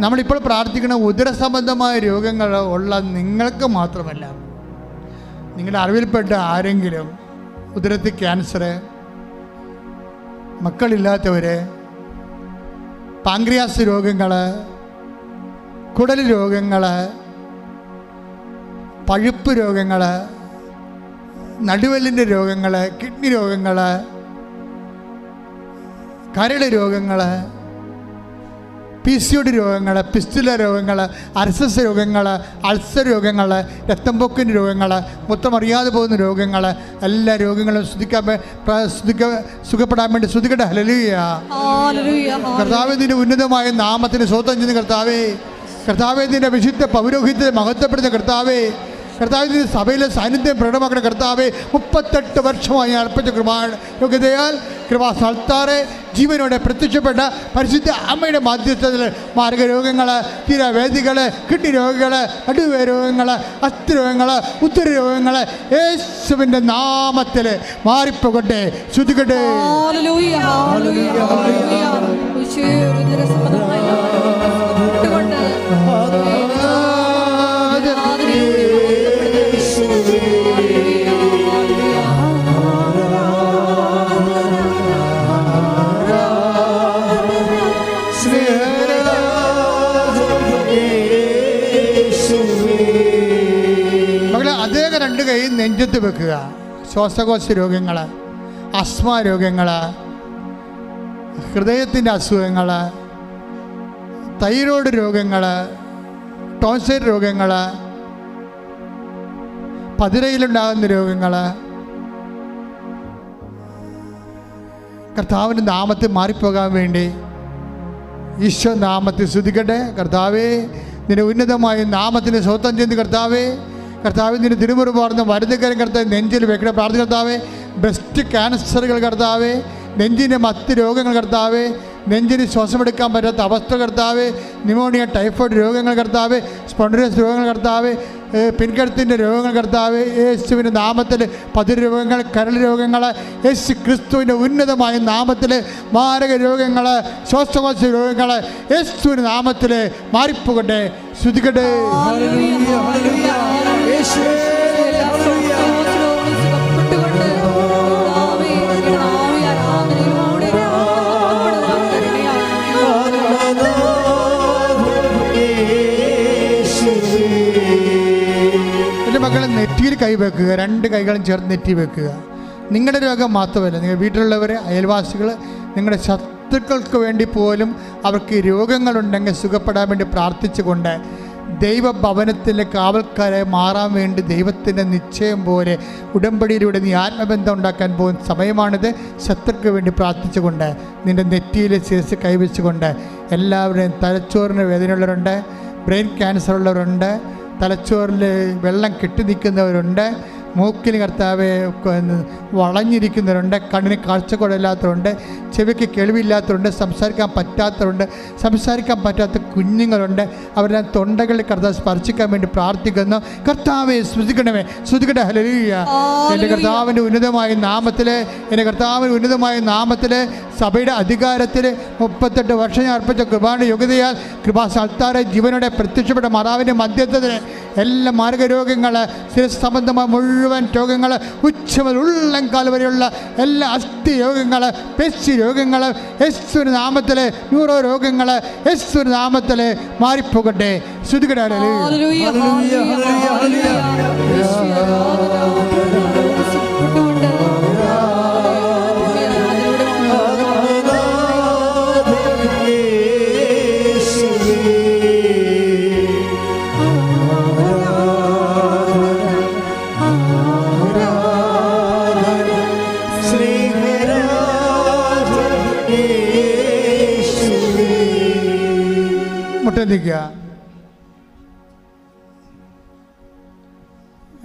നമ്മളിപ്പോൾ പ്രാർത്ഥിക്കുന്ന ഉദരസംബന്ധമായ രോഗങ്ങൾ ഉള്ള നിങ്ങൾക്ക് മാത്രമല്ല, നിങ്ങളുടെ അറിവിൽപ്പെട്ട ആരെങ്കിലും ഉദരത്തിൽ ക്യാൻസർ, മക്കളില്ലാത്തവർ, പാങ്ക്രിയാസ് രോഗങ്ങൾ, കുടൽ രോഗങ്ങൾ, പഴുപ്പ് രോഗങ്ങൾ, നടുവെല്ലിൻ്റെ രോഗങ്ങൾ, കിഡ്നി രോഗങ്ങൾ, കരൾ രോഗങ്ങൾ, PCOD രോഗങ്ങൾ, പിസ്റ്റുല രോഗങ്ങൾ, അർസസ് രോഗങ്ങൾ, അൾസർ രോഗങ്ങൾ, രക്തം പൊക്കിൻ്റെ രോഗങ്ങൾ, മൊത്തം അറിയാതെ പോകുന്ന രോഗങ്ങൾ, എല്ലാ രോഗങ്ങളും സുഖപ്പെടാൻ വേണ്ടി ശ്രുതിക്കട്ടെ. ഹല്ലേലൂയ. കർത്താവേ, നിന്റെ ഉന്നതമായ നാമത്തിന് സ്വന്തം ചെയ്യുന്ന കർത്താവേ, കർത്താവേ, നിന്റെ വിശുദ്ധ പൗരോഹിത്യത്തെ മഹത്വപ്പെടുന്ന കർത്താവേ, കർത്താവ് സഭയിലെ സാന്നിധ്യം പ്രകടമാക്കുന്ന കർത്താവെ, 38 വർഷമായി അർപ്പിച്ച യോഗ്യതയാൽ കൃപാസ്ഥാനത്താറെ ജീവനോടെ പ്രത്യക്ഷപ്പെട്ട പരിശുദ്ധ അമ്മയുടെ മാധ്യസ്ഥത്തിൽ മാർഗരോഗങ്ങൾ, തീരവേദികൾ, കിഡ്നി രോഗങ്ങൾ, നടുവേ രോഗങ്ങൾ, അസ്ഥിരോഗങ്ങൾ, ഉത്തര രോഗങ്ങൾ യേശുവിൻ്റെ നാമത്തിൽ മാറിപ്പോകട്ടെ. ശ്രുതികട്ടെ. അദ്ദേഹം 2 കൈ നെഞ്ചത്ത് വെക്കുക. ശ്വാസകോശ രോഗങ്ങൾ, ആസ്മ രോഗങ്ങൾ, ഹൃദയത്തിൻ്റെ അസുഖങ്ങൾ, തൈറോയ്ഡ് രോഗങ്ങൾ, ടോൺസൈറ്റ് രോഗങ്ങൾ, പതിരയിലുണ്ടാകുന്ന രോഗങ്ങൾ കർത്താവിൻ്റെ നാമത്തിൽ മാറിപ്പോകാൻ വേണ്ടി ഈശോ നാമത്തിൽ സ്തുതിക്കട്ടെ. കർത്താവേ, നിന്റെ ഉന്നതമായ നാമത്തിന് സ്വന്തം ചെയ്യുന്ന കർത്താവേ, കർത്താവ് നിന്റെ തിരുമുറിവാർന്ന വലുതുകരം കർത്താവ് നെഞ്ചിൽ വെക്കണം. പ്രാർത്ഥന കർത്താവേ, ബ്രസ്റ്റ് ക്യാൻസറുകൾ കർത്താവേ, നെഞ്ചിൻ്റെ മറ്റ് രോഗങ്ങൾ കർത്താവേ, നെഞ്ചിന് ശ്വാസമെടുക്കാൻ പറ്റാത്ത അവസ്ഥ കർത്താവേ, ന്യൂമോണിയ, ടൈഫോയിഡ് രോഗങ്ങൾ കർത്താവേ, സ്പോണ്ടിലോസിസ് രോഗങ്ങൾ കർത്താവേ, പിൻകഴുത്തിൻ്റെ രോഗങ്ങൾ കർത്താവേ, യേശുവിൻ്റെ നാമത്തിൽ പതിര് രോഗങ്ങൾ, കരൾ രോഗങ്ങൾ, യേശു ക്രിസ്തുവിൻ്റെ ഉന്നതമായ നാമത്തിൽ മാരക രോഗങ്ങൾ, ശ്വാസകോശ രോഗങ്ങൾ യേശുവിൻ്റെ നാമത്തിൽ മാറിപ്പോകട്ടെ. ശ്രുതിക്കട്ടെ. മക്കളെ, നെറ്റിയിൽ കൈവെക്കുക. 2 കൈകളും ചേർത്ത് നെറ്റി വെക്കുക. നിങ്ങളുടെ രോഗം മാത്രമല്ല, നിങ്ങൾ വീട്ടിലുള്ളവർ, അയൽവാസികൾ, നിങ്ങളുടെ ശത്രുക്കൾക്ക് വേണ്ടി പോലും അവർക്ക് രോഗങ്ങളുണ്ടെങ്കിൽ സുഖപ്പെടാൻ വേണ്ടി പ്രാർത്ഥിച്ചുകൊണ്ട് ദൈവഭവനത്തിലെ കാവൽക്കാരെ മാറാൻ വേണ്ടി ദൈവത്തിൻ്റെ നിശ്ചയം പോലെ ഉടമ്പടിയിലൂടെ നീ ആത്മബന്ധം ഉണ്ടാക്കാൻ പോകുന്ന സമയമാണിത്. ശത്രുക്ക് വേണ്ടി പ്രാർത്ഥിച്ചുകൊണ്ട് നിൻ്റെ നെറ്റിയിൽ ശിരസ് കൈവച്ചുകൊണ്ട് എല്ലാവരുടെയും തലച്ചോറിന് വേദനയുള്ളവരുണ്ട്, ബ്രെയിൻ ക്യാൻസർ ഉള്ളവരുണ്ട്, തലച്ചോറിൽ വെള്ളം കെട്ടി നിൽക്കുന്നവരുണ്ട്, മൂക്കിന് കർത്താവെ വളഞ്ഞിരിക്കുന്നവരുണ്ട്, കണ്ണിന് കാഴ്ചക്കുറവില്ലാത്തവരുണ്ട്, ചെവിക്ക് കേൾവിയില്ലാത്തവരുണ്ട്, സംസാരിക്കാൻ പറ്റാത്തവരുണ്ട്, സംസാരിക്കാൻ പറ്റാത്ത കുഞ്ഞുങ്ങളുണ്ട്. അവരെല്ലാം തൊണ്ടകളിൽ കർത്താവ് സ്പർശിക്കാൻ വേണ്ടി പ്രാർത്ഥിക്കുന്നു. കർത്താവെ സ്തുതിക്കണമേ, സ്തുതിക്കട്ടെ. ഹല്ലേലൂയ. എൻ്റെ കർത്താവിൻ്റെ ഉന്നതമായ നാമത്തിൽ, എൻ്റെ കർത്താവിൻ്റെ ഉന്നതമായ നാമത്തിൽ സഭയുടെ അധികാരത്തിൽ 38 വർഷം ഞാൻ അർപ്പിച്ച കൃപാന്റെ യോഗ്യതയാൽ കൃപാസ്ഥാനത്താറെ ജീവനോടെ പ്രത്യക്ഷപ്പെട്ട മാതാവിൻ്റെ മധ്യത്തിൽ എല്ലാ മാർഗരോഗങ്ങൾ, ശിരസ് സംബന്ധമായ മുഴുവൻ രോഗങ്ങൾ, ഉച്ച മുതൽ ഉള്ളംകാൽ വരെയുള്ള എല്ലാ അസ്ഥി രോഗങ്ങൾ, പേശി രോഗങ്ങൾ യേശുവിൻ്റെ നാമത്തിൽ, ന്യൂറോ രോഗങ്ങൾ യേശുവിൻ്റെ നാമത്തിൽ മാറിപ്പോകട്ടെ. ശ്രുതികട. മുട്ടന്തിക്കുക.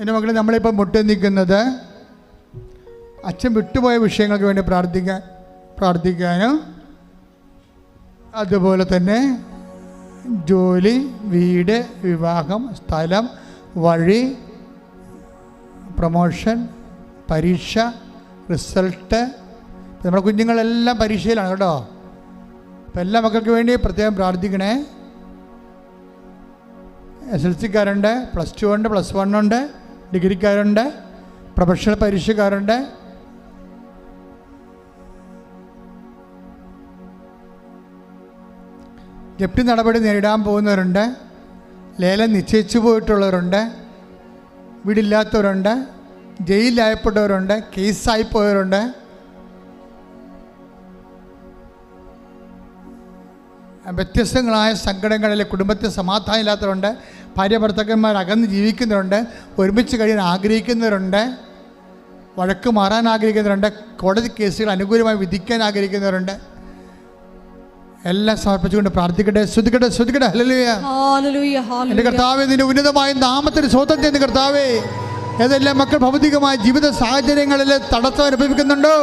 എൻ്റെ മക്കളെ, നമ്മളിപ്പോൾ മുട്ടന്തിക്കുന്നത് അച്ഛൻ വിട്ടുപോയ വിഷയങ്ങൾക്ക് വേണ്ടി പ്രാർത്ഥിക്കാനും അതുപോലെ തന്നെ ജോലി, വീട്, വിവാഹം, സ്ഥലം, വഴി, പ്രൊമോഷൻ, പരീക്ഷ, റിസൾട്ട്. നമ്മുടെ കുഞ്ഞുങ്ങളെല്ലാം പരീക്ഷയിലാണ് കേട്ടോ. അപ്പം എല്ലാ മക്കൾക്ക് വേണ്ടി പ്രത്യേകം പ്രാർത്ഥിക്കണേ. SLC-ക്കാരുണ്ട്, +2 ഉണ്ട്, +1 ഉണ്ട്, ഡിഗ്രിക്കാരുണ്ട്, പ്രൊഫഷണൽ പരീക്ഷക്കാരുണ്ട്. ജപ്തി നടപടി നേരിടാൻ പോകുന്നവരുണ്ട്, ലേലം നിശ്ചയിച്ചു പോയിട്ടുള്ളവരുണ്ട്, വീടില്ലാത്തവരുണ്ട്, ജയിലിലായപ്പെട്ടവരുണ്ട്, കേസായി പോയവരുണ്ട്, വ്യത്യസ്തങ്ങളായ സങ്കടങ്ങളിൽ കുടുംബത്തിൽ സമാധാനം ഇല്ലാത്തവരുണ്ട്, ഭാര്യ ഭർത്താക്കന്മാർ അകന്ന് ജീവിക്കുന്നവരുണ്ട്, ഒരുമിച്ച് കഴിയാൻ ആഗ്രഹിക്കുന്നവരുണ്ട്, വഴക്ക് മാറാൻ ആഗ്രഹിക്കുന്നവരുണ്ട്, കോടതി കേസുകൾ അനുകൂലമായി വിധിക്കാൻ ആഗ്രഹിക്കുന്നവരുണ്ട്. എല്ലാം സമർപ്പിച്ചുകൊണ്ട് പ്രാർത്ഥിക്കട്ടെ. ശ്രദ്ധിക്കട്ടെ, ശ്രദ്ധിക്കട്ടെ. ഹല്ലേലൂയ, ഹല്ലേലൂയ, ഹല്ലേലൂയ. എൻ്റെ കർത്താവേ, നിന്റെ ഉന്നതമായ നാമത്തിന് സ്വന്തം ചെയ്യുന്ന കർത്താവേ, ഏതെല്ലാം മക്കൾ ഭൗതികമായ ജീവിത സാഹചര്യങ്ങളിൽ തടസ്സം അനുഭവിക്കുന്നുണ്ടോ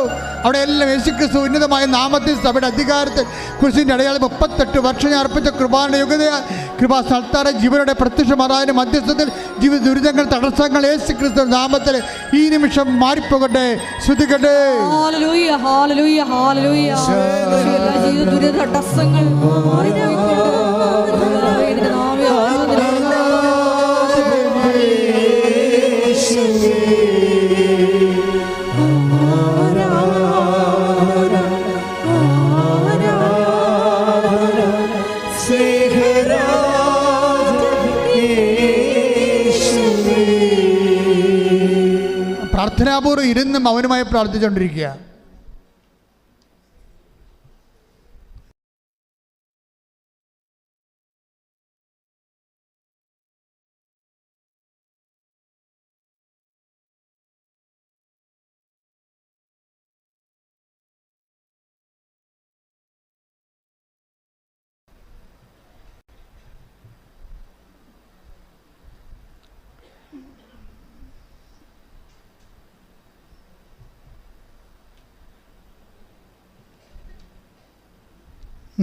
അവിടെ എല്ലാം യേശുക്രിസ്തു ഉന്നതമായ നാമത്തിൽ സഭയുടെ അധികാരത്തിൽ കുരിശിൻ്റെ അടയാളം 38 വർഷം ഞാൻ അർപ്പിച്ച കൃപാന്റെ യോഗ്യതയാൽ കൃപാസ്ഥാന ജീവനുടെ പ്രത്യക്ഷമാതാവിന്റെ മധ്യസ്ഥത്തിൽ ജീവിത ദുരിതങ്ങൾ തടസ്സങ്ങൾ യേശുക്രിസ്തു നാമത്തിൽ ഈ നിമിഷം മാറിപ്പോകട്ടെ. ശ്രദ്ധിക്കട്ടെ. ഹല്ലേലൂയ, ഹല്ലേലൂയ, ഹല്ലേലൂയ. ജീവിത ദുരിത തടസ്സങ്ങൾ മാറിപ്പോകട്ടെ. പ്രാർത്ഥനാപൂർവ്വം ഇരുന്ന് മൗനമായി പ്രാർത്ഥിച്ചുകൊണ്ടിരിക്കുക.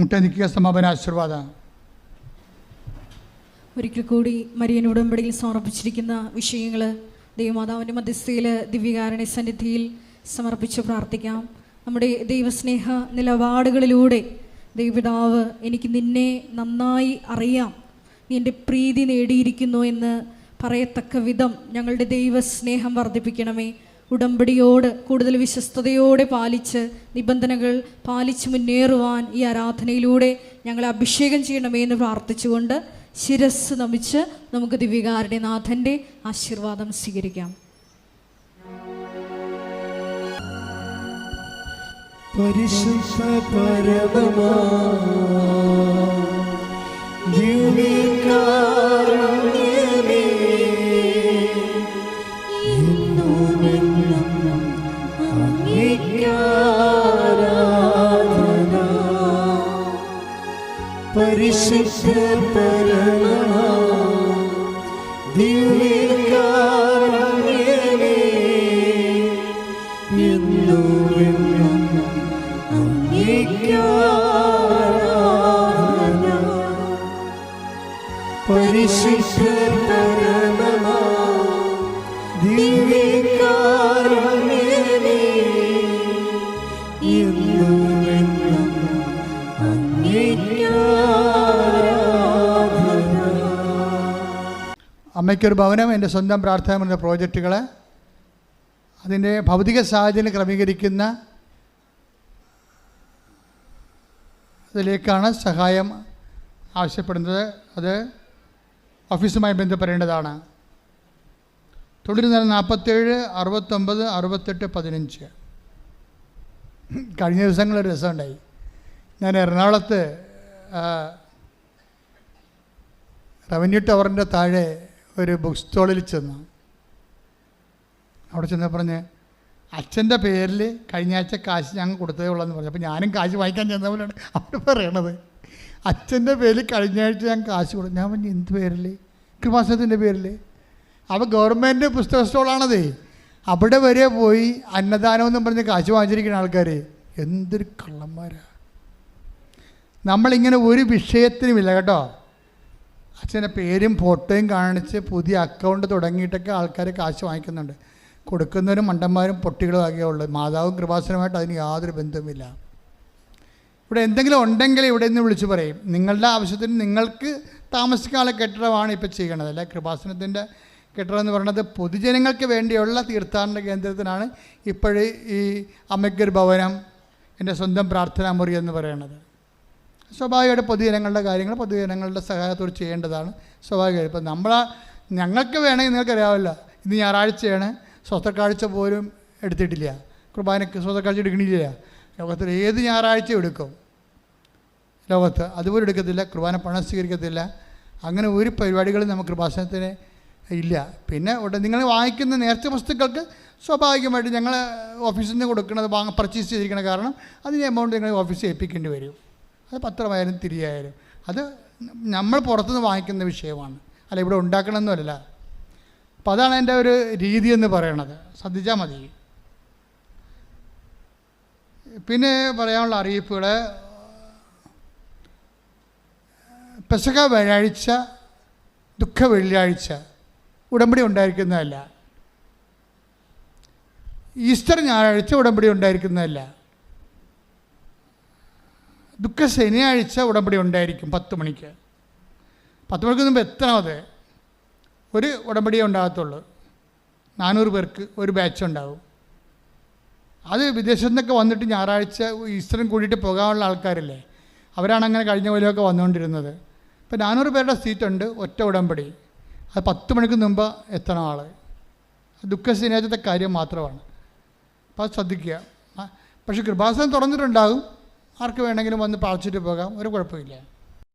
മുട്ടനിക്കുക. സമാപന ആശീർവാദം. ഒരിക്കൽ കൂടി മരിയൻ ഉടമ്പടിയിൽ സമർപ്പിച്ചിരിക്കുന്ന വിഷയങ്ങൾ ദൈവമാതാവിൻ്റെ മധ്യസ്ഥയിൽ ദിവ്യകാരുണ്യ സന്നിധിയിൽ സമർപ്പിച്ച് പ്രാർത്ഥിക്കാം. നമ്മുടെ ദൈവസ്നേഹ നിലപാടുകളിലൂടെ ദൈവപിതാവ് എനിക്ക് നിന്നെ നന്നായി അറിയാം, നീ എൻ്റെ പ്രീതി നേടിയിരിക്കുന്നു എന്ന് പറയത്തക്ക വിധം ഞങ്ങളുടെ ദൈവസ്നേഹം വർദ്ധിപ്പിക്കണമേ. ഉടമ്പടിയോട് കൂടുതൽ വിശ്വസ്തയോടെ പാലിച്ച് നിബന്ധനകൾ പാലിച്ച് മുന്നേറുവാൻ ഈ ആരാധനയിലൂടെ ഞങ്ങളെ അഭിഷേകം ചെയ്യണമേ എന്ന് പ്രാർത്ഥിച്ചുകൊണ്ട് ശിരസ് നമിച്ച് നമുക്ക് ദിവ്യകാരുണ്യ നാഥൻ്റെ ആശീർവാദം സ്വീകരിക്കാം. പരിശുദ്ധ പരമമാ ദിവ്യകാരുണ്യമേ, എന്നുമെന്നും അങ്ങേക്കാരാധന. പരിശുദ്ധ പരമമാ ദിവ്യകാരുണ്യമേ, എന്നുമെന്നും അങ്ങേക്കാരാധന. പരിശുദ്ധ പരമമാ ദിവ്യകാരുണ്യമേ, എന്നുമെന്നും അങ്ങേക്കാരാധന. അമ്മയ്ക്കൊരു ഭവനം, എൻ്റെ സ്വന്തം പ്രാർത്ഥന എന്ന പ്രോജക്റ്റുകൾ, അതിൻ്റെ ഭൗതിക സാഹചര്യം ക്രമീകരിക്കുന്ന അതിലേക്കാണ് സഹായം ആവശ്യപ്പെടുന്നത്. അത് ഓഫീസുമായി ബന്ധപ്പെടേണ്ടതാണ്. തുടരുന്ന 47 69 68 15. കഴിഞ്ഞ ദിവസങ്ങളൊരു രസമുണ്ടായി. ഞാൻ എറണാകുളത്ത് റവന്യൂ ടവറിൻ്റെ താഴെ ഒരു ബുക്ക് സ്റ്റോളിൽ ചെന്നു. അവിടെ ചെന്ന് പറഞ്ഞ് അച്ഛൻ്റെ പേരിൽ കഴിഞ്ഞ ആഴ്ച കാശ് ഞങ്ങൾ കൊടുത്തതേ ഉള്ളതെന്ന് പറഞ്ഞു. അപ്പോൾ ഞാനും കാശ് വാങ്ങിക്കാൻ ചെന്ന പോലെയാണ് അവർ പറയണത്. അച്ഛൻ്റെ പേരിൽ കഴിഞ്ഞ ആഴ്ച ഞാൻ കാശ് കൊടുത്തു. ഞാൻ പറഞ്ഞു എന്ത് പേരിൽ? കൃപാസനത്തിൻ്റെ പേരിൽ. അപ്പോൾ ഗവൺമെൻറ് പുസ്തക സ്റ്റോളാണതേ. അവിടെ വരെ പോയി അന്നദാനമെന്നും പറഞ്ഞ് കാശ് വാങ്ങിച്ചിരിക്കുന്ന ആൾക്കാർ എന്തൊരു കള്ളന്മാരാ. നമ്മളിങ്ങനെ ഒരു വിഷയത്തിനുമില്ല കേട്ടോ. അച്ഛൻ്റെ പേരും ഫോട്ടോയും കാണിച്ച് പുതിയ അക്കൗണ്ട് തുടങ്ങിയിട്ടൊക്കെ ആൾക്കാർ കാശ് വാങ്ങിക്കുന്നുണ്ട്. കൊടുക്കുന്നവരും മണ്ടന്മാരും പൊട്ടികളും ആകെ ഉള്ളത്. മാതാവും കൃപാസനമായിട്ട് അതിന് യാതൊരു ബന്ധവുമില്ല. ഇവിടെ എന്തെങ്കിലും ഉണ്ടെങ്കിൽ ഇവിടെ നിന്ന് വിളിച്ച് പറയും. നിങ്ങളുടെ ആവശ്യത്തിന് നിങ്ങൾക്ക് താമസിക്കാനുള്ള കെട്ടിടമാണ് ഇപ്പോൾ ചെയ്യണത്. അല്ല, കൃപാസനത്തിൻ്റെ കെട്ടിടം എന്ന് പറയുന്നത് പൊതുജനങ്ങൾക്ക് വേണ്ടിയുള്ള തീർത്ഥാടന കേന്ദ്രത്തിനാണ് ഇപ്പോഴേ ഈ അമ്മയ്ക്കൊരു ഭവനം, എൻ്റെ സ്വന്തം പ്രാർത്ഥനാ മുറി എന്ന് പറയണത്. സ്വാഭാവികമായിട്ട് പൊതുജനങ്ങളുടെ കാര്യങ്ങൾ പൊതുജനങ്ങളുടെ സഹായത്തോട് ചെയ്യേണ്ടതാണ് സ്വാഭാവികമായിട്ട്. ഇപ്പം ഞങ്ങൾക്ക് വേണമെങ്കിൽ നിങ്ങൾക്കറിയാവില്ല, ഇന്ന് ഞായറാഴ്ചയാണ്, സ്വസ്ഥക്കാഴ്ച പോലും എടുത്തിട്ടില്ല, കുർബാനയ്ക്ക് സ്വസ്ഥക്കാഴ്ച എടുക്കണില്ല. ലോകത്തിൽ ഏത് ഞായറാഴ്ചയും എടുക്കും, ലോകത്ത് അതുപോലും എടുക്കത്തില്ല, കുർബാന പണം സ്വീകരിക്കത്തില്ല. അങ്ങനെ ഒരു പരിപാടികളും നമുക്ക് കൃപാസനത്തിന് ഇല്ല. പിന്നെ നിങ്ങൾ വാങ്ങിക്കുന്ന നേർച്ച വസ്തുക്കൾക്ക് സ്വാഭാവികമായിട്ട് ഞങ്ങൾ ഓഫീസിൽ നിന്ന് കൊടുക്കുന്നത് പർച്ചേസ് ചെയ്തിരിക്കണ കാരണം അതിൻ്റെ എമൗണ്ട് നിങ്ങൾ ഓഫീസിൽ ഏൽപ്പിക്കേണ്ടി വരും. അത് പത്രമായാലും തിരിയായാലും അത് നമ്മൾ പുറത്തുനിന്ന് വാങ്ങിക്കുന്ന വിഷയമാണ്, അല്ല ഇവിടെ ഉണ്ടാക്കണമെന്നല്ല. അപ്പം അതാണ് എൻ്റെ ഒരു രീതി എന്ന് പറയണത്, ശ്രദ്ധിച്ചാൽ മതി. പിന്നെ പറയാനുള്ള അറിയിപ്പുകൾ, പെസഹ വ്യാഴാഴ്ച, ദുഃഖ വെള്ളിയാഴ്ച ഉടമ്പടി ഉണ്ടായിരിക്കുന്നതല്ല. ഈസ്റ്റർ ഞായറാഴ്ച ഉടമ്പടി ഉണ്ടായിരിക്കുന്നതല്ല. ദുഃഖ ശനിയാഴ്ച ഉടമ്പടി ഉണ്ടായിരിക്കും 10 മണിക്ക്. 10 മണിക്ക് മുമ്പ് എത്തണം. അത് ഒരു ഉടമ്പടിയേ ഉണ്ടാകത്തുള്ളൂ. 400 പേർക്ക് ഒരു ബാച്ച് ഉണ്ടാവും. അത് വിദേശത്തു നിന്നൊക്കെ വന്നിട്ട് ഞായറാഴ്ച ഈസ്റ്ററും കൂടിയിട്ട് പോകാനുള്ള ആൾക്കാരില്ലേ, അവരാണ് അങ്ങനെ കഴിഞ്ഞ പോലെയൊക്കെ വന്നുകൊണ്ടിരുന്നത്. ഇപ്പം 400 പേരുടെ സീറ്റുണ്ട്, ഒറ്റ ഉടമ്പടി. അത് 10 മണിക്ക് മുമ്പ് എത്തണം ആൾ. ദുഃഖ ശനിയാഴ്ചത്തെ കാര്യം മാത്രമാണ്. അപ്പോൾ അത് ശ്രദ്ധിക്കുക. പക്ഷേ കൃപാസനം തുറന്നിട്ടുണ്ടാകും, ആർക്ക് വേണമെങ്കിലും വന്ന് പ്രാർത്ഥിച്ചിട്ട് പോകാം, ഒരു കുഴപ്പമില്ല.